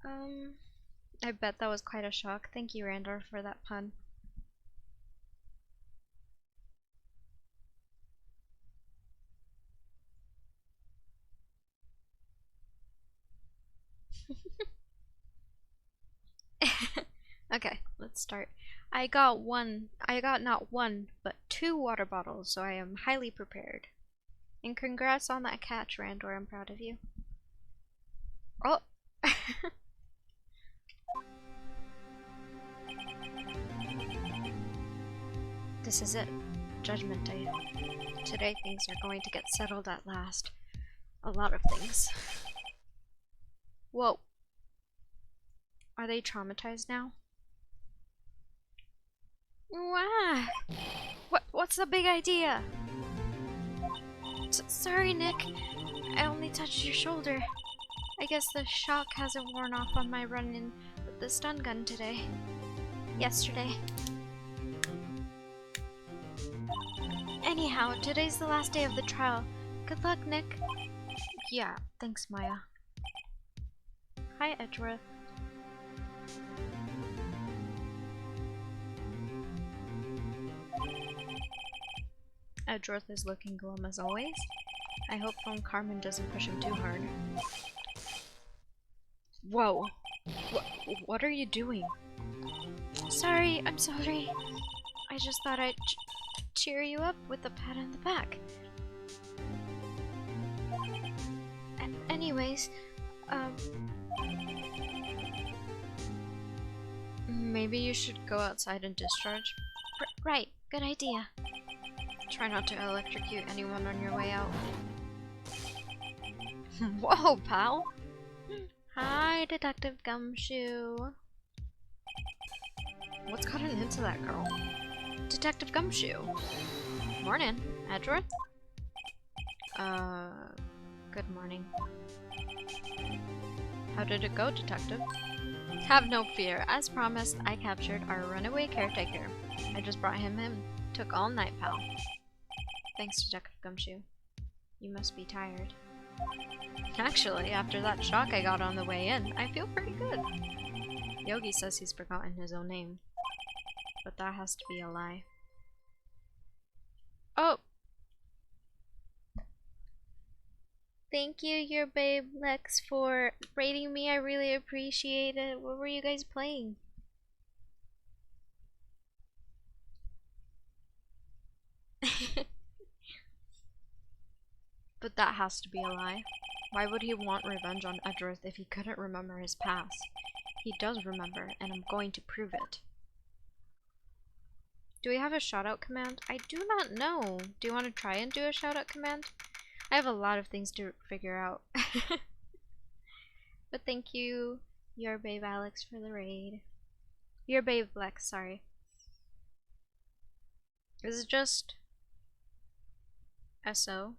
Speaker 1: I bet that was quite a shock. Thank you, Randor, for that pun. Okay, let's start. I got not one, but 2 water bottles, so I am highly prepared. And congrats on that catch, Randor. I'm proud of you. Oh! This is it. Judgment Day. Today things are going to get settled at last. A lot of things. Whoa. Are they traumatized now? Wah! What's the big idea? Sorry, Nick. I only touched your shoulder. I guess the shock hasn't worn off on my run-in with the stun gun today. Yesterday. Anyhow, today's the last day of the trial. Good luck, Nick. Yeah, thanks, Maya. Hi, Edgeworth. Edgeworth is looking glum as always. I hope Phone Carmen doesn't push him too hard. Whoa! What are you doing? Sorry, I'm sorry. I just thought I'd cheer you up with a pat on the back. Anyways, maybe you should go outside and discharge? Right, good idea. Try not to electrocute anyone on your way out. Whoa, pal! Hi, Detective Gumshoe. What's gotten into that girl? Detective Gumshoe. Morning, Edward. Good morning. How did it go, Detective? Have no fear. As promised, I captured our runaway caretaker. I just brought him in. Took all night, pal. Thanks, Detective Gumshoe. You must be tired. Actually, after that shock I got on the way in, I feel pretty good. Yogi says he's forgotten his own name. But that has to be a lie. Oh! Thank you, your babe Lex, for rating me. I really appreciate it. What were you guys playing? But that has to be a lie. Why would he want revenge on Edgeworth if he couldn't remember his past? He does remember, and I'm going to prove it. Do we have a shoutout command? I do not know. Do you want to try and do a shoutout command? I have a lot of things to figure out. But thank you, your babe Alex, for the raid. Your babe Lex, sorry. Is it just SO?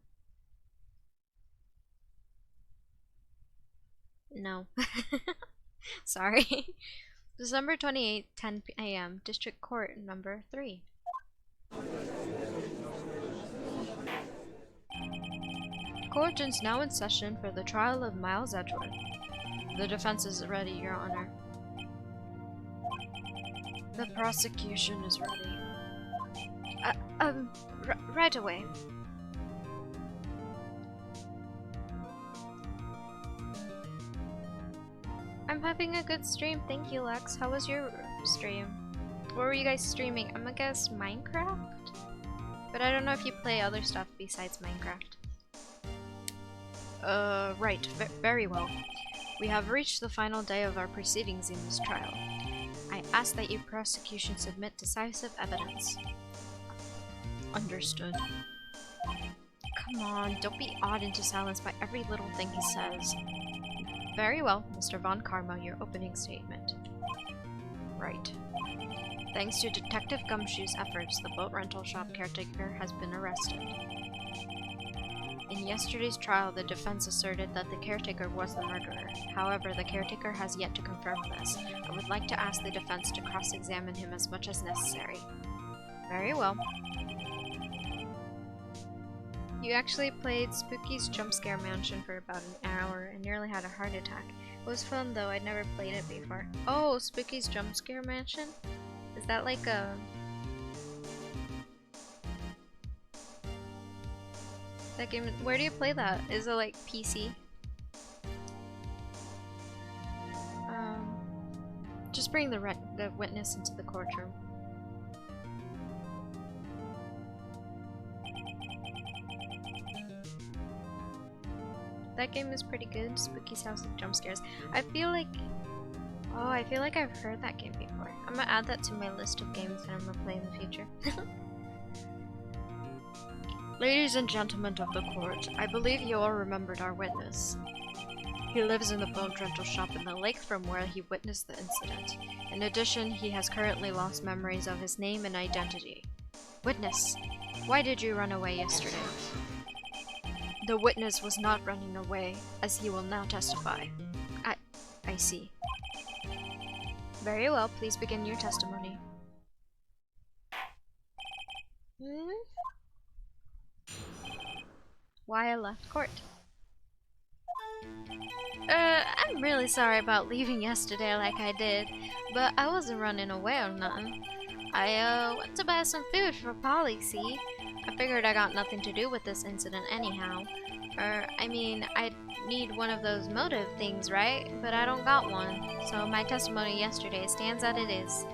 Speaker 1: No. Sorry. December 28th, 10 a.m. District Court number 3. Court is now in session for the trial of Miles Edgeworth. The defense is ready, Your Honor. The prosecution is ready. Right away. I'm having a good stream, thank you, Lex. How was your stream? What were you guys streaming? I'm gonna guess Minecraft? But I don't know if you play other stuff besides Minecraft. Right. Very well. We have reached the final day of our proceedings in this trial. I ask that your prosecution submit decisive evidence. Understood. Come on, don't be awed into silence by every little thing he says. Very well, Mr. Von Karma, your opening statement. Right. Thanks to Detective Gumshoe's efforts, the boat rental shop caretaker has been arrested. In yesterday's trial, the defense asserted that the caretaker was the murderer. However, the caretaker has yet to confirm this. I would like to ask the defense to cross-examine him as much as necessary. Very well. You actually played Spooky's Jump Scare Mansion for about an hour and nearly had a heart attack. It was fun though, I'd never played it before. Oh, Spooky's Jump Scare Mansion? Is that like a... that game? Where do you play that? Is it like PC? Just bring the witness into the courtroom. That game is pretty good. Spooky's House of Jump Scares. I feel like... oh, I feel like I've heard that game before. I'm gonna add that to my list of games that I'm gonna play in the future. Ladies and gentlemen of the court, I believe you all remembered our witness. He lives in the boat rental shop in the lake from where he witnessed the incident. In addition, he has currently lost memories of his name and identity. Witness, why did you run away yesterday? The witness was not running away, as he will now testify. I see. Very well, please begin your testimony. Why I left court. I'm really sorry about leaving yesterday like I did, but I wasn't running away or nothing. I went to buy some food for Polly, see? I figured I got nothing to do with this incident anyhow. I mean, I'd need one of those motive things, right? But I don't got one, so my testimony yesterday stands as it is.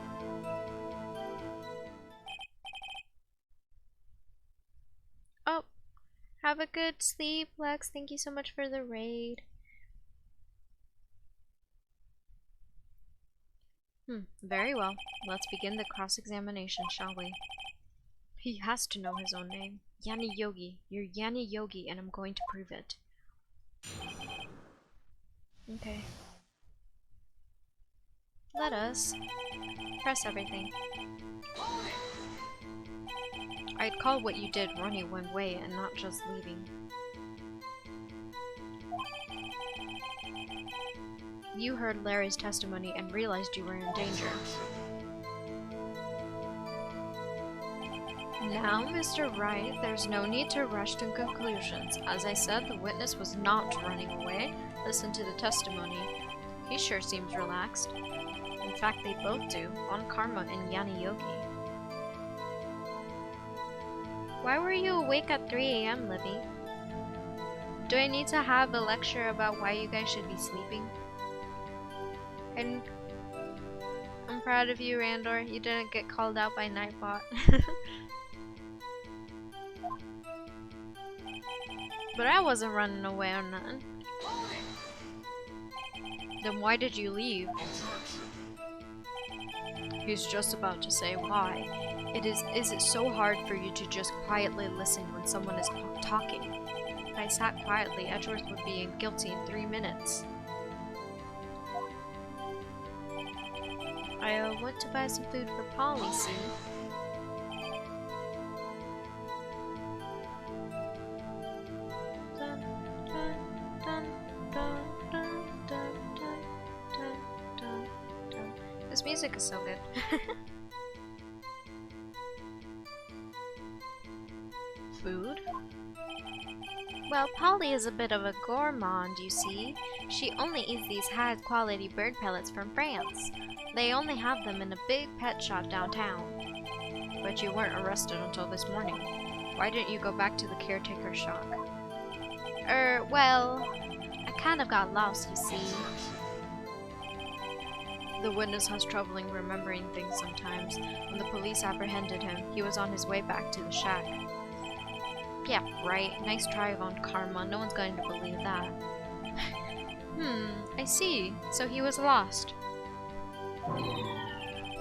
Speaker 1: Oh, have a good sleep, Lex. Thank you so much for the raid. Very well. Let's begin the cross-examination, shall we? He has to know his own name. Yanni Yogi. You're Yanni Yogi, and I'm going to prove it. Okay. Let us press everything. I'd call what you did running one way and not just leaving. You heard Larry's testimony and realized you were in danger. Now, Mr. Wright, there's no need to rush to conclusions. As I said, the witness was not running away. Listen to the testimony. He sure seems relaxed. In fact, they both do, on Karma and Yani Yogi. Why were you awake at 3 a.m., Libby? Do I need to have a lecture about why you guys should be sleeping? And I'm proud of you, Randor. You didn't get called out by Nightbot. But I wasn't running away or nothing. Then why did you leave? He's just about to say why. Is it so hard for you to just quietly listen when someone is talking? If I sat quietly, Edgeworth would be guilty in 3 minutes. I went to buy some food for Polly, see? Dun, dun, dun, dun, dun, dun, dun, dun, dun, dun. This music is so good. Food? Well, Polly is a bit of a gourmand, you see. She only eats these high-quality bird pellets from France. They only have them in a big pet shop downtown. But you weren't arrested until this morning. Why didn't you go back to the caretaker's shop? Well, I kind of got lost, you see. The witness has trouble in remembering things sometimes. When the police apprehended him, he was on his way back to the shack. Yeah, right. Nice try on Karma. No one's going to believe that. I see. So he was lost.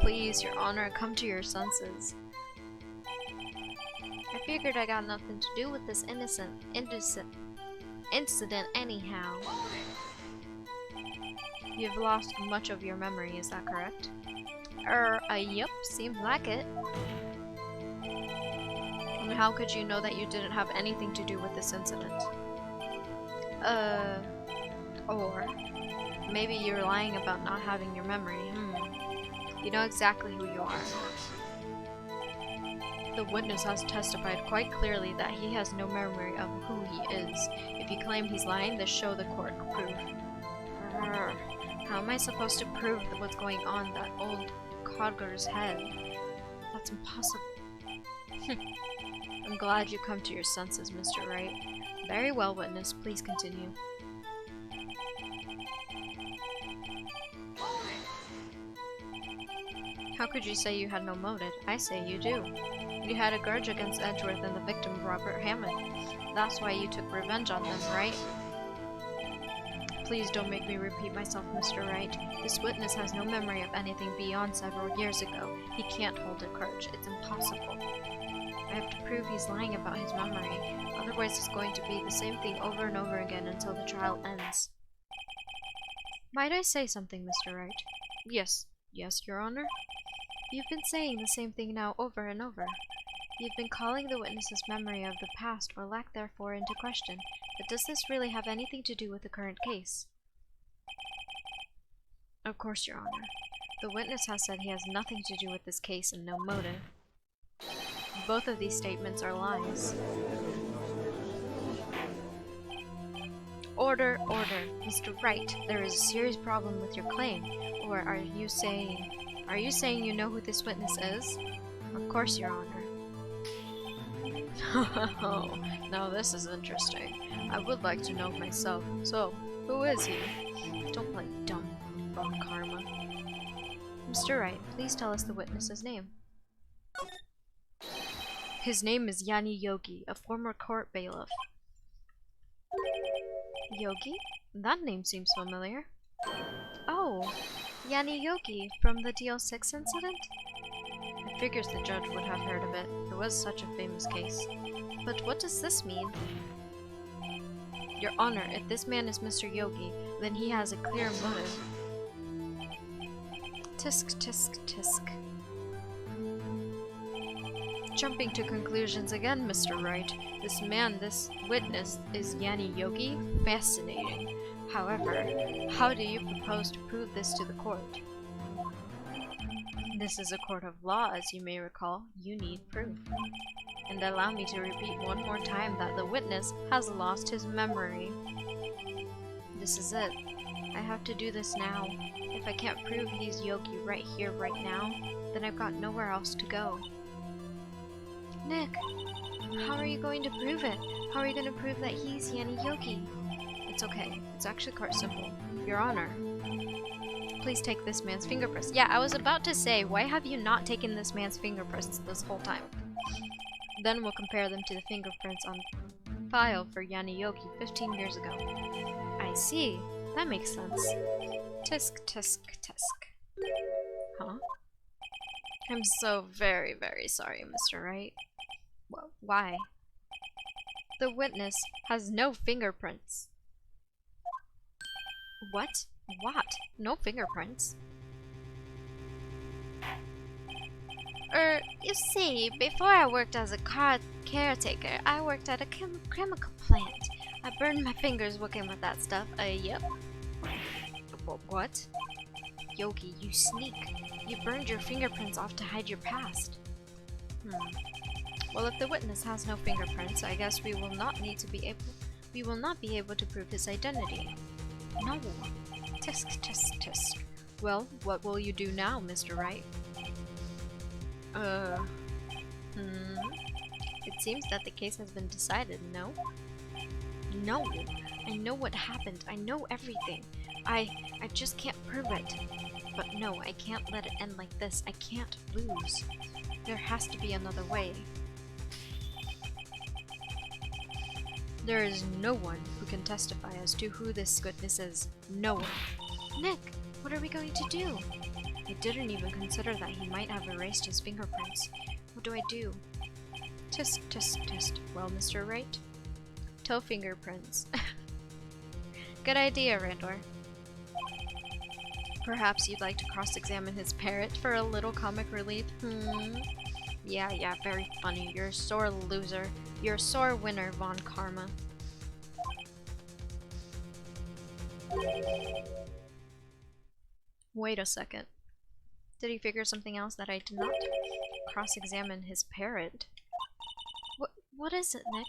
Speaker 1: Please, Your Honor, come to your senses. I figured I got nothing to do with this incident anyhow. You've lost much of your memory, is that correct? Yep, seems like it. And how could you know that you didn't have anything to do with this incident? Or maybe you're lying about not having your memory. You know exactly who you are. The witness has testified quite clearly that he has no memory of who he is. If you claim he's lying, then show the court proof. How am I supposed to prove what's going on in that old codger's head? That's impossible. I'm glad you come to your senses, Mr. Wright. Very well, witness. Please continue. How could you say you had no motive? I say you do. You had a grudge against Edgeworth and the victim, Robert Hammond. That's why you took revenge on them, right? Please don't make me repeat myself, Mr. Wright. This witness has no memory of anything beyond several years ago. He can't hold a grudge. It's impossible. I have to prove he's lying about his memory. Otherwise, it's going to be the same thing over and over again until the trial ends. Might I say something, Mr. Wright? Yes. Yes, Your Honor? You've been saying the same thing now over and over. You've been calling the witness's memory of the past or lack therefore into question, but does this really have anything to do with the current case? Of course, Your Honor. The witness has said he has nothing to do with this case and no motive. Both of these statements are lies. Order, order. Mr. Wright, there is a serious problem with your claim. Or are you saying you know who this witness is? Of course, Your Honor. Oh, now this is interesting. I would like to know myself. So, who is he? Don't play dumb about Karma. Mr. Wright, please tell us the witness's name. His name is Yani Yogi, a former court bailiff. Yogi? That name seems familiar. Oh, Yani Yogi from the DL6 incident? I figures the judge would have heard of it. It was such a famous case. But what does this mean? Your Honor, if this man is Mr. Yogi, then he has a clear motive. Tisk, tisk, tisk. Jumping to conclusions again, Mr. Wright. This man, this witness, is Yanni Yogi? Fascinating. However, how do you propose to prove this to the court? This is a court of law, as you may recall. You need proof. And allow me to repeat one more time that the witness has lost his memory. This is it. I have to do this now. If I can't prove he's Yogi right here, right now, then I've got nowhere else to go. Nick, how are you going to prove it? How are you going to prove that he's Yanni Yogi? It's okay. It's actually quite simple. Your Honor, please take this man's fingerprints. Yeah, I was about to say, why have you not taken this man's fingerprints this whole time? Then we'll compare them to the fingerprints on file for Yanni Yogi 15 years ago. I see. That makes sense. Tisk, tisk, tisk. Huh? I'm so very, very sorry, Mr. Wright. Why? The witness has no fingerprints. What? What? No fingerprints?
Speaker 2: You see, before I worked as a car caretaker, I worked at a chemical plant. I burned my fingers working with that stuff. Yep.
Speaker 1: What?
Speaker 2: Yogi, you sneak. You burned your fingerprints off to hide your past.
Speaker 1: Well, if the witness has no fingerprints, I guess we will not be able to prove his identity.
Speaker 2: No.
Speaker 1: Tisk, tisk, tisk. Well, what will you do now, Mr. Wright? It seems that the case has been decided, no? No. I know what happened. I know everything. I just can't prove it. But no, I can't let it end like this. I can't lose. There has to be another way. There is no one who can testify as to who this witness is. No one.
Speaker 2: Nick, what are we going to do?
Speaker 1: I didn't even consider that he might have erased his fingerprints. What do I do? Tisk, tisk, tisk. Well, Mr. Wright? Toe fingerprints. Good idea, Randor. Perhaps you'd like to cross-examine his parrot for a little comic relief? Yeah, very funny. You're a sore loser. You're a sore winner, Von Karma. Wait a second. Did he figure something else that I did not? Cross-examine his parrot?
Speaker 2: What is it, Nick?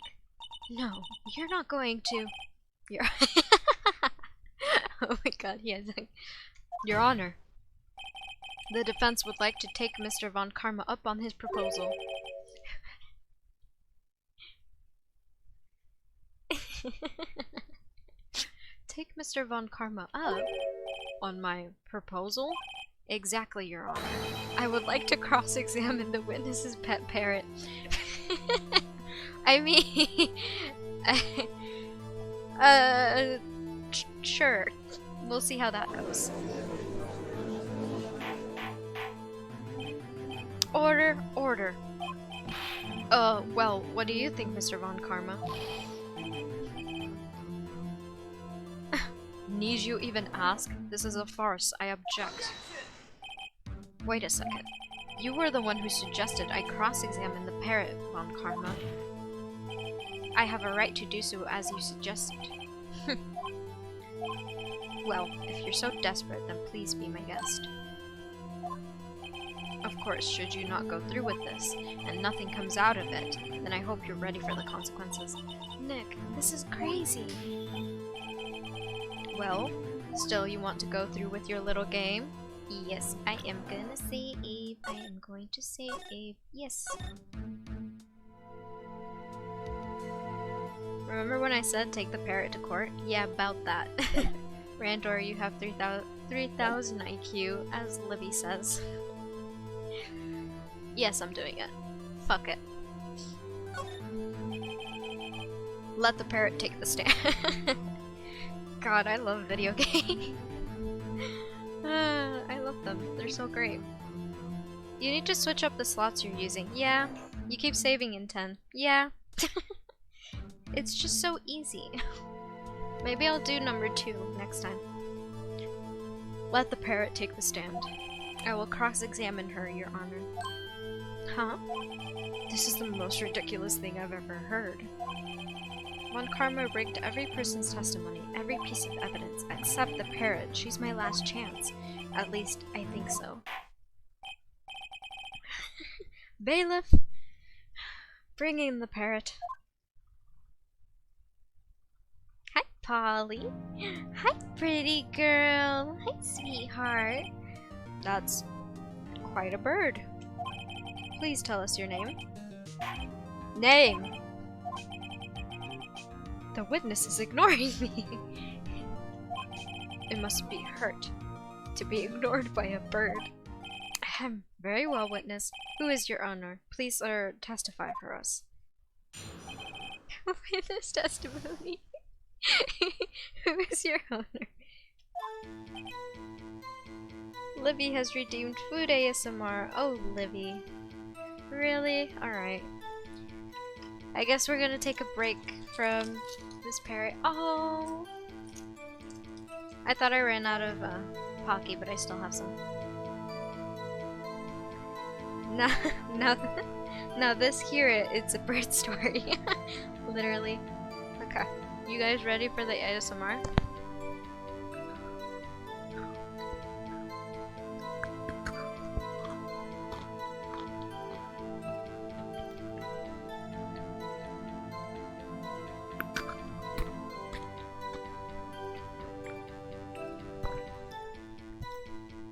Speaker 1: No, you're not going to... You're... Oh my god, he has like... Your Honor. The defense would like to take Mr. Von Karma up on his proposal. Take Mr. Von Karma up on my proposal? Exactly, Your Honor. I would like to cross-examine the witness's pet parrot. I mean... sure. We'll see how that goes. Order, order. Well, what do you think, Mr. Von Karma? Need you even ask? This is a farce. I object. Wait a second. You were the one who suggested I cross-examine the parrot, Von Karma. I have a right to do so as you suggested. Well, if you're so desperate, then please be my guest. Of course, should you not go through with this, and nothing comes out of it, then I hope you're ready for the consequences.
Speaker 2: Nick, this is crazy.
Speaker 1: Well, still you want to go through with your little game?
Speaker 2: Yes, I am gonna save. I am going to save. Yes.
Speaker 1: Remember when I said take the parrot to court? Yeah, about that. Randor, you have 3,000 IQ, as Libby says. Yes, I'm doing it. Fuck it. Let the parrot take the stand. God, I love video games. I love them. They're so great. You need to switch up the slots you're using. Yeah. You keep saving in 10. Yeah. It's just so easy. Maybe I'll do number 2 next time. Let the parrot take the stand. I will cross-examine her, Your Honor. Huh? This is the most ridiculous thing I've ever heard. Von Karma rigged every person's testimony, every piece of evidence, except the parrot. She's my last chance. At least, I think so. Bailiff! Bring in the parrot.
Speaker 2: Hi, Polly. Hi, pretty girl. Hi, sweetheart.
Speaker 1: That's quite a bird. Please tell us your name. Name! The witness is ignoring me. It must be hurt to be ignored by a bird. Ahem. Very well, witness. Who is your owner? Please, testify for us. Witness testimony. Who is your owner? Livy has redeemed food ASMR. Oh, Livy. Really? Alright. I guess we're gonna take a break from this parrot. Oh! I thought I ran out of Pocky, but I still have some. Now this here, it's a bird story. Literally. Okay. You guys ready for the ASMR?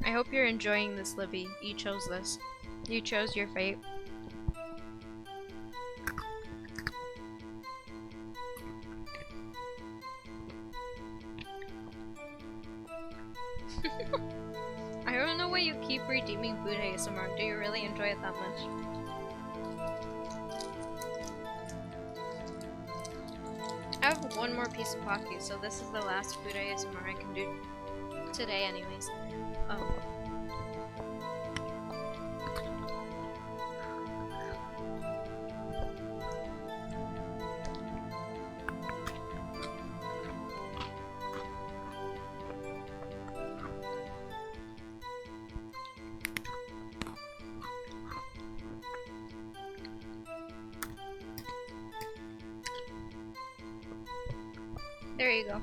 Speaker 1: I hope you're enjoying this, Libby. You chose this. You chose your fate. I don't know why you keep redeeming food ASMR. Do you really enjoy it that much? I have one more piece of Pocky, so this is the last food ASMR I can do today anyways. Oh. There you go.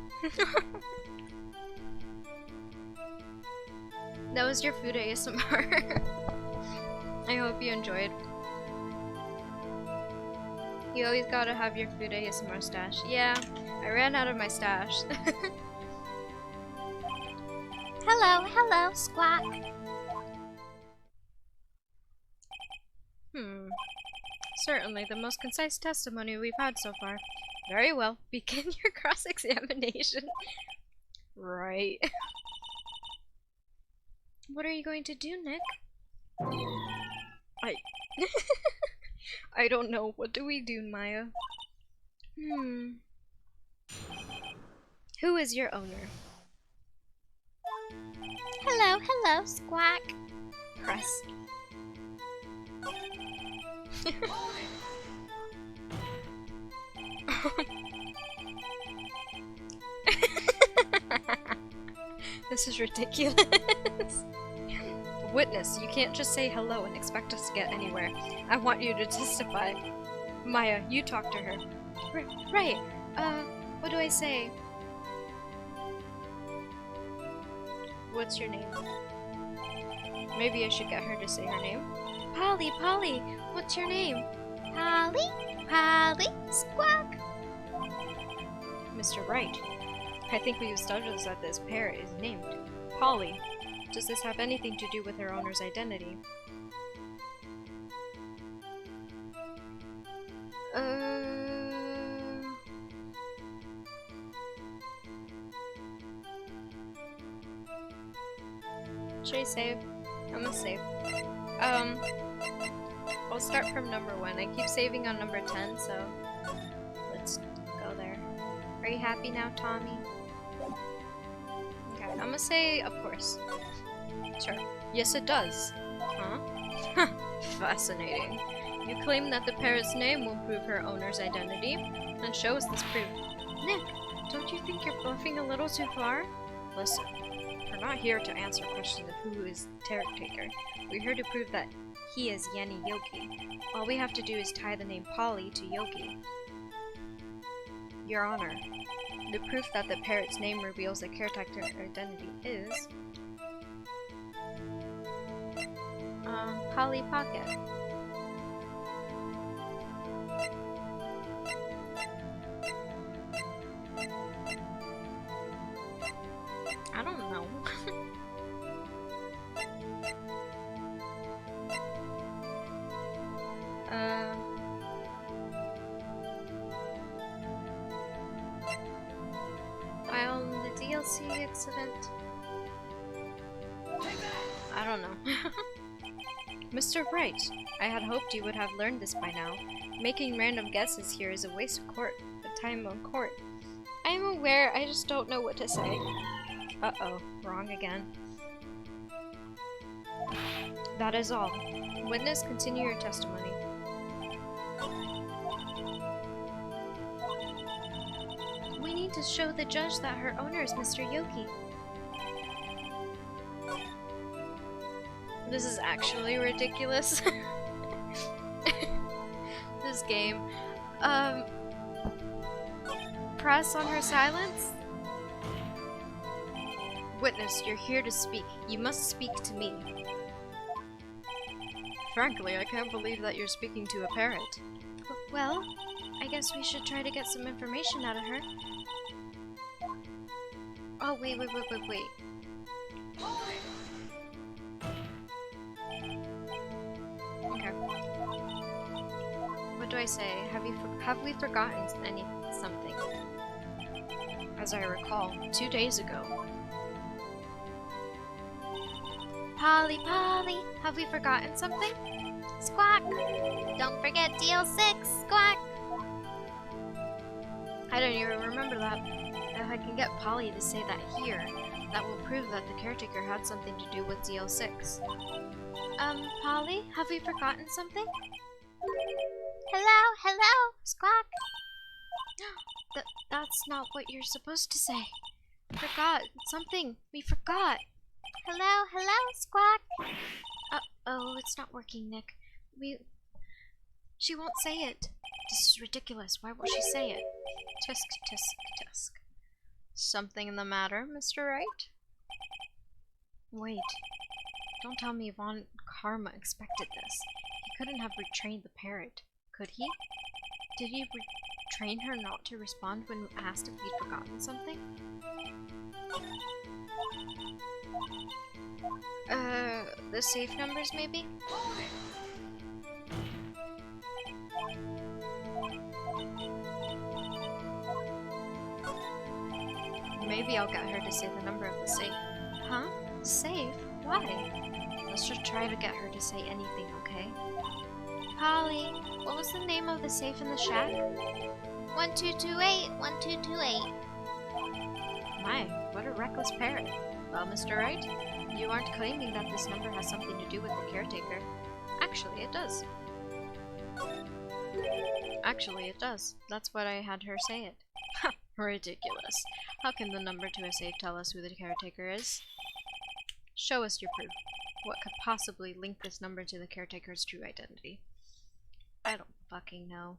Speaker 1: That was your food ASMR. I hope you enjoyed. You always gotta have your food ASMR stash. Yeah, I ran out of my stash.
Speaker 2: Hello, Squawk.
Speaker 1: Certainly the most concise testimony we've had so far. Very well, begin your cross-examination. Right. What are you going to do, Nick? I don't know. What do we do, Maya? Who is your owner?
Speaker 2: Hello, Squawk.
Speaker 1: Press. This is ridiculous. Witness, you can't just say hello and expect us to get anywhere. I want you to testify. Maya, you talk to her. Right. What do I say? What's your name? Maybe I should get her to say her name. Polly, what's your name?
Speaker 2: Polly, Squawk.
Speaker 1: Mr. Wright, I think we've established that this parrot is named Polly. Does this have anything to do with her owner's identity? Should I save? I'm gonna save. I'll start from number 1. I keep saving on number 10, so let's go there. Are you happy now, Tommy? Okay, I'm gonna say, of course. Sure. Yes, it does. Huh? Fascinating. You claim that the parrot's name will prove her owner's identity, and show us this proof. Nick, Don't you think you're bluffing a little too far? Listen, we're not here to answer questions of who is Caretaker. We're here to prove that he is Yanni Yoki. All we have to do is tie the name Polly to Yoki. Your Honor, the proof that the parrot's name reveals the caretaker identity is... Polly Pocket. I don't know. While the DLC incident... I don't know. Mr. Wright, I had hoped you would have learned this by now. Making random guesses here is a waste of time on court. I am aware, I just don't know what to say. Uh-oh, wrong again. That is all. Witness, continue your testimony. We need to show the judge that her owner is Mr. Yoki. This is actually ridiculous. This game. Press on her silence? Witness, you're here to speak. You must speak to me. Frankly, I can't believe that you're speaking to a parrot. Well, I guess we should try to get some information out of her. Oh, wait. Okay. What do I say? Have we forgotten something? As I recall, 2 days ago. Polly, have we forgotten something?
Speaker 2: Squawk! Don't forget DL6, squawk!
Speaker 1: I don't even remember that. If I can get Polly to say that here, that will prove that the caretaker had something to do with DL6. Polly, have we forgotten something?
Speaker 2: Hello, squawk!
Speaker 1: That's not what you're supposed to say. Forgot something. We forgot.
Speaker 2: Hello, squawk!
Speaker 1: Oh, it's not working, Nick. She won't say it. This is ridiculous. Why won't she say it? Tisk. Something the matter, Mr. Wright? Wait. Don't tell me Von Karma expected this. He couldn't have retrained the parrot, could he? Did he retrain her not to respond when asked if he'd forgotten something? The safe numbers, maybe? Maybe I'll get her to say the number of the safe. Huh? Safe? Why? Let's just try to get her to say anything, okay? Polly, what was the name of the safe in the shack?
Speaker 2: 1228, 1228.
Speaker 1: My, what a reckless parrot. Well, Mr. Wright, you aren't claiming that this number has something to do with the caretaker. Actually, it does. That's what I had her say it. Ha! Ridiculous. How can the number to a safe tell us who the caretaker is? Show us your proof. What could possibly link this number to the caretaker's true identity? I don't fucking know.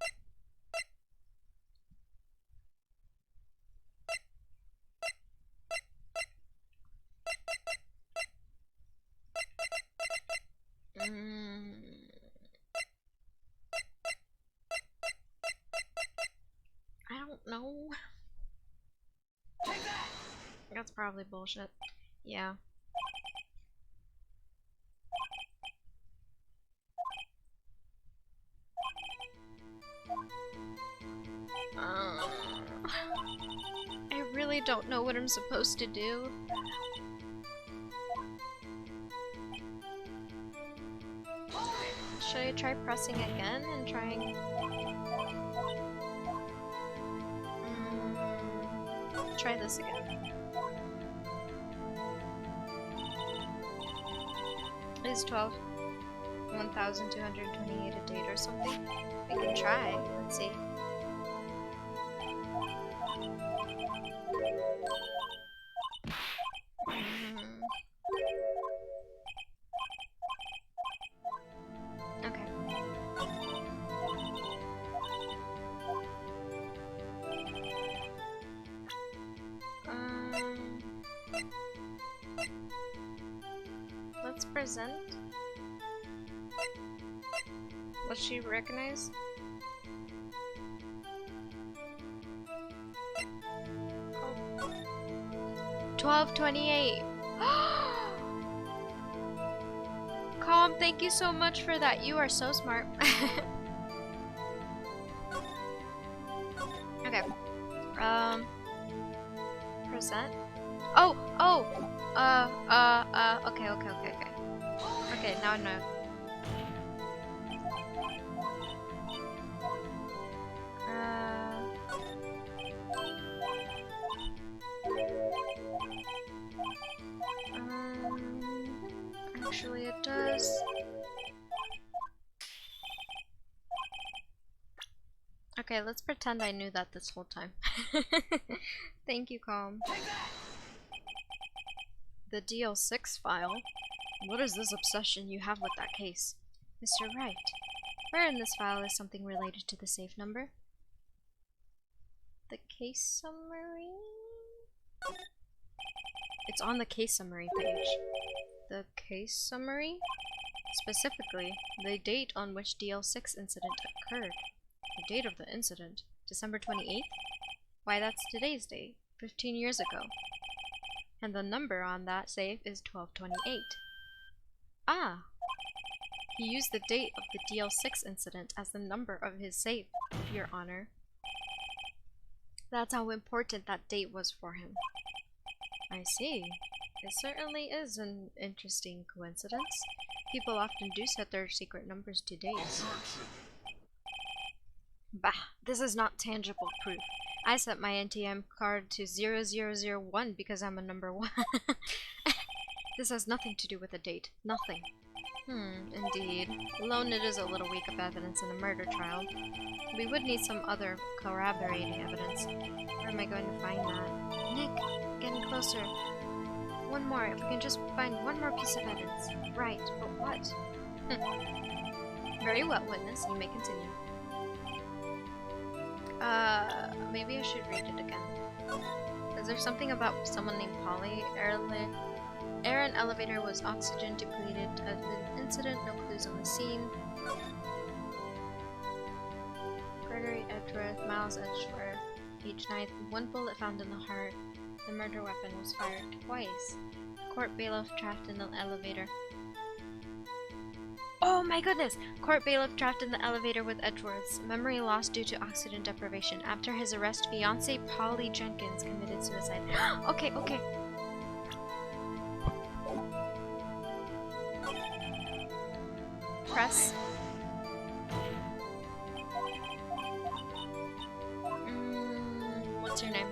Speaker 1: I don't know. That's probably bullshit. Yeah. I really don't know what I'm supposed to do. Should I try pressing again and trying... try this again. Is 1,228 a date or something? We can try. Let's see. Let's present. Will she recognize? Oh. 12:28. Calm, thank you so much for that. You are so smart. Okay. Present. Oh, okay. Okay, now I know. Actually it does. Okay, let's pretend I knew that this whole time. Thank you, Calm. The DL6 file? What is this obsession you have with that case? Mr. Wright, where in this file is something related to the safe number? The case summary? It's on the case summary page. The case summary? Specifically, the date on which DL6 incident occurred. The date of the incident? December 28th? Why, that's today's date, 15 years ago. And the number on that safe is 1228. Ah! He used the date of the DL6 incident as the number of his safe, Your Honor. That's how important that date was for him. I see. It certainly is an interesting coincidence. People often do set their secret numbers to dates. Bah, this is not tangible proof. I set my NTM card to 0001 because I'm a number 1. This has nothing to do with a date. Nothing. Indeed. Alone it is a little weak of evidence in a murder trial. We would need some other corroborating evidence. Where am I going to find that? Nick, getting closer. One more, if we can just find one more piece of evidence. Right, but what? Very well, witness. You may continue. Maybe I should read it again. Is there something about someone named Polly? Air in elevator was oxygen depleted at the incident, no clues on the scene. Gregory Edgeworth, Miles Edgeworth, age 9th, one bullet found in the heart. The murder weapon was fired twice. Court bailiff trapped in the elevator. Oh my goodness! Court bailiff trapped in the elevator with Edgeworth's. Memory lost due to oxygen deprivation. After his arrest, fiancée Polly Jenkins committed suicide. Okay. Press. What's your name?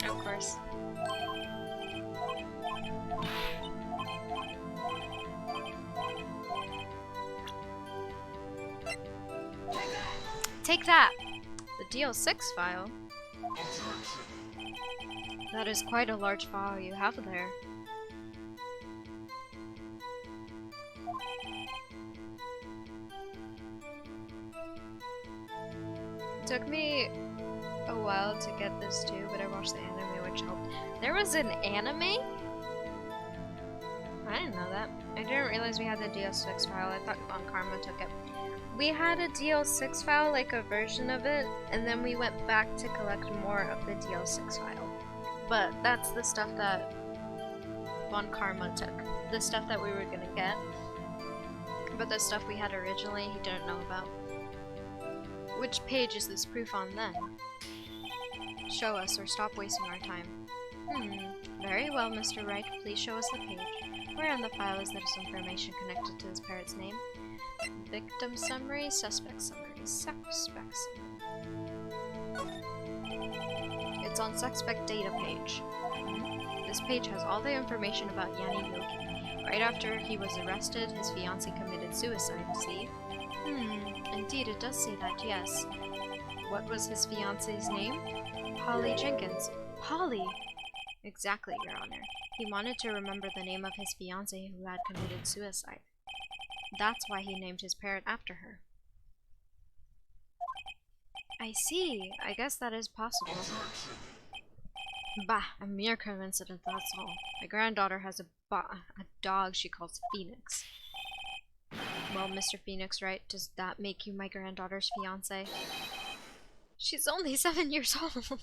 Speaker 1: Of course. Take that! The DL6 file? That is quite a large file you have there. It took me a while to get this too, but I watched the anime, which helped. There was an anime? I didn't know that. I didn't realize we had the DL6 file. I thought Von Karma took it. We had a DL6 file, like a version of it, and then we went back to collect more of the DL6 file. But that's the stuff that Von Karma took. The stuff that we were gonna get. But the stuff we had originally, he didn't know about. Which page is this proof on then? Show us or stop wasting our time. Very well, Mr. Wright. Please show us the page. Where on the file is there some information connected to this parrot's name? Victim summary, suspect summary, suspect summary. It's on suspect data page. This page has all the information about Yanni Yoki. Right after he was arrested, his fiancée committed suicide, see? Indeed, it does say that, yes. What was his fiancée's name? Polly Jenkins. Polly! Exactly, Your Honor. He wanted to remember the name of his fiancée who had committed suicide. That's why he named his parrot after her. I see. I guess that is possible. Bah, a mere coincidence, that's all. My granddaughter has a dog she calls Phoenix. Well, Mr. Phoenix, Wright, does that make you my granddaughter's fiance? She's only 7 years old.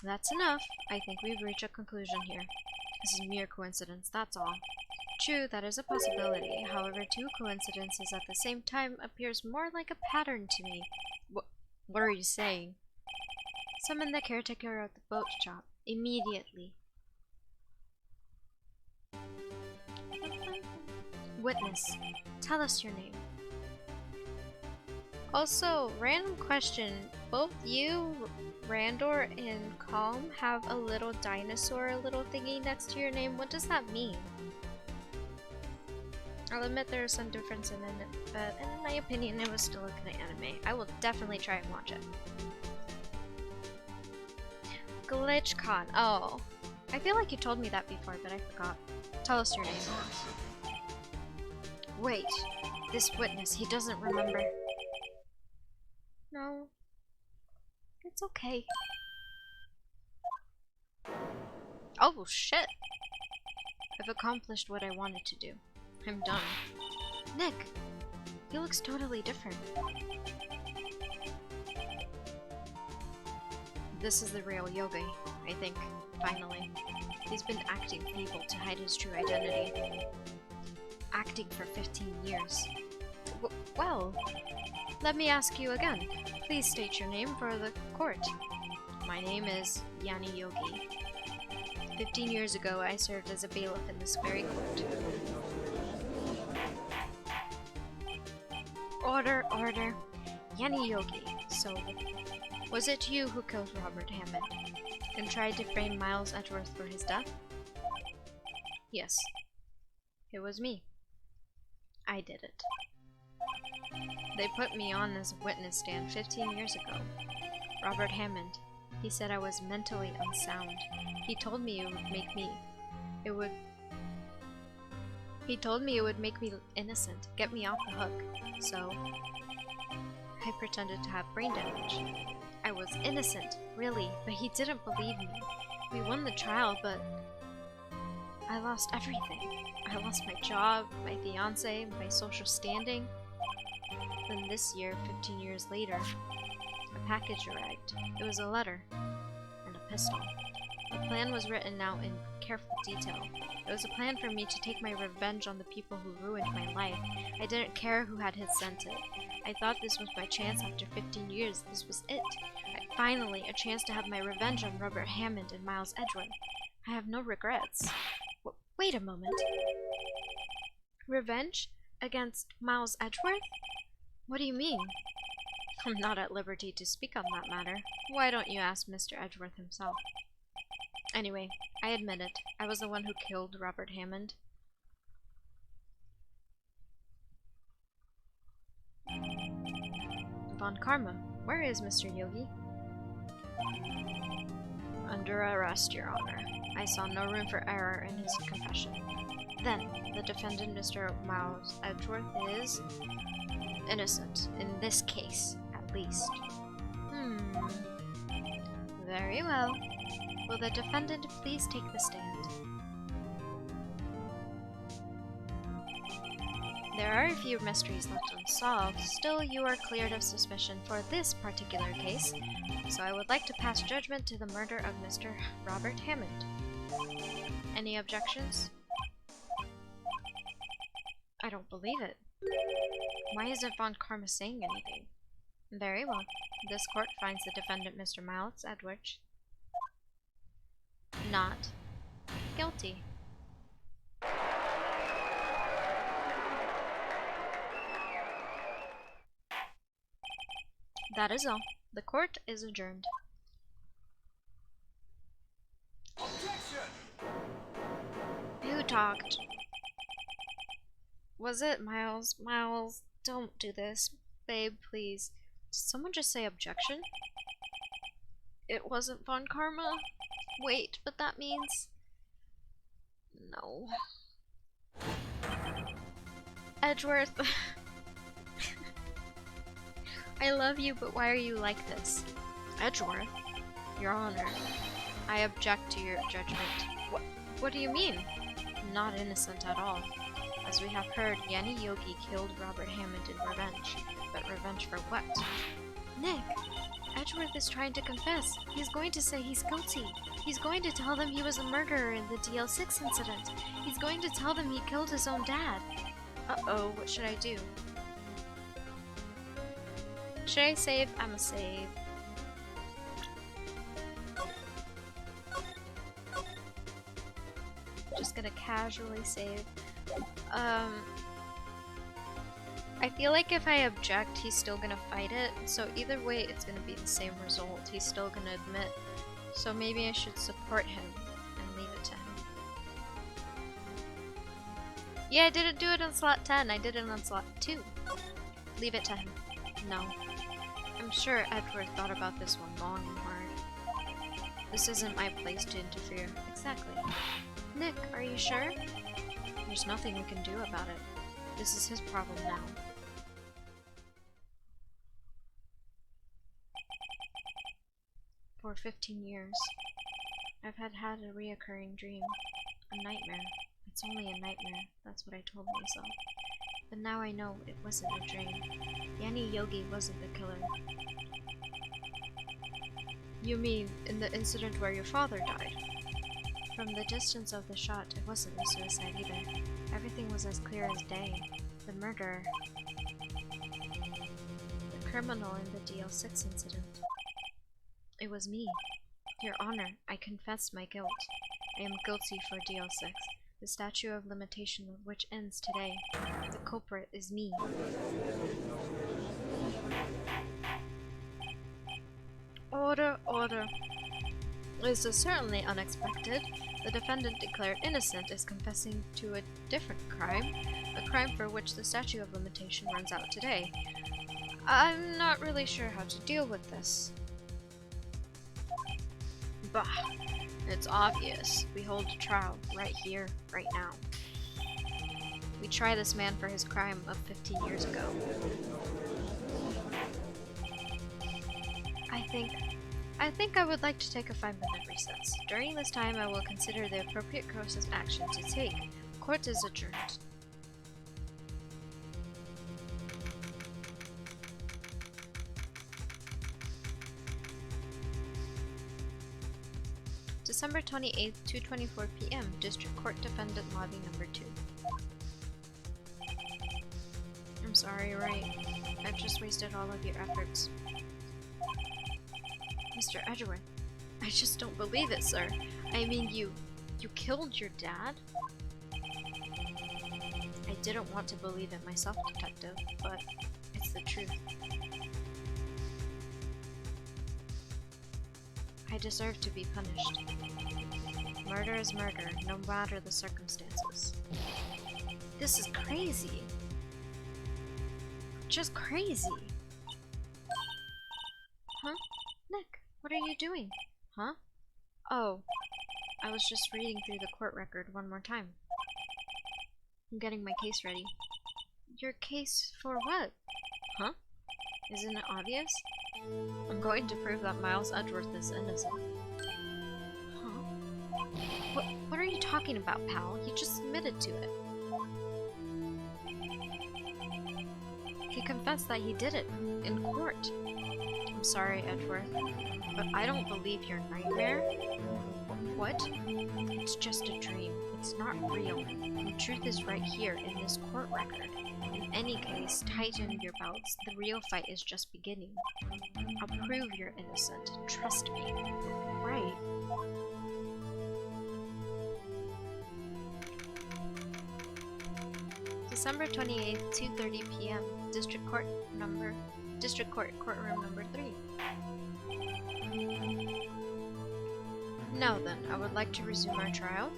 Speaker 1: That's enough. I think we've reached a conclusion here. This is mere coincidence, that's all. True, that is a possibility. However, two coincidences at the same time appears more like a pattern to me. What are you saying? Summon the caretaker of the boat shop immediately. Witness, tell us your name. Also, random question. Both you, Randor, and Calm have a little dinosaur little thingy next to your name. What does that mean? I'll admit there's some difference in it, but in my opinion it was still a good anime. I will definitely try and watch it. GlitchCon. Oh. I feel like you told me that before, but I forgot. Tell us your name. Wait. This witness, he doesn't remember. No. It's okay. Oh, shit. I've accomplished what I wanted to do. I'm done. Nick! He looks totally different. This is the real Yogi, I think, finally. He's been acting feeble to hide his true identity. Acting for 15 years. Well, let me ask you again. Please state your name for the court. My name is Yanni Yogi. 15 years ago, I served as a bailiff in this very court. Order, order. Yanni Yogi, so was it you who killed Robert Hammond and tried to frame Miles Edgeworth for his death? Yes. It was me. I did it. They put me on as a witness stand 15 years ago. Robert Hammond. He said I was mentally unsound. He told me it would make me innocent, get me off the hook. So I pretended to have brain damage. I was innocent, really, but he didn't believe me. We won the trial, but I lost everything. I lost my job, my fiance, my social standing. Then this year, 15 years later, a package arrived. It was a letter and a pistol. The plan was written out in careful detail. It was a plan for me to take my revenge on the people who ruined my life. I didn't care who had sent it. I thought this was my chance after 15 years. This was it. Finally, a chance to have my revenge on Robert Hammond and Miles Edgeworth. I have no regrets. Wait a moment. Revenge? Against Miles Edgeworth? What do you mean? I'm not at liberty to speak on that matter. Why don't you ask Mr. Edgeworth himself? Anyway, I admit it. I was the one who killed Robert Hammond. Von Karma, where is Mr. Yogi? Under arrest, Your Honor. I saw no room for error in his confession. Then, the defendant, Mr. Miles Edgeworth, is innocent, in this case, at least. Very well. Will the defendant please take the stand? There are a few mysteries left unsolved. Still, you are cleared of suspicion for this particular case, so I would like to pass judgment to the murder of Mr. Robert Hammond. Any objections? I don't believe it. Why isn't Von Karma saying anything? Very well. This court finds the defendant, Mr. Miles Edgeworth, not guilty. That is all. The court is adjourned.
Speaker 3: Objection!
Speaker 1: Who talked? Was it Miles? Miles, don't do this. Babe, please. Did someone just say objection? It wasn't Von Karma? Wait, but that means... No. Edgeworth. I love you, but why are you like this? Edgeworth? Your Honor, I object to your judgment. What do you mean? Not innocent at all. As we have heard, Yanni Yogi killed Robert Hammond in revenge. But revenge for what?
Speaker 2: Nick, Edgeworth is trying to confess. He's going to say he's guilty. He's going to tell them he was a murderer in the DL6 incident. He's going to tell them he killed his own dad.
Speaker 1: Uh-oh, what should I do? Should I save? I'ma save. Just gonna casually save. I feel like if I object, he's still gonna fight it. So either way, it's gonna be the same result. He's still gonna admit. So maybe I should support him and leave it to him. Yeah, I didn't do it on slot 10. I did it on slot 2. Leave it to him. No. I'm sure Edward thought about this one long and hard. This isn't my place to interfere. Exactly.
Speaker 2: Nick, are you sure?
Speaker 1: There's nothing we can do about it. This is his problem now. For 15 years, I've had a reoccurring dream. A nightmare. It's only a nightmare. That's what I told myself. But now I know it wasn't a dream. Yanni Yogi wasn't the killer. You mean in the incident where your father died? From the distance of the shot, it wasn't a suicide either. Everything was as clear as day. The murderer. The criminal in the DL6 incident. It was me. Your Honor, I confess my guilt. I am guilty for DL6, the statute of limitation of which ends today. The culprit is me. Order, order. This is certainly unexpected. The defendant declared innocent is confessing to a different crime, a crime for which the statute of limitation runs out today. I'm not really sure how to deal with this. Bah, it's obvious. We hold a trial right here, right now. We try this man for his crime of 15 years ago. I think I would like to take a 5-minute recess. During this time, I will consider the appropriate course of action to take. Court is adjourned. December 28th, 2:24 p.m. District Court Defendant Lobby Number 2. I'm sorry, Wright. I've just wasted all of your efforts. Mr. Edgeworth, I just don't believe it, sir. I mean, you killed your dad? I didn't want to believe it myself, Detective, but it's the truth. I deserve to be punished. Murder is murder, no matter the circumstances. This is crazy. Just crazy. Huh? Nick, what are you doing? Huh? Oh, I was just reading through the court record one more time. I'm getting my case ready. Your case for what? Huh? Isn't it obvious? I'm going to prove that Miles Edgeworth is innocent. Huh? What are you talking about, pal? He just admitted to it. He confessed that he did it in court. I'm sorry, Edgeworth, but I don't believe your nightmare. What? It's just a dream. It's not real. The truth is right here in this court record. In any case, tighten your belts. The real fight is just beginning. I'll prove you're innocent. Trust me. Right. December 28th, 2:30 p.m. District Court Courtroom number 3. Now then, I would like to resume our trial.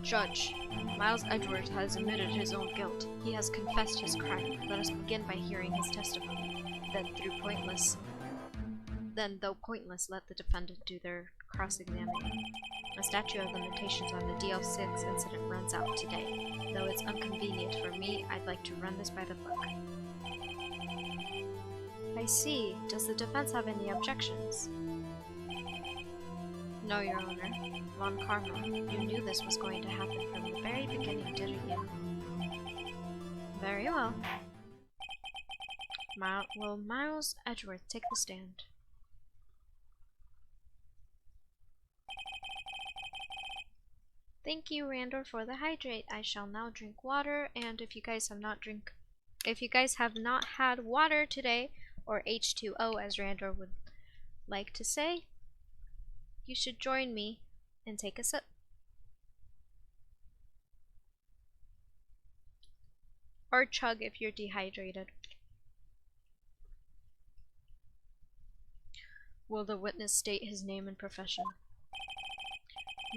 Speaker 1: Judge, Miles Edgeworth has admitted his own guilt. He has confessed his crime. Let us begin by hearing his testimony. Then, though pointless, let the defendant do their cross-examining. A statute of limitations on the DL6 incident runs out today. Though it's inconvenient for me, I'd like to run this by the book. I I see. Does the defense have any objections? No, Your Honor. Von Karma, you knew this was going to happen from the very beginning, didn't you? Very well. Will Miles Edgeworth take the stand? Thank you, Randor, for the hydrate. I shall now drink water, and if you guys have not had water today, or H2O as Randor would like to say, you should join me and take a sip. Or chug if you're dehydrated. Will the witness state his name and profession?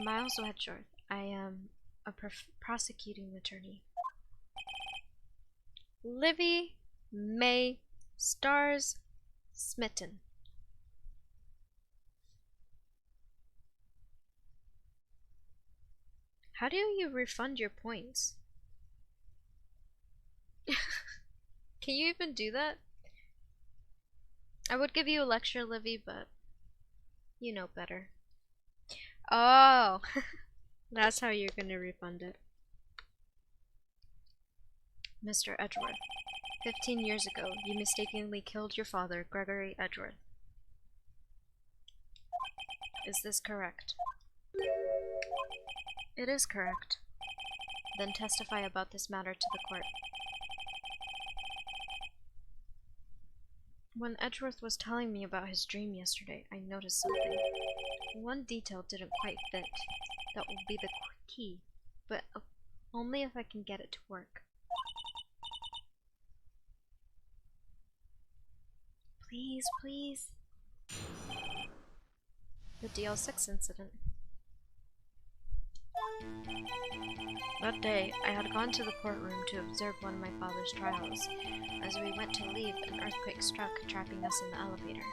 Speaker 1: Miles Edgeworth. I am a prosecuting attorney. Livy May Stars Smitten. How do you refund your points? Can you even do that? I would give you a lecture, Livy, but you know better. Oh, that's how you're gonna refund it. Mr. Edgeworth, 15 years ago, you mistakenly killed your father, Gregory Edgeworth. Is this correct? It is correct. Then testify about this matter to the court. When Edgeworth was telling me about his dream yesterday, I noticed something. One detail didn't quite fit. That will be the key, but only if I can get it to work. Please, please. The DL6 incident. That day, I had gone to the courtroom to observe one of my father's trials. As we went to leave, an earthquake struck, trapping us in the elevator.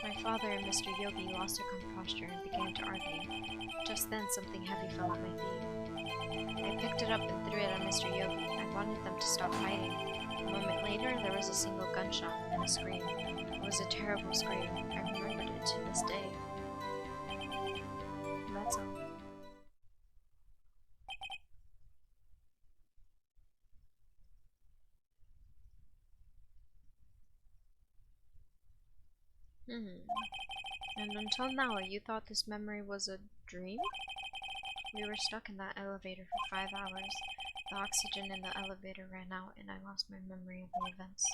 Speaker 1: My father and Mr. Yogi lost their composure and began to argue. Just then, something heavy fell at my feet. I picked it up and threw it at Mr. Yogi. I wanted them to stop fighting. A moment later, there was a single gunshot and a scream. It was a terrible scream. I remembered it to this day. And that's all. And until now, you thought this memory was a dream? We were stuck in that elevator for 5 hours. The oxygen in the elevator ran out, and I lost my memory of the events.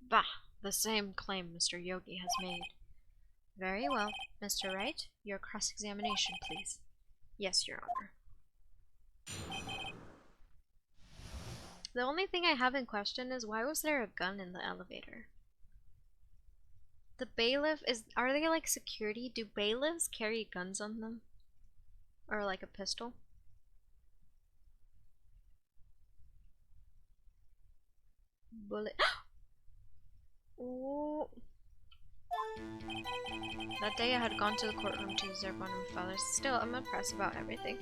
Speaker 1: Bah! The same claim Mr. Yogi has made. Very well. Mr. Wright, your cross-examination, please. Yes, Your Honor. The only thing I have in question is why was there a gun in the elevator? The bailiff are they like security? Do bailiffs carry guns on them? Or like a pistol? Bullet. Ooh. That day I had gone to the courtroom to observe one of my father's. Still, I'm impressed about everything.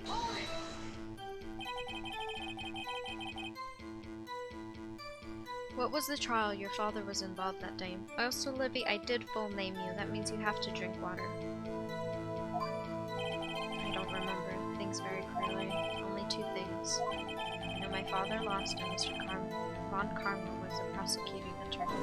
Speaker 1: What was the trial? Your father was involved that day. Also, Libby, I did full name you. That means you have to drink water. I don't remember things very clearly. Only 2 things. I know my father lost and Mr. Von Karma was the prosecuting attorney.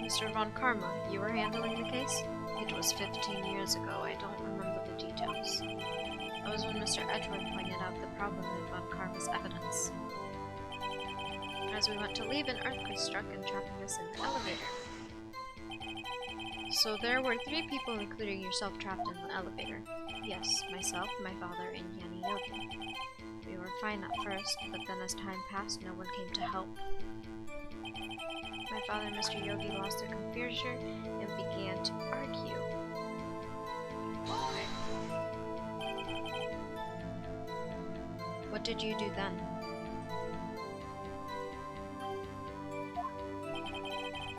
Speaker 1: Mr. Von Karma, you were handling the case? It was 15 years ago. I don't remember the details. It was when Mr. Edgeworth pointed out the problem with Von Karma's evidence. As we went to leave, an earthquake struck and trapping us in the elevator. So there were 3 people, including yourself, trapped in the elevator. Yes, myself, my father, and Yanni Yogi. We were fine at first, but then as time passed, no one came to help. My father and Mr. Yogi lost their composure and began to argue. What did you do then?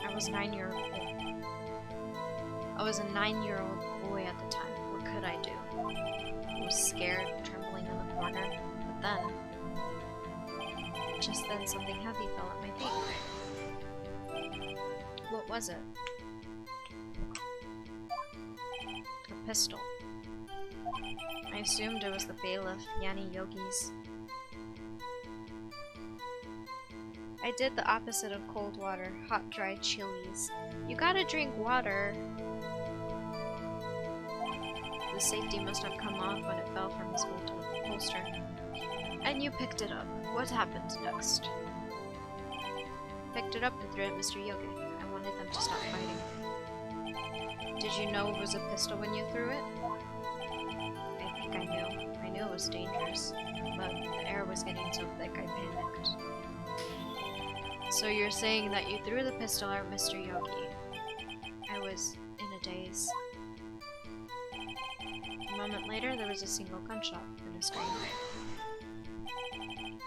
Speaker 1: I was a 9-year-old boy at the time. What could I do? I was scared, trembling in the corner. But then, Just then something heavy fell at my feet. What was it? A pistol. I assumed it was the bailiff, Yanni Yogi's. I did the opposite of cold water, hot, dry chilies. You gotta drink water. The safety must have come off when it fell from his holster. And you picked it up. What happened next? Picked it up and threw it at Mr. Yogi. I wanted them to stop fighting. Did you know it was a pistol when you threw it? I think I knew. I knew it was dangerous, but the air was getting so thick I panicked. So you're saying that you threw the pistol at Mr. Yogi. I was in a daze. A moment later, there was a single gunshot and a scream.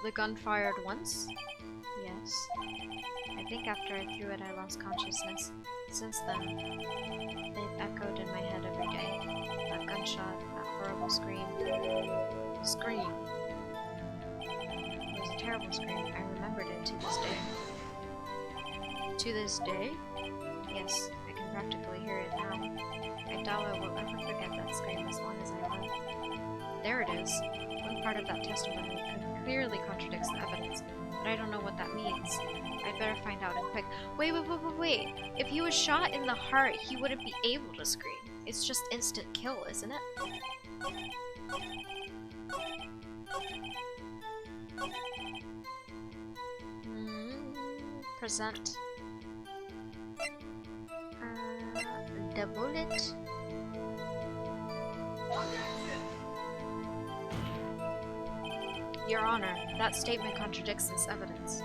Speaker 1: The gun fired once? Yes. I think after I threw it, I lost consciousness. Since then, they've echoed in my head every day. That gunshot, that horrible scream. Scream. It was a terrible scream. I remembered it to this day. To this day? Yes, I can practically hear it now. I doubt I will ever forget that scream as long as I live. There it is. One part of that testimony clearly contradicts the evidence, but I don't know what that means. I'd better find out and quick. Wait. If he was shot in the heart, he wouldn't be able to scream. It's just instant kill, isn't it? Present. The bullet. Your Honor, that statement contradicts this evidence.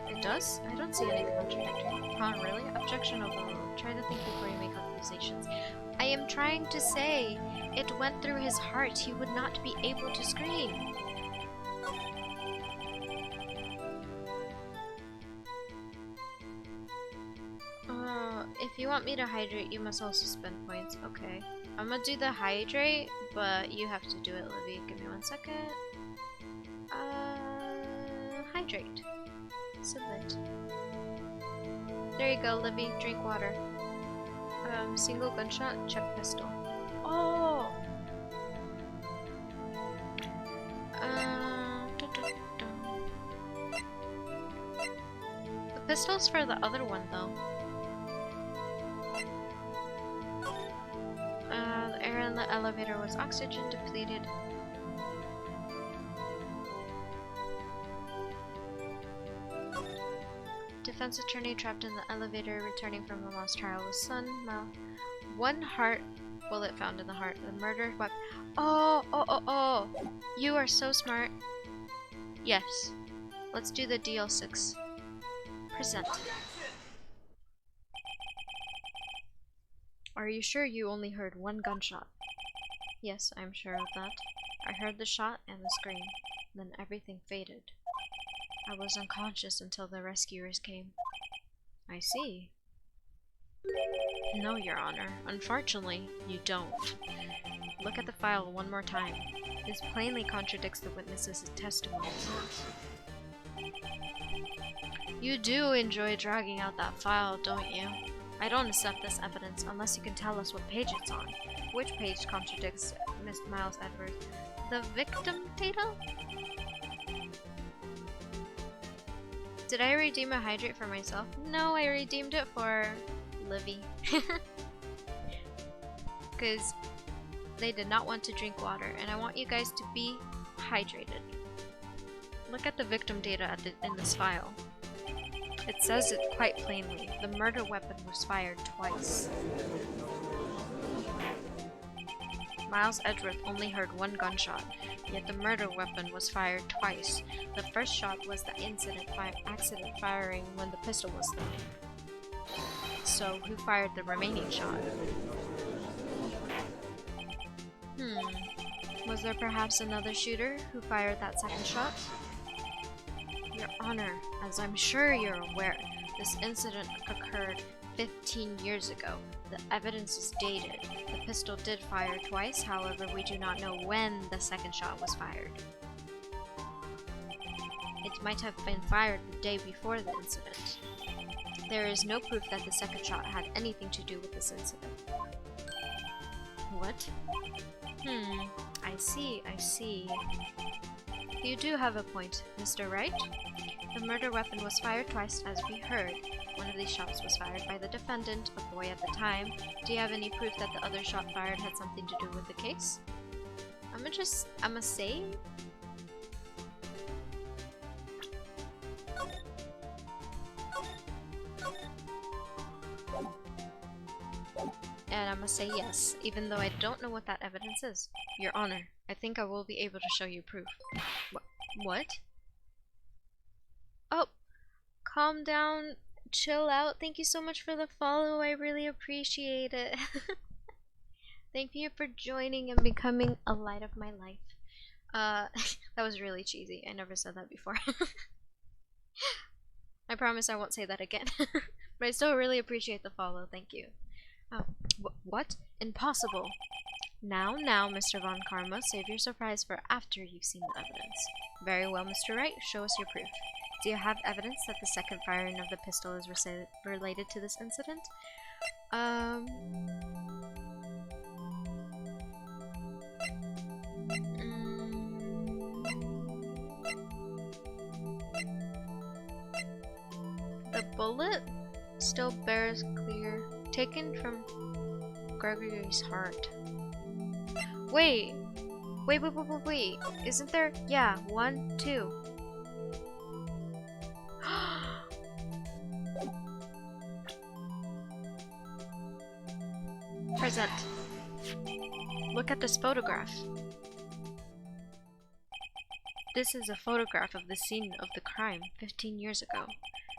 Speaker 1: It does? I don't see anything contradictory. Huh, really? Objection overruled. Try to think before you make accusations. I am trying to say, it went through his heart. He would not be able to scream. If you want me to hydrate, you must also spend points. Okay. I'm gonna do the hydrate, but you have to do it, Livy. Give me 1 second. Hydrate. Submit. There you go, Livy. Drink water. Single gunshot, check pistol. Oh! The pistol's for the other one, though. The air in the elevator was oxygen depleted. Defense attorney trapped in the elevator, returning from the lost trial with son. One heart bullet found in the heart. The murder weapon. Oh! You are so smart. Yes. Let's do the DL6. Present. Are you sure you only heard one gunshot? Yes, I'm sure of that. I heard the shot and the scream. Then everything faded. I was unconscious until the rescuers came. I see. No, Your Honor. Unfortunately, you don't. Look at the file one more time. This plainly contradicts the witness's testimony. You do enjoy dragging out that file, don't you? I don't accept this evidence unless you can tell us what page it's on. Which page contradicts Miss Miles Edwards? The victim data? Did I redeem a hydrate for myself? No, I redeemed it for Livy. Because they did not want to drink water, and I want you guys to be hydrated. Look at the victim data in this file. It says it quite plainly. The murder weapon was fired twice. Miles Edgeworth only heard one gunshot, yet the murder weapon was fired twice. The first shot was the accident firing when the pistol was thrown. So, who fired the remaining shot? Was there perhaps another shooter who fired that second shot? Your Honor, as I'm sure you're aware, this incident occurred 15 years ago. The evidence is dated. The pistol did fire twice, however, we do not know when the second shot was fired. It might have been fired the day before the incident. There is no proof that the second shot had anything to do with this incident. What? I see. You do have a point, Mr. Wright. The murder weapon was fired twice, as we heard. One of these shots was fired by the defendant, a boy at the time. Do you have any proof that the other shot fired had something to do with the case? I'ma say... And I must say yes, even though I don't know what that evidence is. Your Honor, I think I will be able to show you proof. What? Oh, calm down, chill out. Thank you so much for the follow, I really appreciate it. Thank you for joining and becoming a light of my life. That was really cheesy. I never said that before. I promise I won't say that again. But I still really appreciate the follow, thank you. Oh, what? Impossible. Now, Mr. Von Karma, save your surprise for after you've seen the evidence. Very well, Mr. Wright, show us your proof. Do you have evidence that the second firing of the pistol is related to this incident? The bullet still bears clear. Taken from Gregory's heart. Wait. Isn't there? Yeah, 1, 2. Present. Look at this photograph. This is a photograph of the scene of the crime 15 years ago.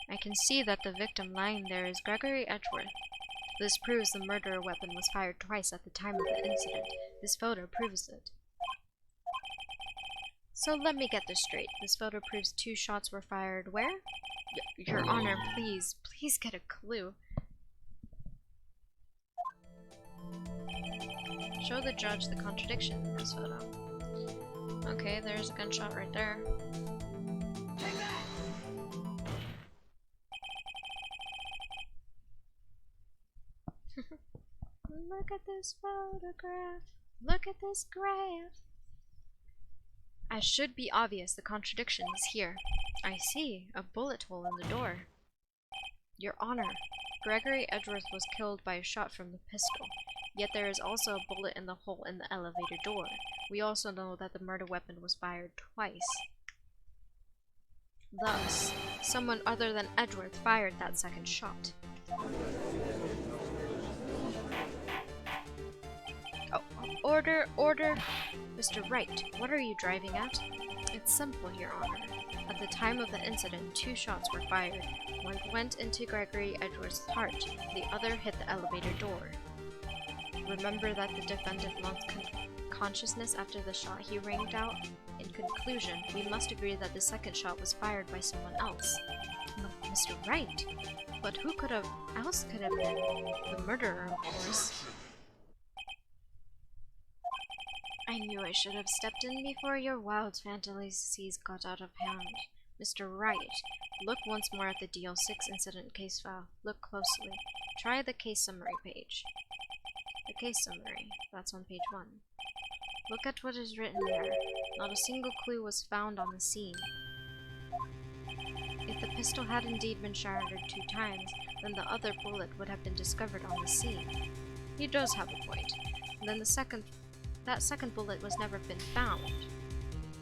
Speaker 1: I can see that the victim lying there is Gregory Edgeworth. This proves the murder weapon was fired twice at the time of the incident. This photo proves it. So let me get this straight. This photo proves 2 shots were fired where? Your Honor, please get a clue. Show the judge the contradiction in this photo. Okay, there's a gunshot right there. Look at this photograph. Look at this graph. As should be obvious, the contradiction is here. I see a bullet hole in the door. Your Honor, Gregory Edgeworth was killed by a shot from the pistol. Yet there is also a bullet in the hole in the elevator door. We also know that the murder weapon was fired twice. Thus, someone other than Edgeworth fired that second shot. Oh, order! Mr. Wright, what are you driving at? It's simple, Your Honor. At the time of the incident, 2 shots were fired. One went into Gregory Edgeworth's heart, the other hit the elevator door. Remember that the defendant lost consciousness after the shot he rang out? In conclusion, we must agree that the second shot was fired by someone else. Mr. Wright? But who else could have been? The murderer, of course. I knew I should have stepped in before your wild fantasies got out of hand. Mr. Wright, look once more at the DL6 incident case file. Look closely. Try the case summary page. The case summary, that's on page 1. Look at what is written there. Not a single clue was found on the scene. If the pistol had indeed been shattered 2 times, then the other bullet would have been discovered on the scene. He does have a point. And then that second bullet was never been found.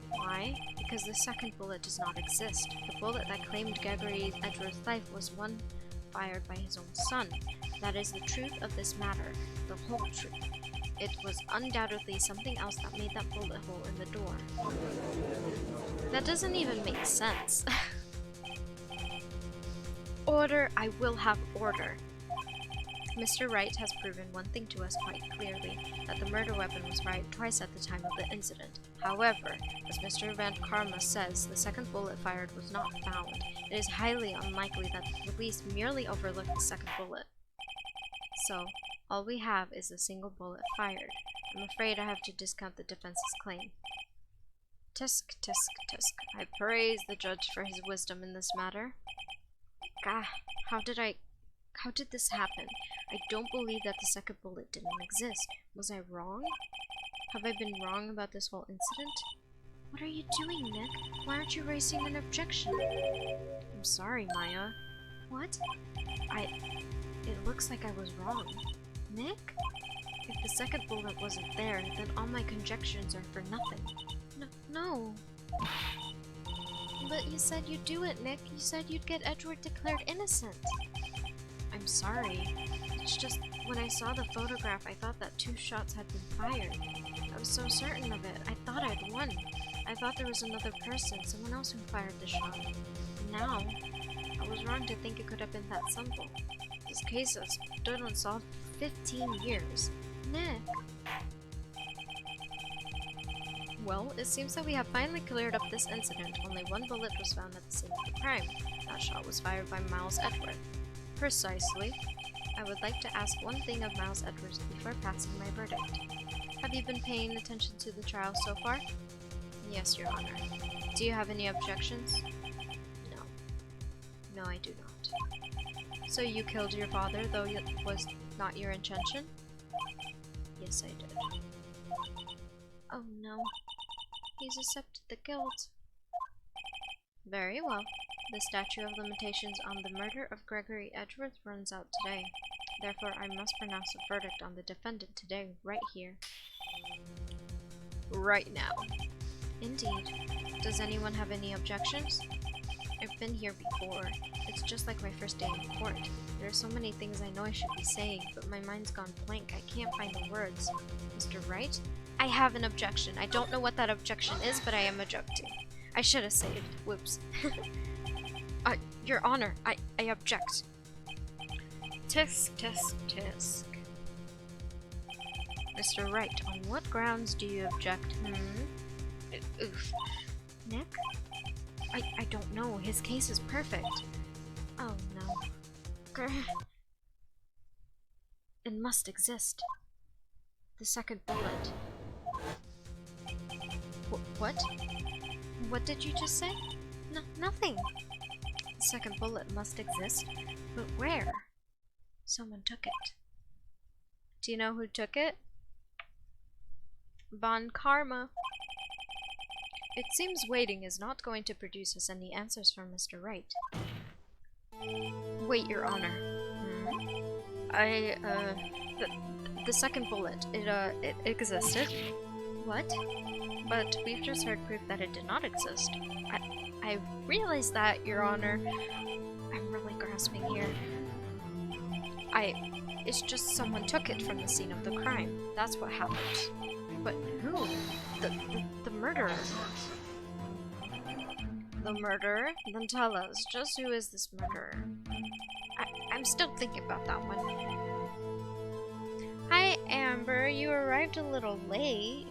Speaker 1: Why? Because the second bullet does not exist. The bullet that claimed Gregory Edgeworth's life was one fired by his own son. That is the truth of this matter, the whole truth. It was undoubtedly something else that made that bullet hole in the door. That doesn't even make sense. Order, I will have order. Mr. Wright has proven one thing to us quite clearly, that the murder weapon was fired twice at the time of the incident. However, as Mr. Van Karma says, the second bullet fired was not found. It is highly unlikely that the police merely overlooked the second bullet. So, all we have is a single bullet fired. I'm afraid I have to discount the defense's claim. Tisk, tisk, tisk. I praise the judge for his wisdom in this matter. Gah, how did this happen? I don't believe that the second bullet didn't exist. Was I wrong? Have I been wrong about this whole incident? What are you doing, Nick? Why aren't you raising an objection? I'm sorry, Maya. What? It looks like I was wrong. Nick? If the second bullet wasn't there, then all my conjectures are for nothing. No. But you said you'd do it, Nick. You said you'd get Edward declared innocent. I'm sorry. It's just, when I saw the photograph, I thought that 2 shots had been fired. I was so certain of it. I thought I'd won. I thought there was another person, someone else who fired the shot. Now, I was wrong to think it could have been that simple. This case has stood unsolved for 15 years. Nick. Well, it seems that we have finally cleared up this incident. Only 1 bullet was found at the scene of the crime. That shot was fired by Miles Edgeworth. Precisely. I would like to ask one thing of Miles Edgeworth before passing my verdict. Have you been paying attention to the trial so far? Yes, Your Honor. Do you have any objections? No. No, I do not. So you killed your father, though it was not your intention? Yes, I did. Oh no. He's accepted the guilt. Very well. The statute of limitations on the murder of Gregory Edgeworth runs out today. Therefore, I must pronounce a verdict on the defendant today, right here. Right now. Indeed. Does anyone have any objections? I've been here before. It's just like my first day in court. There are so many things I know I should be saying, but my mind's gone blank. I can't find the words. Mr. Wright? I have an objection. I don't know what that objection is, but I am objecting. I should have saved. Whoops. Your Honor, I object. Tisk, tisk, tisk. Mr. Wright, on what grounds do you object? Oof. Nick? I don't know. His case is perfect. Oh no. Grr. It must exist. The second bullet. What? What did you just say? Nothing. The second bullet must exist, but where? Someone took it. Do you know who took it? Von Karma. It seems waiting is not going to produce us any answers from Mr. Wright. Wait, Your Honor. The second bullet, it existed. What? But we've just heard proof that it did not exist. I realize that, Your Honor. I'm really grasping here. It's just someone took it from the scene of the crime. That's what happened. But who? The murderer. The murderer? Then tell us, just who is this murderer? I'm still thinking about that one. Hi, Amber. You arrived a little late.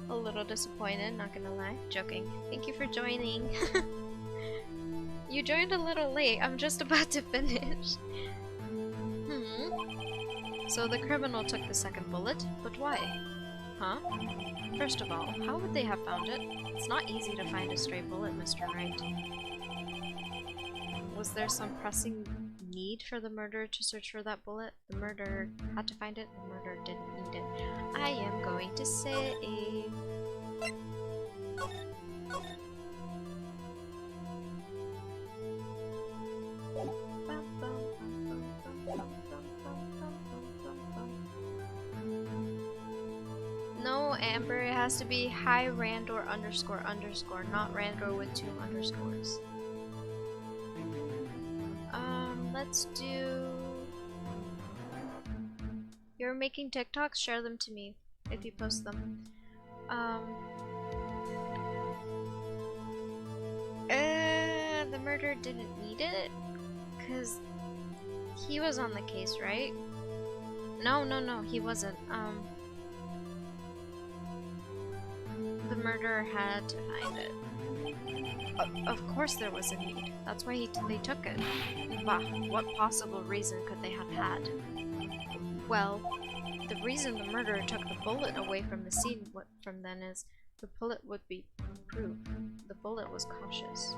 Speaker 1: A little disappointed, not gonna lie. Joking. Thank you for joining. You joined a little late. I'm just about to finish. So the criminal took the second bullet, but why? Huh? First of all, how would they have found it? It's not easy to find a stray bullet, Mr. Wright. Was there some pressing need for the murderer to search for that bullet? The murderer had to find it, the murderer didn't need it. I am going to say... No, Amber, it has to be hi Randor underscore underscore, not Randor with 2 underscores. Let's do... You're making TikToks? Share them to me if you post them. The murderer didn't need it? Cause he was on the case, right? No, he wasn't. The murderer had to find it. Of course there was a need. That's why they took it. Bah, what possible reason could they have had? Well, the reason the murderer took the bullet away from the scene from then is the bullet would be proof. The bullet was cautious.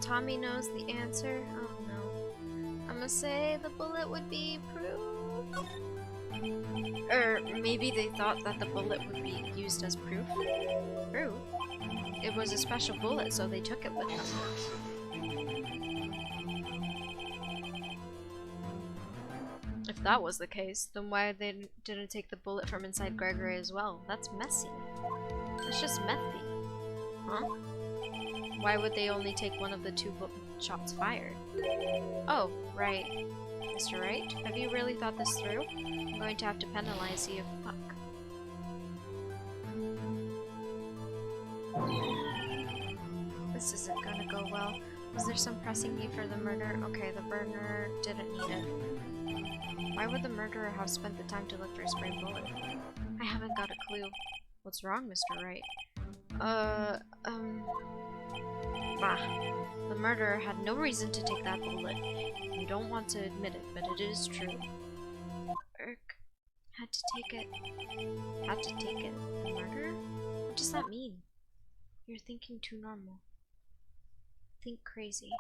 Speaker 1: Tommy knows the answer. Oh no. I'm gonna say the bullet would be proof. Or maybe they thought that the bullet would be used as proof. Proof? It was a special bullet, so they took it with them. If that was the case, then why they didn't take the bullet from inside Gregory as well? That's messy. That's just messy. Huh? Why would they only take one of the two shots fired? Oh, right. Mr. Wright, have you really thought this through? I'm going to have to penalize you. Fuck. This isn't gonna go well. Was there some pressing need for the murder? Okay, the burner didn't need it. Why would the murderer have spent the time to look for a spray bullet? I haven't got a clue. What's wrong, Mr. Wright? The murderer had no reason to take that bullet. You don't want to admit it, but it is true. Irk. Had to take it. Had to take it. The murderer? What does that mean? You're thinking too normal. Think crazy.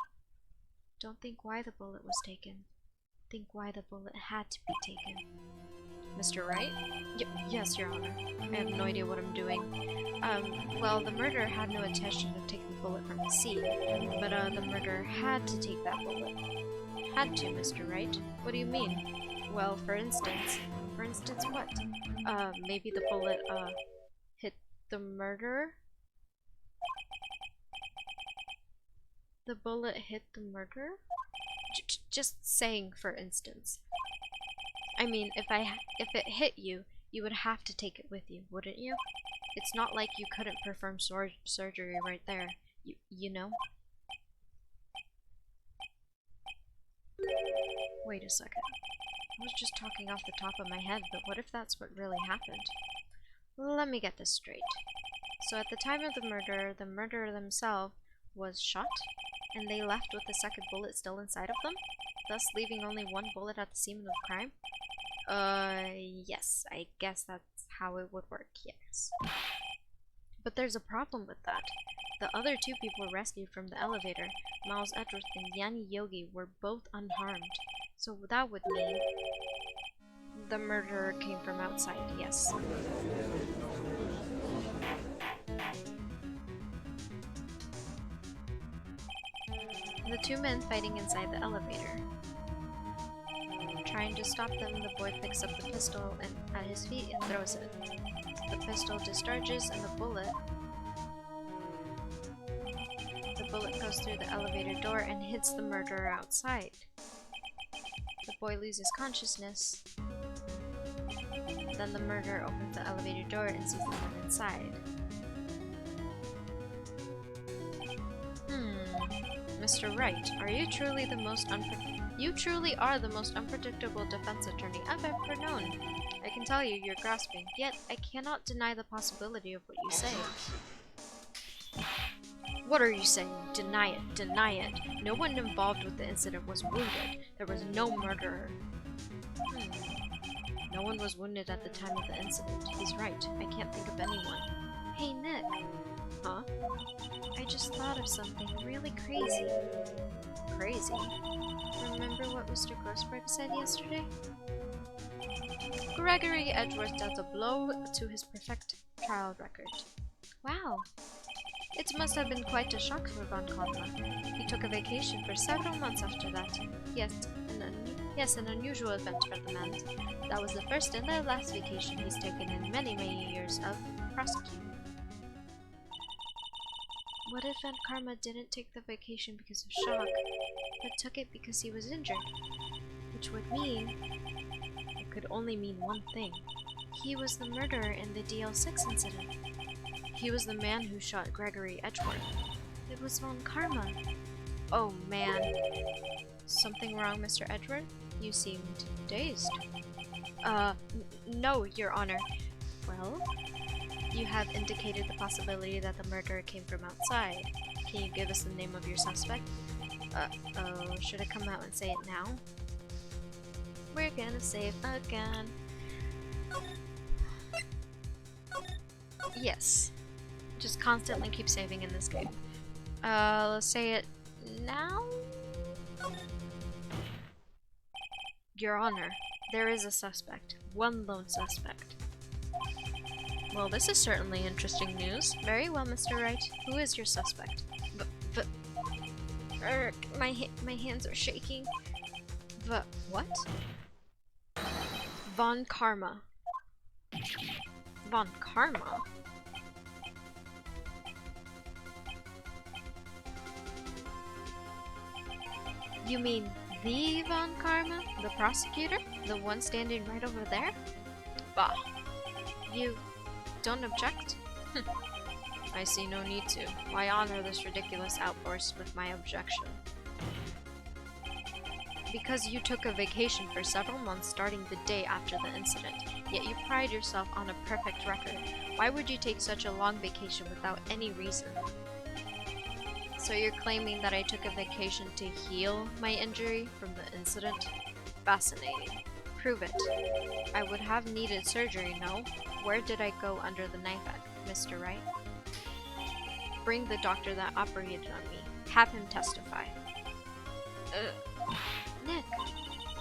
Speaker 1: Don't think why the bullet was taken. Think why the bullet had to be taken. Mr. Wright? Yes, Your Honor. I have no idea what I'm doing. Well, the murderer had no intention of taking the bullet from the scene, but the murderer had to take that bullet. Had to, Mr. Wright? What do you mean? Well, for instance. For instance what? Maybe the bullet, hit the murderer? The bullet hit the murderer? Just saying, for instance. I mean, if it hit you, you would have to take it with you, wouldn't you? It's not like you couldn't perform surgery right there, you know? Wait a second. I was just talking off the top of my head, but what if that's what really happened? Let me get this straight. So at the time of the murderer themselves was shot, and they left with the second bullet still inside of them, thus leaving only one bullet at the scene of the crime? Yes, I guess that's how it would work, yes. But there's a problem with that. The other two people rescued from the elevator, Miles Edgeworth and Yanni Yogi, were both unharmed. So that would mean the murderer came from outside, yes. The two men fighting inside the elevator. Trying to stop them, the boy picks up the pistol at his feet and throws it. The pistol discharges and the bullet goes through the elevator door and hits the murderer outside. The boy loses consciousness. Then the murderer opens the elevator door and sees the man inside. Mr. Wright, are you truly the most You truly are the most unpredictable defense attorney I've ever known. I can tell you, you're grasping, yet I cannot deny the possibility of what you say. What are you saying? Deny it, deny it. No one involved with the incident was wounded. There was no murderer. No one was wounded at the time of the incident. He's right. I can't think of anyone. Hey, Nick. Huh? I just thought of something really crazy. Crazy? Remember what Mr. Grossberg said yesterday? Gregory Edgeworth dealt a blow to his perfect trial record. Wow. It must have been quite a shock for Von Karma. He took a vacation for several months after that. Yes, an unusual event for the man. That was the first and the last vacation he's taken in many, many years of prosecuting. What if Von Karma didn't take the vacation because of shock, but took it because he was injured? Which would mean... it could only mean one thing. He was the murderer in the DL6 incident. He was the man who shot Gregory Edgeworth. It was Von Karma. Oh man. Something wrong, Mr. Edgeworth? You seemed dazed. No, Your Honor. Well? You have indicated the possibility that the murderer came from outside. Can you give us the name of your suspect? Oh, should I come out and say it now? We're gonna save again. Yes. Just constantly keep saving in this game. Let's say it now? Your Honor, there is a suspect. One lone suspect. Well, this is certainly interesting news. Very well, Mr. Wright. Who is your suspect? My hands are shaking. What? Von Karma. Von Karma? You mean the Von Karma? The prosecutor? The one standing right over there? Bah. You don't object? I see no need to. Why honor this ridiculous outburst with my objection? Because you took a vacation for several months starting the day after the incident, yet you pride yourself on a perfect record. Why would you take such a long vacation without any reason? So you're claiming that I took a vacation to heal my injury from the incident? Fascinating. Prove it. I would have needed surgery, no? Where did I go under the knife at, Mr. Wright? Bring the doctor that operated on me. Have him testify. Nick,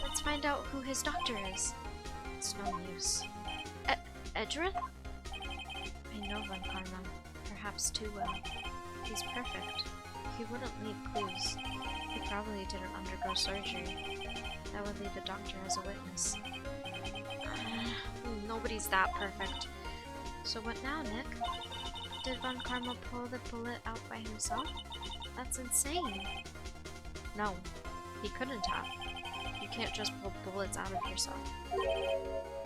Speaker 1: let's find out who his doctor is. It's no use. Edrin? I know Von Karma, perhaps too well. He's perfect. He wouldn't leave clues. He probably didn't undergo surgery. That would leave a doctor as a witness. Nobody's that perfect. So what now, Nick? Did Von Karma pull the bullet out by himself? That's insane. No, he couldn't have. You can't just pull bullets out of yourself.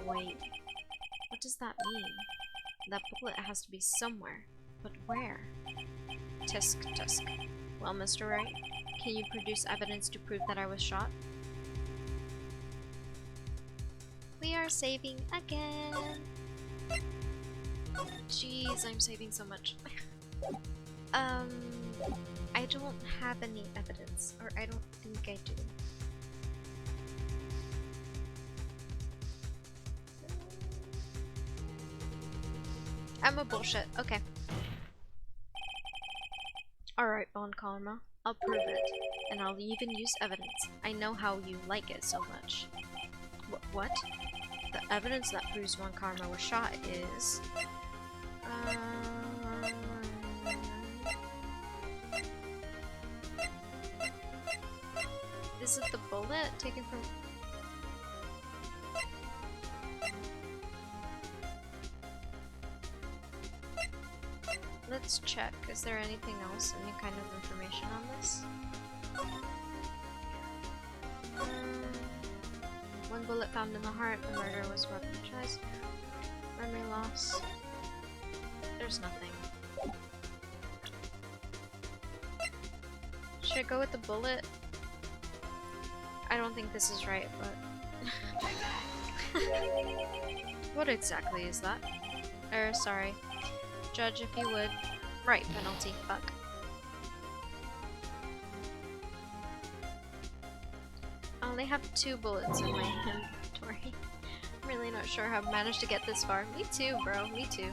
Speaker 1: Wait, what does that mean? That bullet has to be somewhere, but where? Tisk, tisk. Well, Mr. Wright, can you produce evidence to prove that I was shot? We are saving again. Jeez, I'm saving so much. I don't have any evidence, or I don't think I do. I'm a bullshit. Okay. Alright, Von Karma. I'll prove it. And I'll even use evidence. I know how you like it so much. What? The evidence that proves Von Karma was shot is... Is it the bullet taken from... Let's check. Is there anything else? Any kind of information on this? One bullet found in the heart. The murder was weaponized. Memory loss. There's nothing. Should I go with the bullet? I don't think this is right, but... What exactly is that? Sorry. Judge, if you would. Right, penalty. Fuck. I only have 2 bullets in my inventory. I'm really not sure how I managed to get this far. Me too, bro. Me too.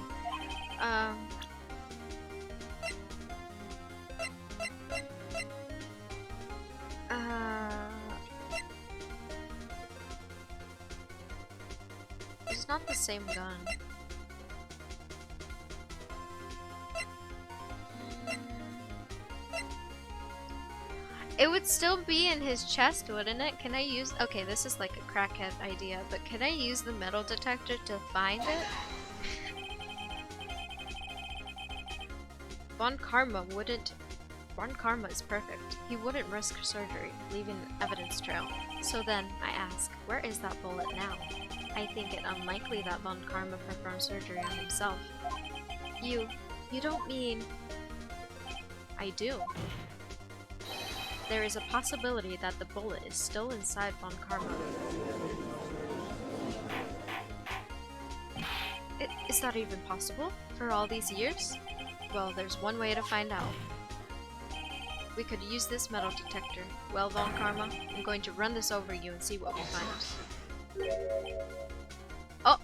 Speaker 1: It's not the same gun. It would still be in his chest, wouldn't it? Can I use... Okay, this is like a crackhead idea, but can I use the metal detector to find it? Von Karma wouldn't... Von Karma is perfect. He wouldn't risk surgery, leaving an evidence trail. So then, I ask, where is that bullet now? I think it unlikely that Von Karma performed surgery on himself. You don't mean... I do. There is a possibility that the bullet is still inside Von Karma. Is that even possible? For all these years? Well, there's one way to find out. We could use this metal detector. Well, Von Karma, I'm going to run this over you and see what we find. Oh!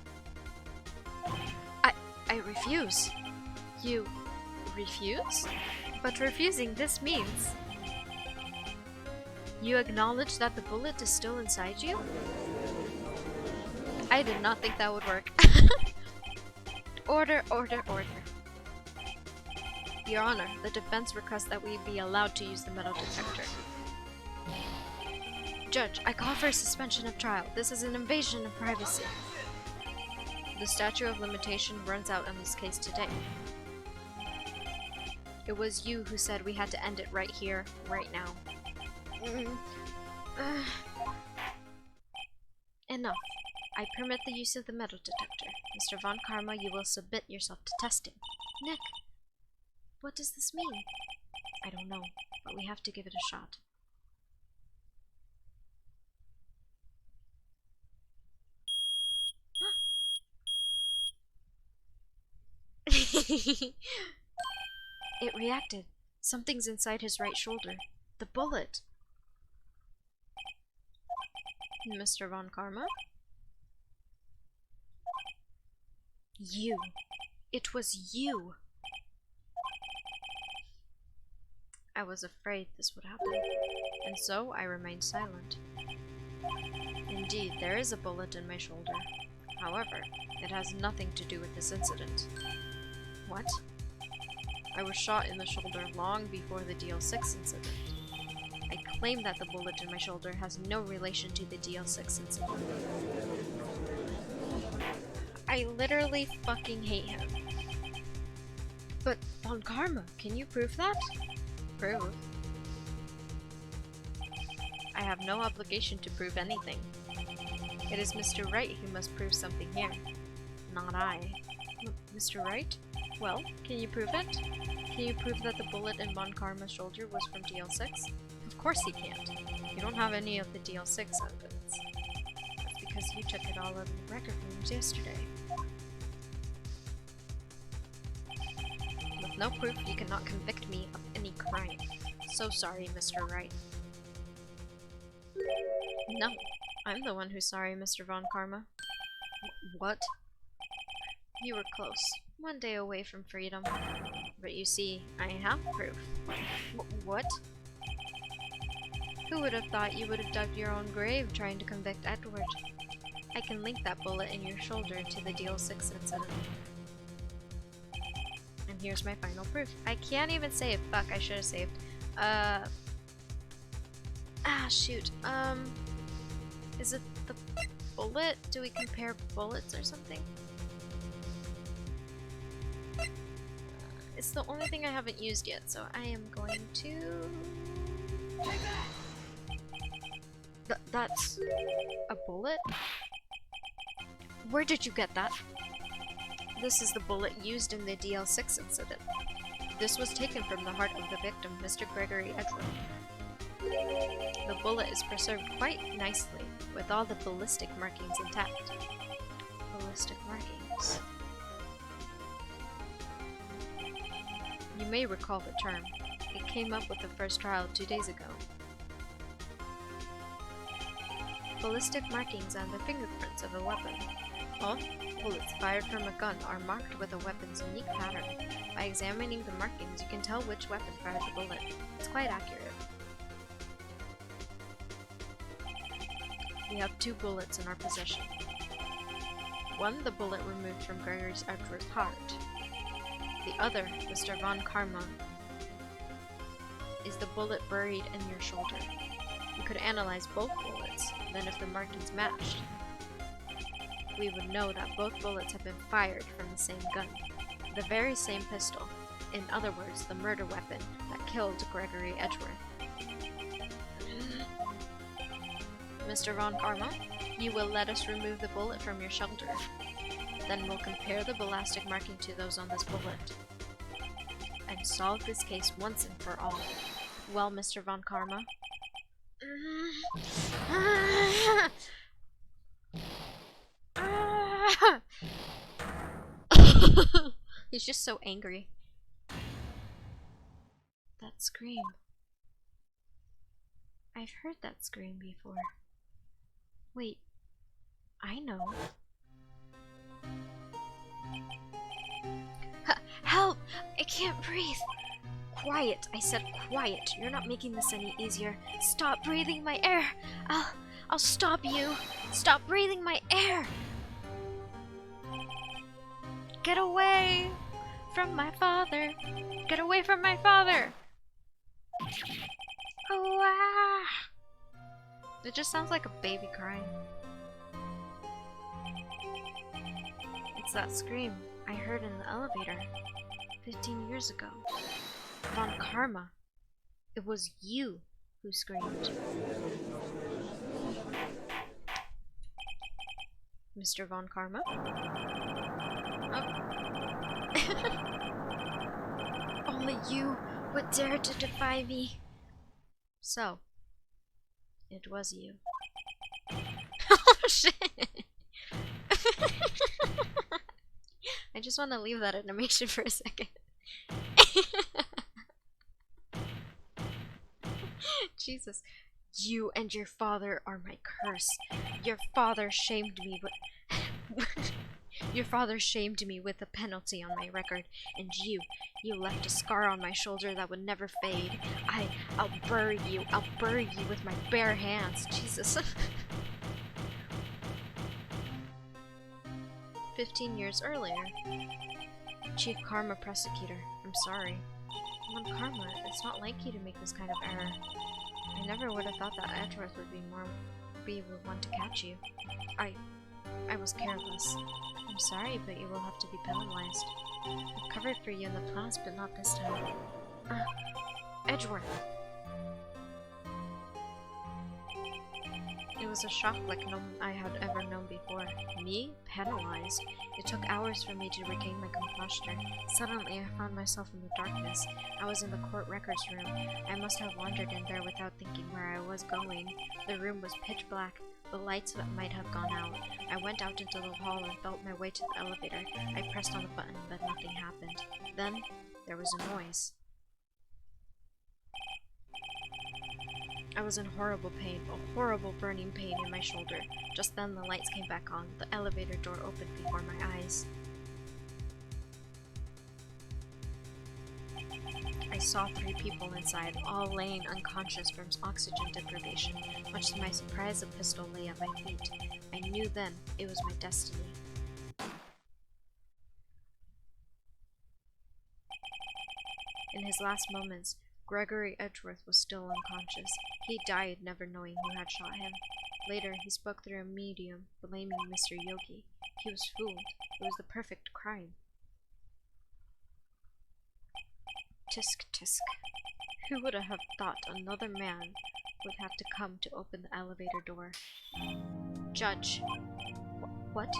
Speaker 1: I refuse. You refuse? But refusing this means... You acknowledge that the bullet is still inside you? I did not think that would work. Order, order, order. Your Honor, the defense requests that we be allowed to use the metal detector. Judge, I call for a suspension of trial. This is an invasion of privacy. The statute of limitation runs out in this case today. It was you who said we had to end it right here, right now. Enough. I permit the use of the metal detector. Mr. Von Karma, you will submit yourself to testing. Nick, what does this mean? I don't know, but we have to give it a shot. It reacted. Something's inside his right shoulder. The bullet. Mr. Von Karma? You. It was you. I was afraid this would happen, and so I remained silent. Indeed, there is a bullet in my shoulder. However, it has nothing to do with this incident. What? I was shot in the shoulder long before the DL6 incident. I claim that the bullet in my shoulder has no relation to the DL6 incident. I literally fucking hate him. But, Von Karma, can you prove that? Prove? I have no obligation to prove anything. It is Mr. Wright who must prove something here, not I. Mr. Wright? Well, can you prove it? Can you prove that the bullet in Von Karma's shoulder was from DL6? Of course he can't. You don't have any of the DL6 evidence. That's because you took it all out of the record rooms yesterday. With no proof, you cannot convict me of any crime. So sorry, Mr. Wright. No, I'm the one who's sorry, Mr. Von Karma. What? You were close. One day away from freedom. But you see, I have proof. What? Who would have thought you would have dug your own grave trying to convict Edward? I can link that bullet in your shoulder to the DL6 incident. And here's my final proof. I can't even save. Fuck, I should have saved. Shoot. Is it the bullet? Do we compare bullets or something? It's the only thing I haven't used yet, so I am going to... That's... a bullet? Where did you get that? This is the bullet used in the DL6 incident. This was taken from the heart of the victim, Mr. Gregory Edward. The bullet is preserved quite nicely, with all the ballistic markings intact. Ballistic markings. You may recall the term. It came up with the first trial 2 days ago. Ballistic markings and the fingerprints of a weapon. All bullets fired from a gun are marked with a weapon's unique pattern. By examining the markings, you can tell which weapon fired the bullet. It's quite accurate. We have 2 bullets in our possession. One, the bullet removed from Gregory Edward's heart. The other, Mr. Von Karma, is the bullet buried in your shoulder. We could analyze both bullets, then if the markings matched, we would know that both bullets have been fired from the same gun. The very same pistol. In other words, the murder weapon that killed Gregory Edgeworth. Mr. Von Karma, you will let us remove the bullet from your shoulder. Then we'll compare the ballistic marking to those on this bullet. And solve this case once and for all. Well, Mr. Von Karma? He's just so angry. That scream. I've heard that scream before. Wait, I know. Help! I can't breathe! Quiet! I said quiet! You're not making this any easier. Stop breathing my air! I'll stop you! Stop breathing my air! Get away from my father! Get away from my father! Oh, ah. It just sounds like a baby crying. It's that scream I heard in the elevator 15 years ago. Von Karma. It was you who screamed. Mr. Von Karma? Oh. Only you would dare to defy me. So, it was you. Oh shit! I just want to leave that animation for a second. Jesus. You and your father are my curse. Your father shamed me with Your father shamed me with a penalty on my record, and you left a scar on my shoulder that would never fade. I'll bury you with my bare hands. Jesus. 15 years earlier. Chief Karma Prosecutor, I'm sorry. Von Karma, it's not like you to make this kind of error. I never would have thought that Edgeworth would be the one to catch you. I was careless. I'm sorry, but you will have to be penalized. I've covered for you in the past, but not this time. Edgeworth! It was a shock like none I had ever known before. Me? Penalized? It took hours for me to regain my composure. Suddenly, I found myself in the darkness. I was in the court records room. I must have wandered in there without thinking where I was going. The room was pitch black. The lights might have gone out. I went out into the hall and felt my way to the elevator. I pressed on the button, but nothing happened. Then, there was a noise. I was in horrible pain, a horrible burning pain in my shoulder. Just then the lights came back on. The elevator door opened before my eyes. I saw 3 people inside, all laying unconscious from oxygen deprivation. Much to my surprise, a pistol lay at my feet. I knew then it was my destiny. In his last moments, Gregory Edgeworth was still unconscious. He died never knowing who had shot him. Later, he spoke through a medium, blaming Mr. Yogi. He was fooled. It was the perfect crime. Tisk tisk. Who would have thought another man would have to come to open the elevator door? Judge. What?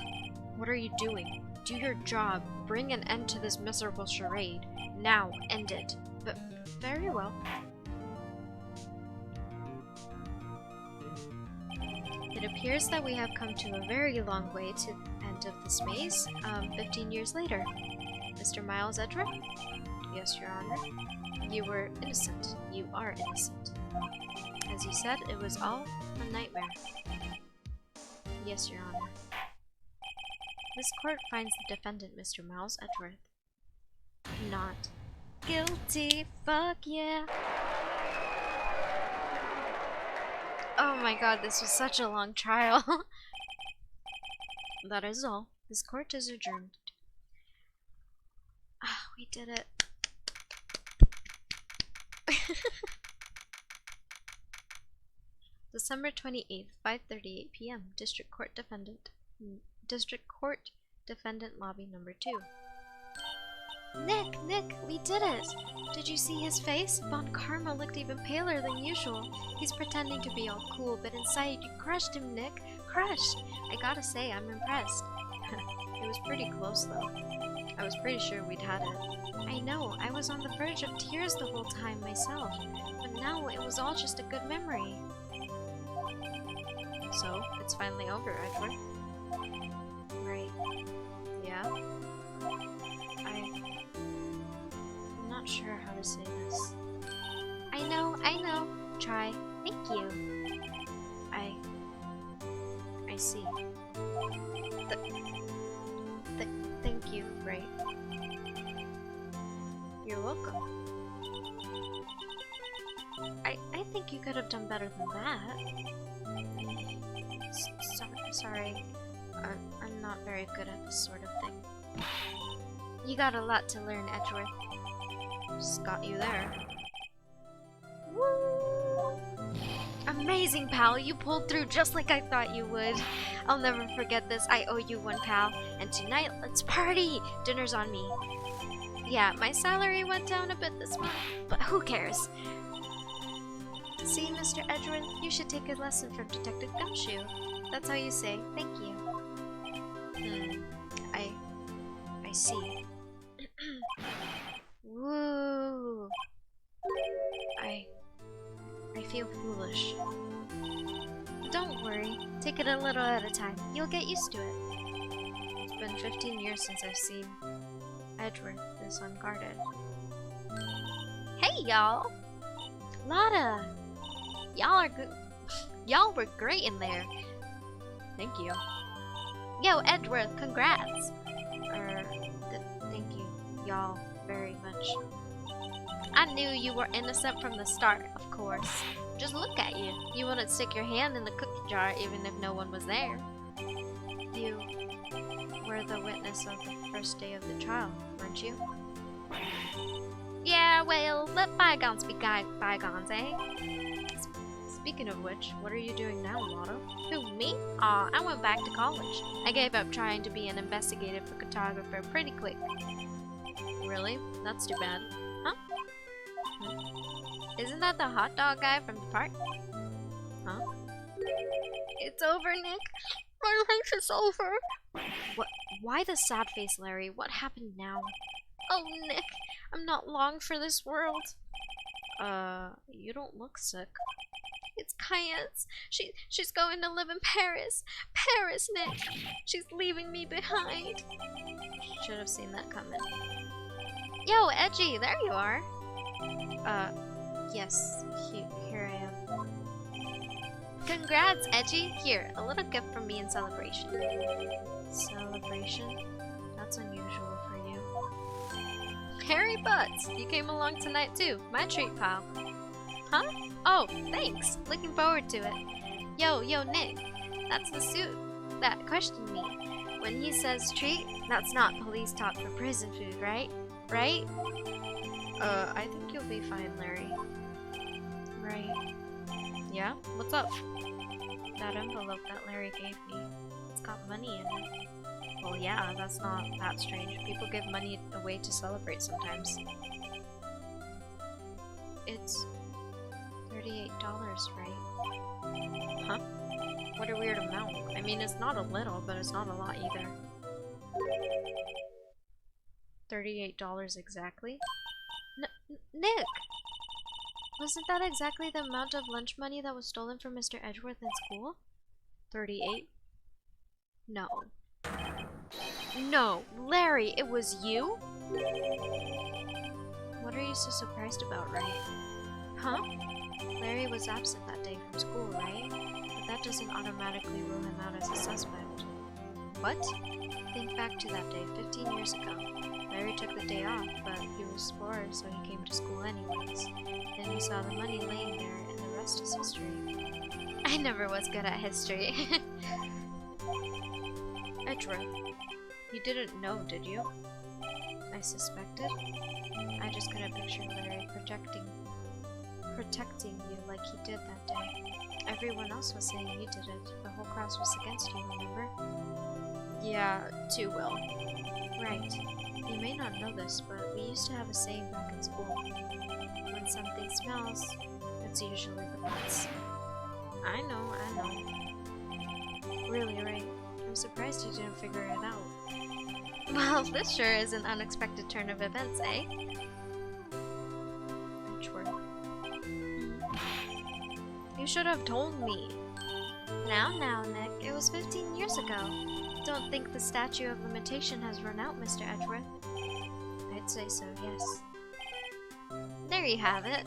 Speaker 1: What are you doing? Do your job. Bring an end to this miserable charade. Now, end it. But very well. It appears that we have come to a very long way to the end of this maze, 15 years later. Mr. Miles Edgeworth? Yes, Your Honor. You were innocent. You are innocent. As you said, it was all a nightmare. Yes, Your Honor. This court finds the defendant, Mr. Miles Edgeworth, not guilty. Fuck yeah. Oh my god, this was such a long trial. That is all. This court is adjourned. Ah, we did it. December 28th, 5:38 p.m. District Court Defendant Lobby number 2.
Speaker 2: Nick, we did it! Did you see his face? Von Karma looked even paler than usual. He's pretending to be all cool, but inside you crushed him, Nick. Crushed! I gotta say, I'm impressed.
Speaker 1: It was pretty close though. I was pretty sure we'd had it.
Speaker 2: I know, I was on the verge of tears the whole time myself, but now it was all just a good memory.
Speaker 1: So, it's finally over, Edward.
Speaker 2: Right.
Speaker 1: Yeah? I'm not sure how to say this.
Speaker 2: I know. Try. Thank you.
Speaker 1: I see. Thank you, Wright. You're welcome.
Speaker 2: I think you could have done better than that.
Speaker 1: Sorry. I'm not very good at this sort of thing.
Speaker 2: You got a lot to learn, Edgeworth.
Speaker 1: Just got you there.
Speaker 2: Woo! Amazing, pal. You pulled through just like I thought you would. I'll never forget this. I owe you one, pal. And tonight, let's party! Dinner's on me. Yeah, my salary went down a bit this month, but who cares? See, Mr. Edgeworth, you should take a lesson from Detective Gumshoe. That's how you say thank you.
Speaker 1: I see.
Speaker 2: Woo!
Speaker 1: I feel foolish.
Speaker 2: Don't worry. Take it a little at a time. You'll get used to it.
Speaker 1: It's been 15 years since I've seen Edgeworth this unguarded.
Speaker 2: Hey, y'all! Lotta! Y'all are good. Y'all were great in there.
Speaker 1: Thank you.
Speaker 2: Yo, Edgeworth, congrats!
Speaker 1: Thank you, y'all, very much.
Speaker 2: I knew you were innocent from the start, of course. Just look at you. You wouldn't stick your hand in the cookie jar even if no one was there.
Speaker 1: You were the witness of the first day of the trial, weren't you?
Speaker 2: Yeah, well, let bygones be bygones, eh?
Speaker 1: Speaking of which, what are you doing now, Lotto?
Speaker 2: Who, me? Aw, I went back to college. I gave up trying to be an investigative photographer pretty quick.
Speaker 1: Really? That's too bad.
Speaker 2: Huh? Isn't that the hot dog guy from the park?
Speaker 1: Huh?
Speaker 2: It's over, Nick. My life is over.
Speaker 1: What? Why the sad face, Larry? What happened now?
Speaker 2: Oh, Nick, I'm not long for this world.
Speaker 1: You don't look sick.
Speaker 2: It's Cayenne's. She's going to live in Paris. Paris, Nick. She's leaving me behind.
Speaker 1: Should have seen that coming.
Speaker 2: Yo, Edgy, there you are.
Speaker 1: Yes, here I am.
Speaker 2: Congrats, Edgy. Here, a little gift from me in celebration.
Speaker 1: Celebration? That's unusual for you.
Speaker 2: Harry Butts, you came along tonight too. My treat, pal. Huh? Oh, thanks. Looking forward to it. Yo, Nick. That's the suit that questioned me. When he says treat, that's not police talk for prison food, right? Right?
Speaker 1: I think you'll be fine, Larry. Right. Yeah? What's up? That envelope that Larry gave me. It's got money in it. Well, yeah, that's not that strange. People give money away to celebrate sometimes. It's $38, right? Huh? What a weird amount. I mean, it's not a little, but it's not a lot either. $38 exactly?
Speaker 2: Nick! Wasn't that exactly the amount of lunch money that was stolen from Mr. Edgeworth in school?
Speaker 1: 38? No.
Speaker 2: No! Larry, it was you?
Speaker 1: What are you so surprised about, Wright?
Speaker 2: Huh?
Speaker 1: Larry was absent that day from school, right? But that doesn't automatically rule him out as a suspect.
Speaker 2: What?
Speaker 1: Think back to that day 15 years ago. Larry took the day off, but he was bored, so he came to school anyways. Then he saw the money laying there, and the rest is history.
Speaker 2: I never was good at history.
Speaker 1: Edgeworth, you didn't know, did you? I suspected. I just couldn't picture Larry protecting you like he did that day. Everyone else was saying you did it. The whole class was against you, remember? Yeah, too well. Right. You may not know this, but we used to have a saying back in school. When something smells, it's usually the butts.
Speaker 2: I know.
Speaker 1: Really, right? I'm surprised you didn't figure it out.
Speaker 2: Well, this sure is an unexpected turn of events, eh?
Speaker 1: Edgeworth.
Speaker 2: You should have told me. Now, Nick. It was 15 years ago. Don't think the statute of limitation has run out, Mr. Edgeworth.
Speaker 1: I'd say so, yes.
Speaker 2: There you have it.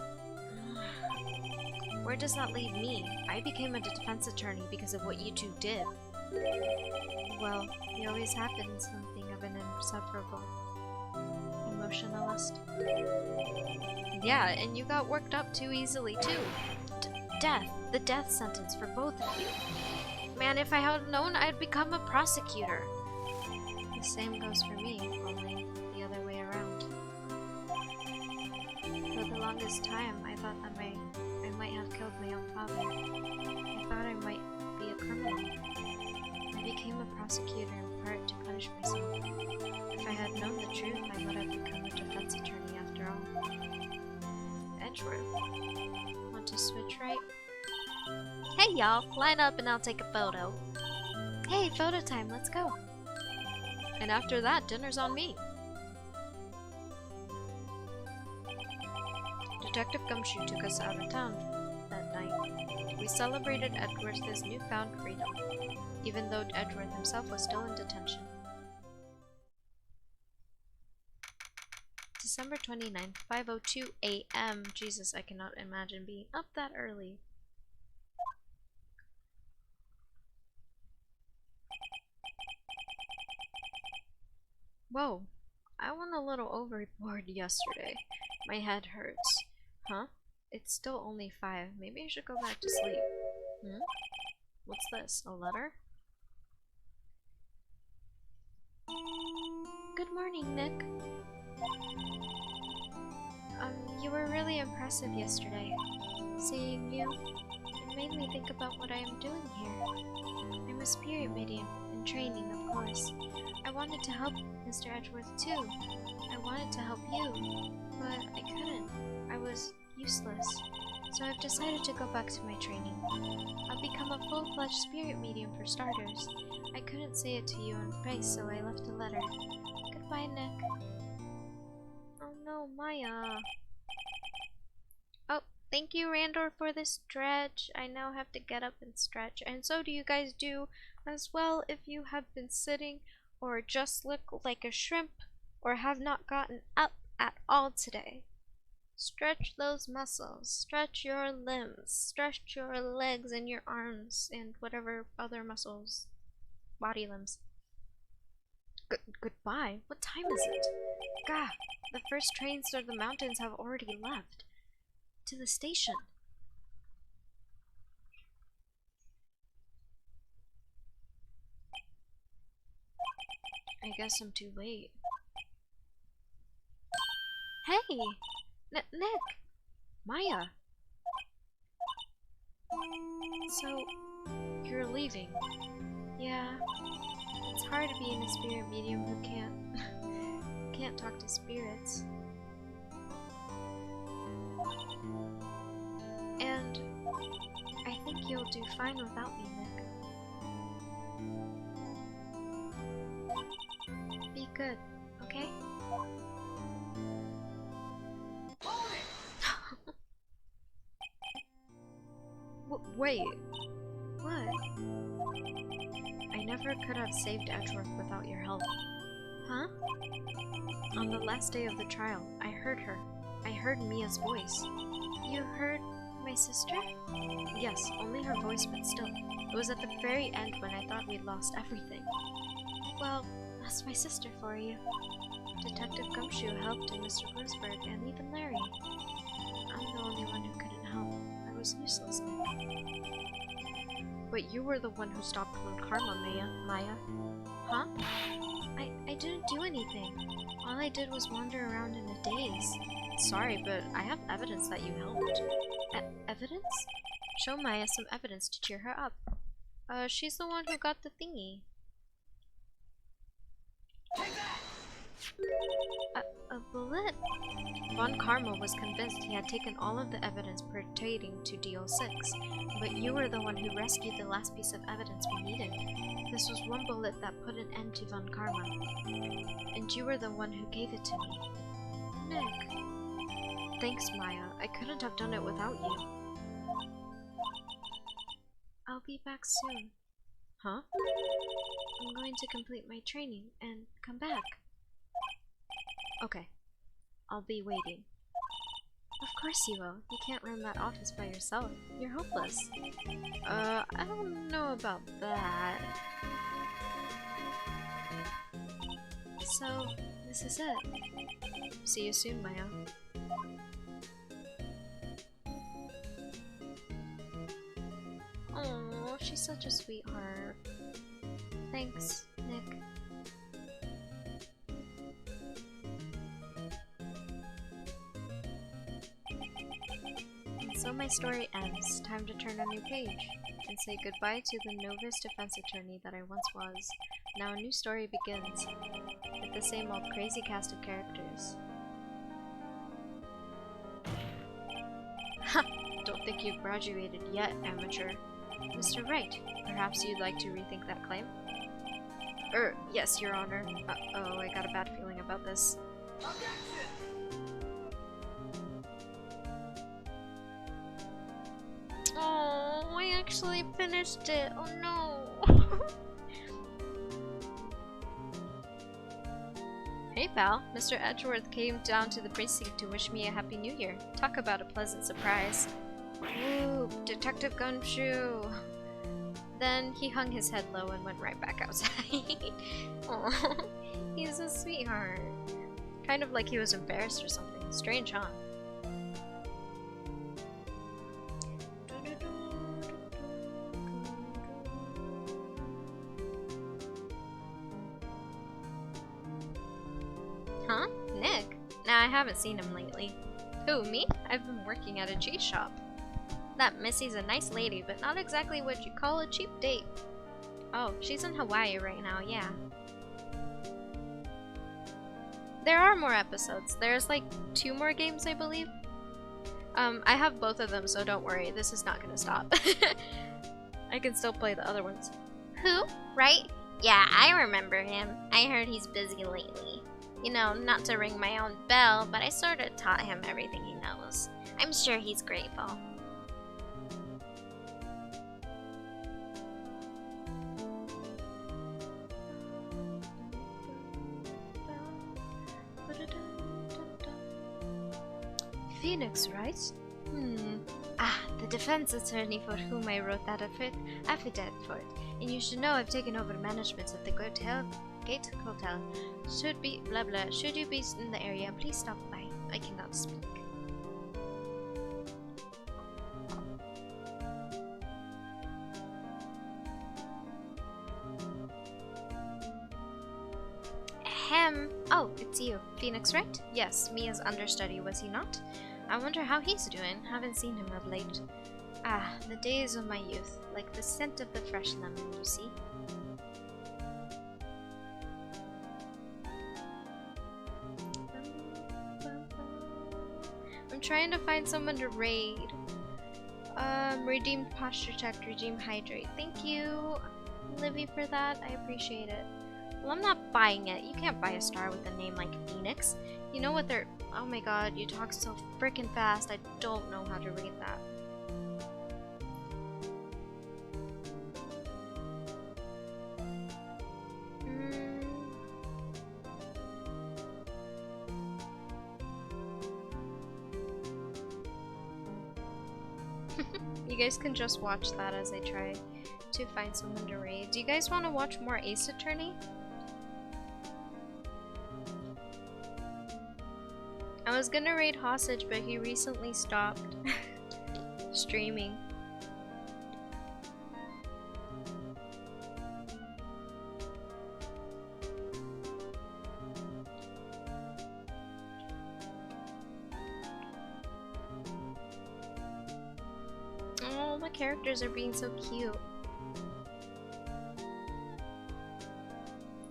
Speaker 1: Where does that leave me? I became a defense attorney because of what you two did. Well, you always have been something of an inseparable emotionalist. Yeah, and you got worked up too easily too. Death. The death sentence for both of you. Man, if I had known, I'd become a prosecutor. The same goes for me, only the other way around. For the longest time, I thought that I might have killed my own father. I thought I might be a criminal. I became a prosecutor in part to punish myself. If I had known the truth, I would have become a defense attorney after all. Edgeworth. Want to switch, right? Hey y'all, line up and I'll take a photo. Hey, photo time, let's go. And after that, dinner's on me. Detective Gumshoe took us out of town that night. We celebrated Edgeworth's newfound freedom, even though Edgeworth himself was still in detention. December 29th, 5:02 a.m. Jesus, I cannot imagine being up that early. Whoa, I went a little overboard yesterday. My head hurts. Huh? It's still only 5. Maybe I should go back to sleep. What's this? A letter? Good morning, Nick. You were really impressive yesterday. Seeing you, it made me think about what I am doing here. I'm a spirit medium, in training, of course. I wanted to help Mr. Edgeworth too. I wanted to help you, but I couldn't. I was useless. So I've decided to go back to my training. I'll become a full-fledged spirit medium for starters. I couldn't say it to you in face, so I left a letter. Goodbye, Nick. Oh no, Maya. Oh, thank you, Randor, for the stretch. I now have to get up and stretch. And so do you guys do as well if you have been sitting or just look like a shrimp or have not gotten up at all today. Stretch those muscles, stretch your limbs, stretch your legs and your arms and whatever other muscles, body limbs. Goodbye? What time is it? Gah, the first trains to the mountains have already left. To the station. I guess I'm too late. Hey! Nick! Maya! So, you're leaving. Yeah. It's hard to be in a spirit medium who can't talk to spirits. And I think you'll do fine without me, Nick. Be good, okay? Wait. What? I never could have saved Edgeworth without your help. Huh? On the last day of the trial, I heard her. I heard Mia's voice. You heard my sister? Yes, only her voice, but still. It was at the very end when I thought we'd lost everything. Well, that's my sister for you. Detective Gumshoe helped, and Mr. Grossberg, and even Larry. I'm the only one who couldn't help. I was useless, Nick. But you were the one who stopped Clone Karma, Maya. Huh? I didn't do anything. All I did was wander around in a daze. Sorry, but I have evidence that you helped. Evidence? Show Maya some evidence to cheer her up. She's the one who got the thingy. A bullet? Von Karma was convinced he had taken all of the evidence pertaining to DL6, but you were the one who rescued the last piece of evidence we needed. This was one bullet that put an end to Von Karma, and you were the one who gave it to me. Nick. Thanks, Maya. I couldn't have done it without you. I'll be back soon. Huh? I'm going to complete my training and come back. Okay. I'll be waiting. Of course you will. You can't run that office by yourself. You're hopeless. I don't know about that. So, this is it. See you soon, Maya. Oh, she's such a sweetheart. Thanks, Nick. And so my story ends. Time to turn a new page and say goodbye to the novice defense attorney that I once was. Now a new story begins with the same old crazy cast of characters. Ha! Don't think you've graduated yet, amateur. Mr. Wright, perhaps you'd like to rethink that claim? Yes, Your Honor. Uh-oh, I got a bad feeling about this. Oh, I actually finished it. Oh no. Hey pal, Mr. Edgeworth came down to the precinct to wish me a happy new year. Talk about a pleasant surprise. Ooh, Detective Gumshoe. Then he hung his head low and went right back outside. Aw, he's a sweetheart. Kind of like he was embarrassed or something. Strange, huh? Huh? Nick? Nah, I haven't seen him lately. Who, me? I've been working at a cheese shop. That Missy's a nice lady, but not exactly what you call a cheap date. Oh, she's in Hawaii right now, yeah. There are more episodes. There's like 2 more games, I believe. I have both of them, so don't worry. This is not gonna stop. I can still play the other ones.
Speaker 2: Who? Right? Yeah, I remember him. I heard he's busy lately. You know, not to ring my own bell, but I sort of taught him everything he knows. I'm sure he's grateful.
Speaker 1: Phoenix, right?
Speaker 2: Ah, the defense attorney for whom I wrote that affidavit for.
Speaker 1: And you should know I've taken over management of the Gate Hotel. Should be blah blah. Should you be in the area, please stop by. I cannot speak.
Speaker 2: Ahem. Oh, it's you.
Speaker 1: Phoenix, right? Yes, Mia's understudy, was he not? I wonder how he's doing. Haven't seen him of late. Ah, the days of my youth, like the scent of the fresh lemon, you see. I'm trying to find someone to raid. Redeemed posture check, redeem hydrate. Thank you, Livy, for that. I appreciate it. Well, I'm not buying it. You can't buy a star with a name like Phoenix. You know what they're... Oh my god, you talk so freaking fast. I don't know how to read that. You guys can just watch that as I try to find someone to raid. Do you guys want to watch more Ace Attorney? I was gonna raid Hostage, but he recently stopped streaming. Oh, the characters are being so cute.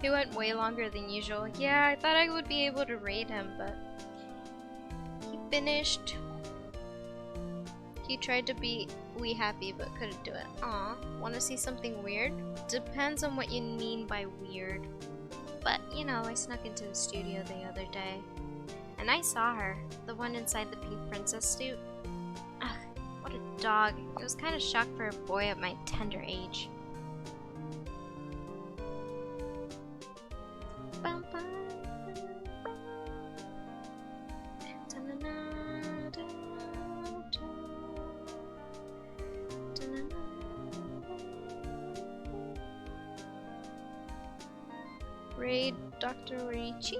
Speaker 1: He went way longer than usual. Yeah, I thought I would be able to raid him, but he finished. He tried to be wee happy, but couldn't do it. Aw, wanna see something weird? Depends on what you mean by weird. But, you know, I snuck into the studio the other day. And I saw her, the one inside the pink princess suit. Ugh, what a dog. I was kinda shocked for a boy at my tender age. Bum, bum, bum, bum. Da-na-na-da. Raid Dr. Ricci?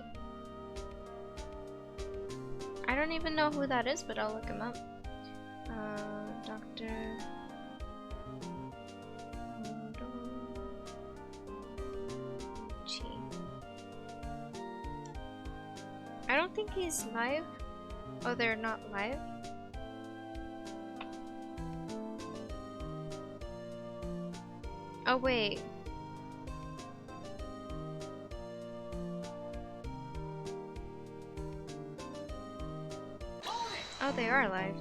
Speaker 1: I don't even know who that is, but I'll look him up. Dr. Ricci. I don't think he's live. Oh, they're not live? Oh, wait. Oh, they are live.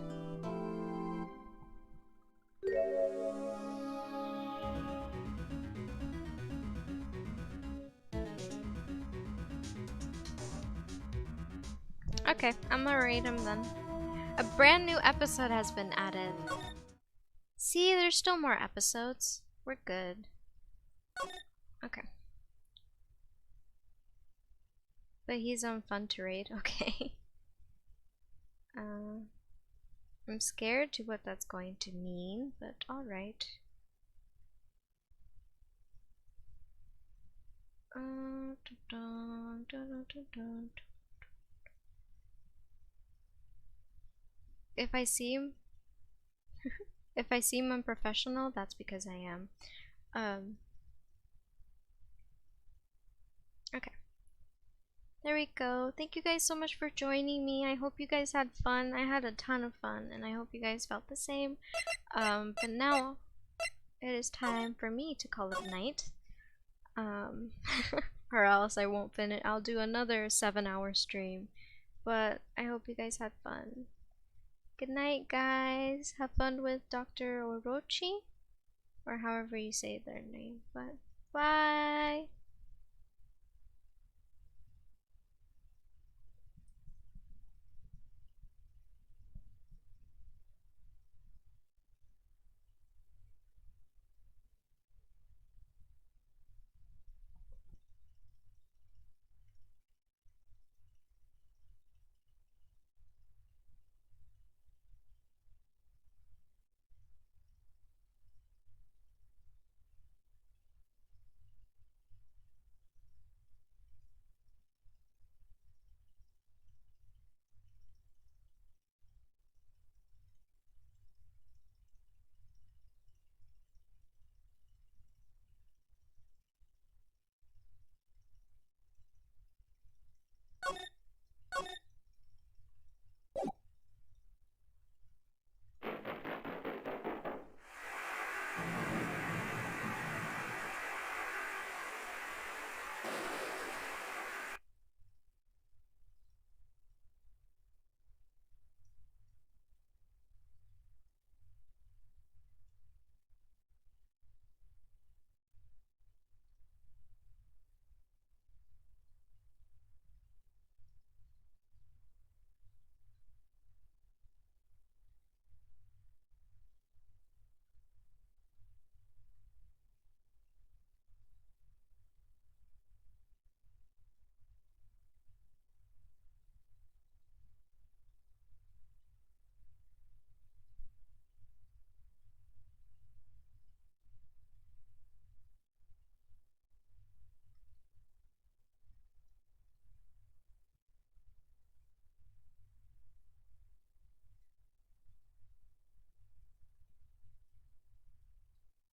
Speaker 1: Okay, I'm gonna rate them then. A brand new episode has been added. See, there's still more episodes. We're good. Okay. But he's on fun to raid. Okay. I'm scared to what that's going to mean, but alright. If I seem if I seem unprofessional, that's because I am. Okay. There we go. Thank you guys so much for joining me. I hope you guys had fun. I had a ton of fun, and I hope you guys felt the same. But now it is time for me to call it a night. Or else I won't finish. I'll do another 7-hour stream. But I hope you guys had fun. Good night, guys. Have fun with Dr. Orochi, or however you say their name. But bye.